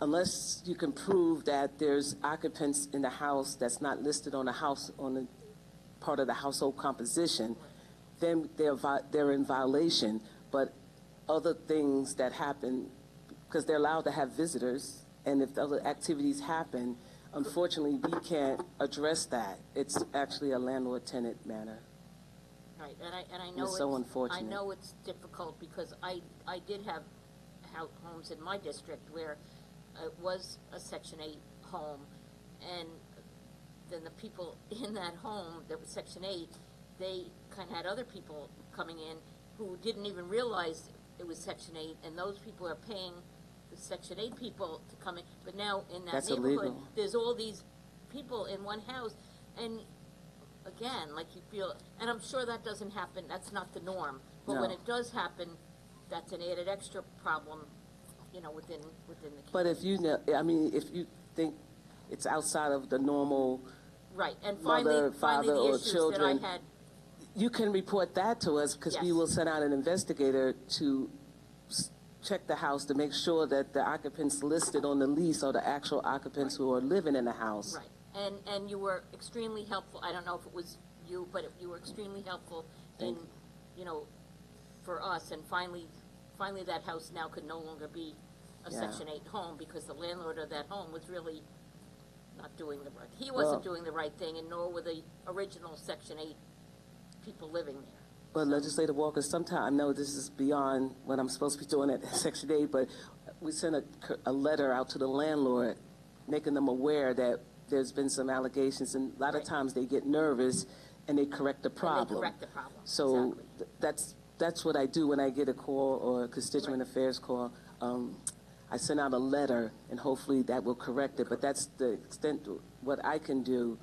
unless you can prove that there's occupants in the house that's not listed on the part of the household composition, then they're in violation. But other things that happen, because they're allowed to have visitors, and if other activities happen, unfortunately, we can't address that. It's actually a landlord-tenant matter. Right, and I know it's so unfortunate. I know it's difficult because I did have homes in my district where it was a Section 8 home, and then the people in that home that was Section 8, they kind of had other people coming in who didn't even realize it was Section 8, and those people are paying the Section 8 people to come in. But now in that neighborhood, illegal. There's all these people in one house, and again, like you feel, and I'm sure that doesn't happen, that's not the norm, but when it does happen, that's an added extra problem, you know, within the community. But if if you think it's outside of the normal right, and mother, father, the or issues children, that I had, you can report that to us because we will send out an investigator to check the house to make sure that the occupants listed on the lease are the actual occupants who are living in the house. Right, and you were extremely helpful. I don't know if it was you, but you were extremely helpful you know, for us. And finally that house now could no longer be a Section 8 home because the landlord of that home was really not doing the right. He wasn't doing the right thing, and nor were the original Section 8 people living there. But Legislative Walker, sometimes I know this is beyond what I'm supposed to be doing at Section 8, but we sent a letter out to the landlord making them aware that there's been some allegations, and a lot of times they get nervous and they correct the problem. So that's what I do when I get a call or a constituent affairs call. I send out a letter, and hopefully that will correct it. But that's the extent of what I can do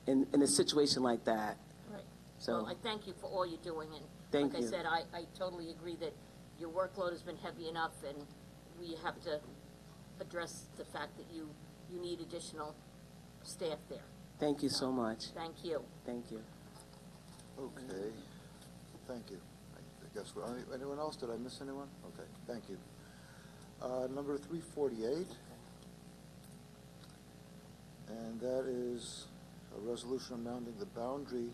in a situation like that. Right. So well, I thank you for all you're doing, and thank like you. I said, I totally agree that your workload has been heavy enough, and we have to address the fact that you need additional staff there. Thank you so much. Thank you. Thank you. Okay, thank you. I guess, anyone else? Did I miss anyone? Okay, thank you. Number 348, and that is a resolution amending the boundary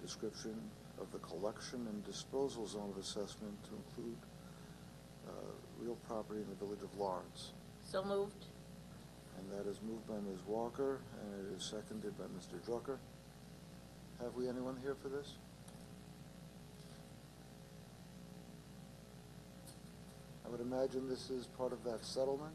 description of the collection and disposal zone of assessment to include real property in the village of Lawrence. So moved. And that is moved by Ms. Walker, and it is seconded by Mr. Drucker. Have we anyone here for this? I would imagine this is part of that settlement.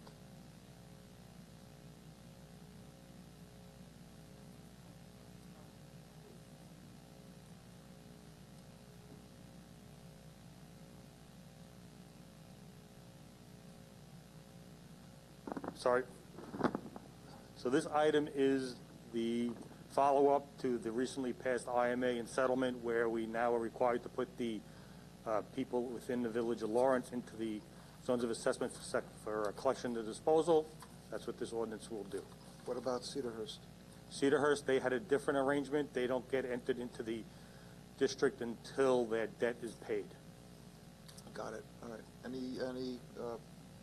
Sorry. So this item is the follow-up to the recently passed IMA and settlement where we now are required to put the people within the village of Lawrence into the zones of assessment for collection and disposal. That's what this ordinance will do. What about Cedarhurst? Cedarhurst, they had a different arrangement. They don't get entered into the district until their debt is paid. Got it. All right. Any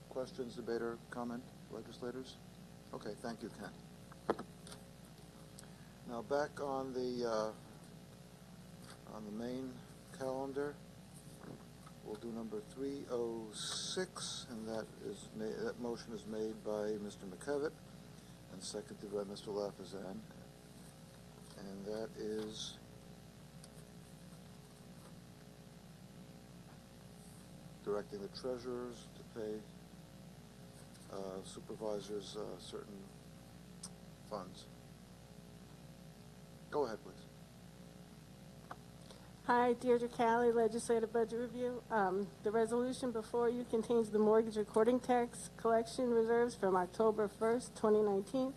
questions, debate, or comment, legislators? Okay, thank you, Ken. Now back on the main calendar, we'll do number 306, and that motion is made by Mr. McKevitt and seconded by Mr. Lafazan, and that is directing the treasurers to pay supervisors certain funds. Go ahead, please. Hi, Deirdre Calley, Legislative Budget Review. The resolution before you contains the mortgage recording tax collection reserves from October 1st, 2019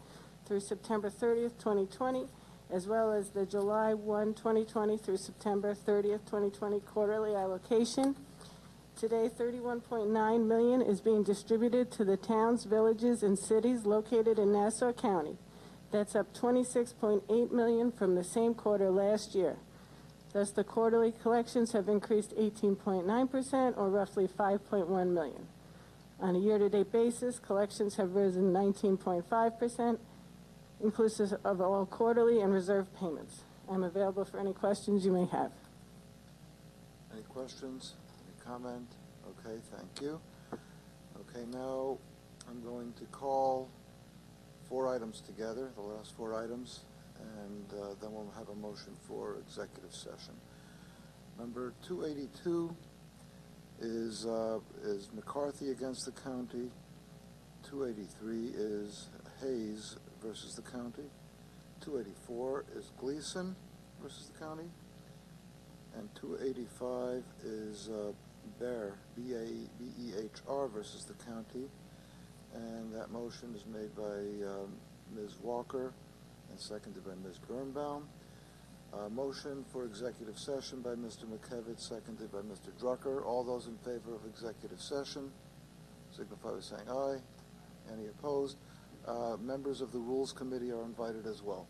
through September 30th, 2020, as well as the July 1, 2020 through September 30th, 2020 quarterly allocation. Today, $31.9 million is being distributed to the towns, villages, and cities located in Nassau County. That's up $26.8 million from the same quarter last year. Thus, the quarterly collections have increased 18.9%, or roughly $5.1 million. On a year-to-date basis, collections have risen 19.5%, inclusive of all quarterly and reserve payments. I'm available for any questions you may have. Any questions? Any comment? Okay, thank you. Okay, now I'm going to call 4 items together, the last 4 items, and then we'll have a motion for executive session. Number 282 is McCarthy against the county. 283 is Hayes versus the county. 284 is Gleason versus the county. And 285 is Behr, B-E-H-R versus the county. And that motion is made by Ms. Walker and seconded by Ms. Birnbaum. Motion for executive session by Mr. McKevitt, seconded by Mr. Drucker. All those in favor of executive session signify by saying aye. Any opposed? Members of the Rules Committee are invited as well.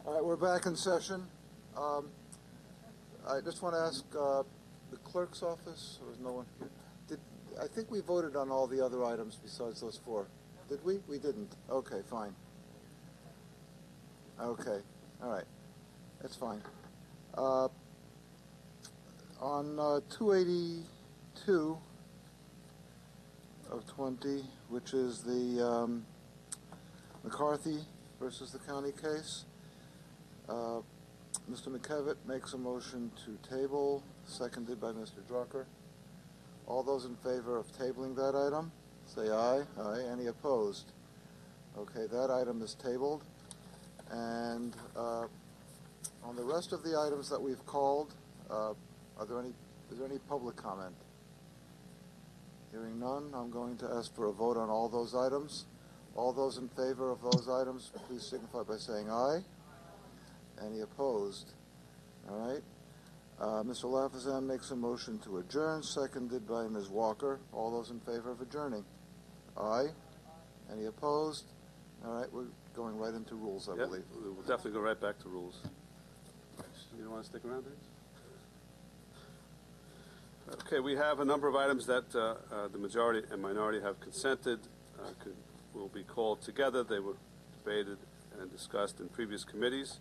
All right, we're back in session. I just want to ask the clerk's office, there was no one here. I think we voted on all the other items besides those four. Did we? We didn't. Okay, fine. Okay, all right. That's fine. On 282 of 20, which is the McCarthy versus the county case, Mr. McKevitt makes a motion to table, seconded by Mr. Drucker. All those in favor of tabling that item, say aye. Aye. Any opposed? Okay, that item is tabled. And on the rest of the items that we've called, is there any public comment? Hearing none, I'm going to ask for a vote on all those items. All those in favor of those items, please signify by saying aye. Any opposed? All right. Mr. Lafazan makes a motion to adjourn, seconded by Ms. Walker. All those in favor of adjourning? Aye. Any opposed? All right, we're going right into rules, I believe. We'll definitely go right back to rules. You don't want to stick around, Dave? Okay, we have a number of items that the majority and minority have consented will be called together. They were debated and discussed in previous committees.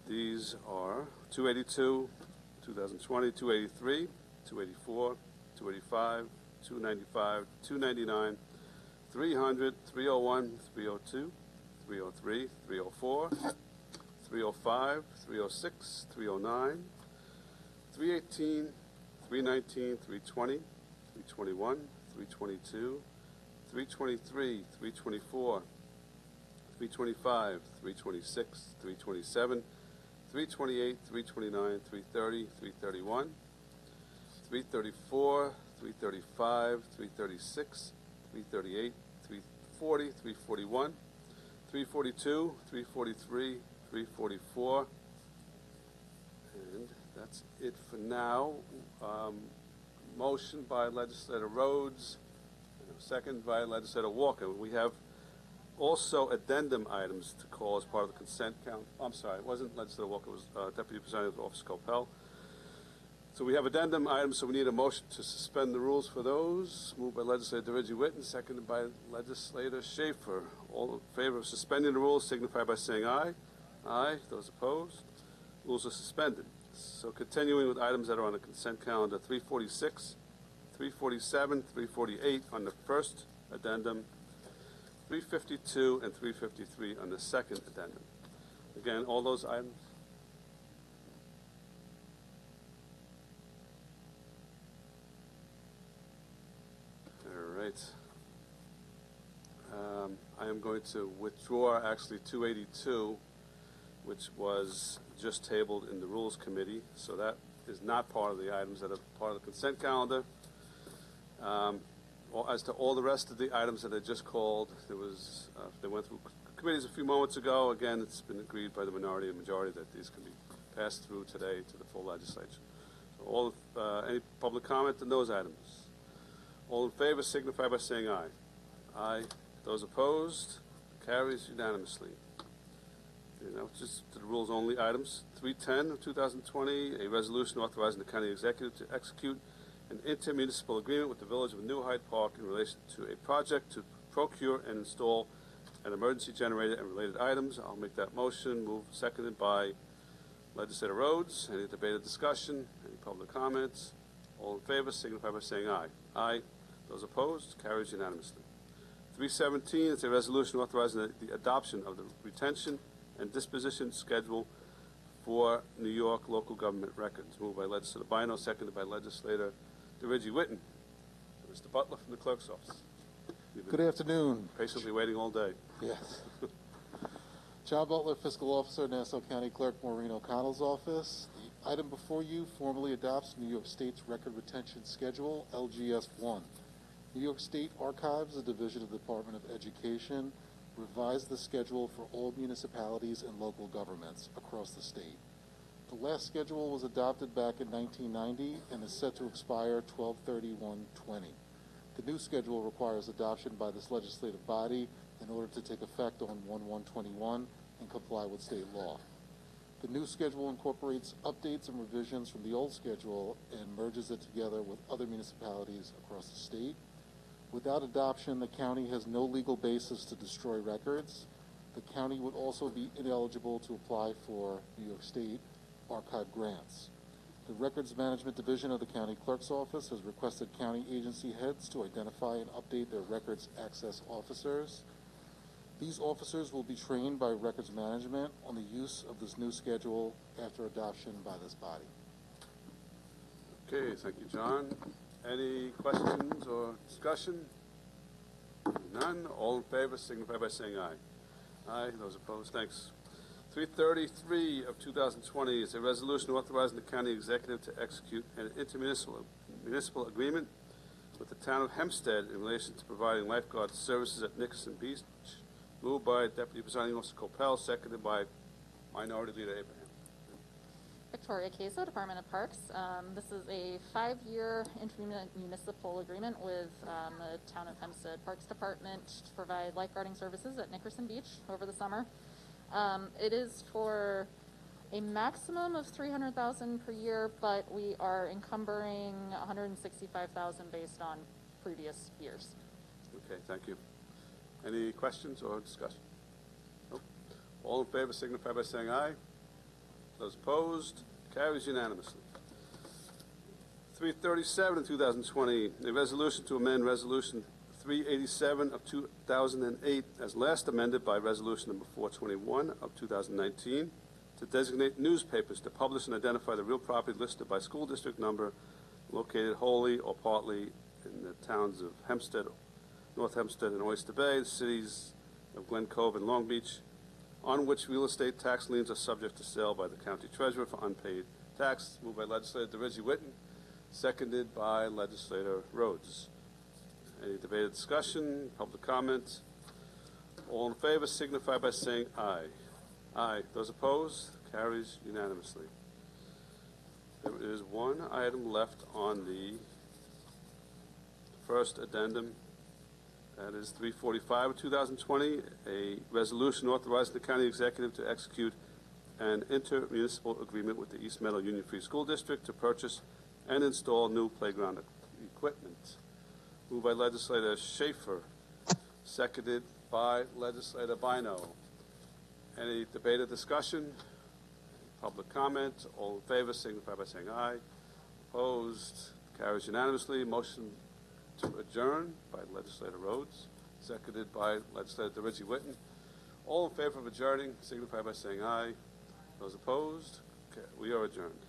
These are 282, 2020, 283, 284, 285, 295, 299, 300, 301, 302, 303, 304, 305, 306, 309, 318, 319, 320, 321, 322, 323, 324, 325, 326, 327, 328, 329, 330, 331, 334, 335, 336, 338, 340, 341, 342, 343, 344, and that's it for now. Motion by Legislator Rhodes, second by Legislator Walker. We have also addendum items to call as part of the consent count. I'm sorry, it wasn't Legislator Walker, it was Deputy Presiding Officer Copel. So we have addendum items, so we need a motion to suspend the rules for those. Moved by Legislator DeReggie Whitten, seconded by Legislator Schaefer. All in favor of suspending the rules signify by saying aye. Aye. Those opposed? Rules are suspended. So continuing with items that are on the consent calendar, 346, 347, 348 on the first addendum, 352 and 353 on the second addendum. Again, all those items. All right. I am going to withdraw actually 282, which was just tabled in the Rules Committee. So that is not part of the items that are part of the consent calendar. As to all the rest of the items that I just called, there was they went through committees a few moments ago. Again, it's been agreed by the minority and majority that these can be passed through today to the full legislature. So any public comment on those items? All in favor signify by saying aye. Aye. Those opposed? Carries unanimously. Now, just to the rules only items. 310 of 2020, a resolution authorizing the county executive to execute an intermunicipal agreement with the Village of New Hyde Park in relation to a project to procure and install an emergency generator and related items. I'll make that motion. Moved, seconded by Legislator Rhodes. Any debate or discussion? Any public comments? All in favor signify by saying aye. Aye. Those opposed? Carries unanimously. 317 is a resolution authorizing the adoption of the retention and disposition schedule for New York local government records. Moved by Legislator Bino, seconded by Legislator DeReggie Whitten. Mr. Butler from the Clerk's Office. Good afternoon. Patiently waiting all day. Yes. John Butler, Fiscal Officer, Nassau County Clerk Maureen O'Connell's office. The item before you formally adopts New York State's Record Retention Schedule, LGS-1. New York State Archives, a division of the Department of Education, revised the schedule for all municipalities and local governments across the state. The last schedule was adopted back in 1990 and is set to expire 12/31/20. The new schedule requires adoption by this legislative body in order to take effect on 1/1/21 and comply with state law. The new schedule incorporates updates and revisions from the old schedule and merges it together with other municipalities across the state. Without adoption, the county has no legal basis to destroy records. The county would also be ineligible to apply for New York State archive grants. The Records Management Division of the County Clerk's Office has requested county agency heads to identify and update their records access officers. These officers will be trained by Records Management on the use of this new schedule after adoption by this body. Okay, thank you, John. Any questions or discussion? None. All in favor signify by saying aye. Aye. Those opposed, thanks. 333 of 2020 is a resolution authorizing the county executive to execute an intermunicipal agreement with the town of Hempstead in relation to providing lifeguard services at Nickerson Beach. Moved by Deputy Presiding Officer Coppell, seconded by Minority Leader Abraham. Victoria Queso, Department of Parks. This is a 5-year intermunicipal agreement with the Town of Hempstead Parks Department to provide lifeguarding services at Nickerson Beach over the summer. It is for a maximum of $300,000 per year, but we are encumbering $165,000 based on previous years. Okay, thank you. Any questions or discussion? Nope. All in favor signify by saying aye. Those opposed, carries unanimously. 337 in 2020, a resolution to amend Resolution 387 of 2008 as last amended by Resolution number 421 of 2019 to designate newspapers to publish and identify the real property listed by school district number located wholly or partly in the towns of Hempstead, North Hempstead and Oyster Bay, the cities of Glen Cove and Long Beach, on which real estate tax liens are subject to sale by the county treasurer for unpaid tax. Moved by Legislator DeReggie Whitten, seconded by Legislator Rhodes. Any debated discussion, public comment? All in favor signify by saying aye. Aye. Those opposed, carries unanimously. There is one item left on the first addendum. That is 345 of 2020, a resolution authorizing the county executive to execute an intermunicipal agreement with the East Meadow Union Free School District to purchase and install new playground equipment. Moved by Legislator Schaefer, seconded by Legislator Bino. Any debate or discussion? Public comment? All in favor signify by saying aye. Opposed? Carries unanimously. Motion to adjourn by Legislator Rhodes, seconded by Legislator DeReggie Whitten. All in favor of adjourning signify by saying aye. Those opposed? Okay, we are adjourned.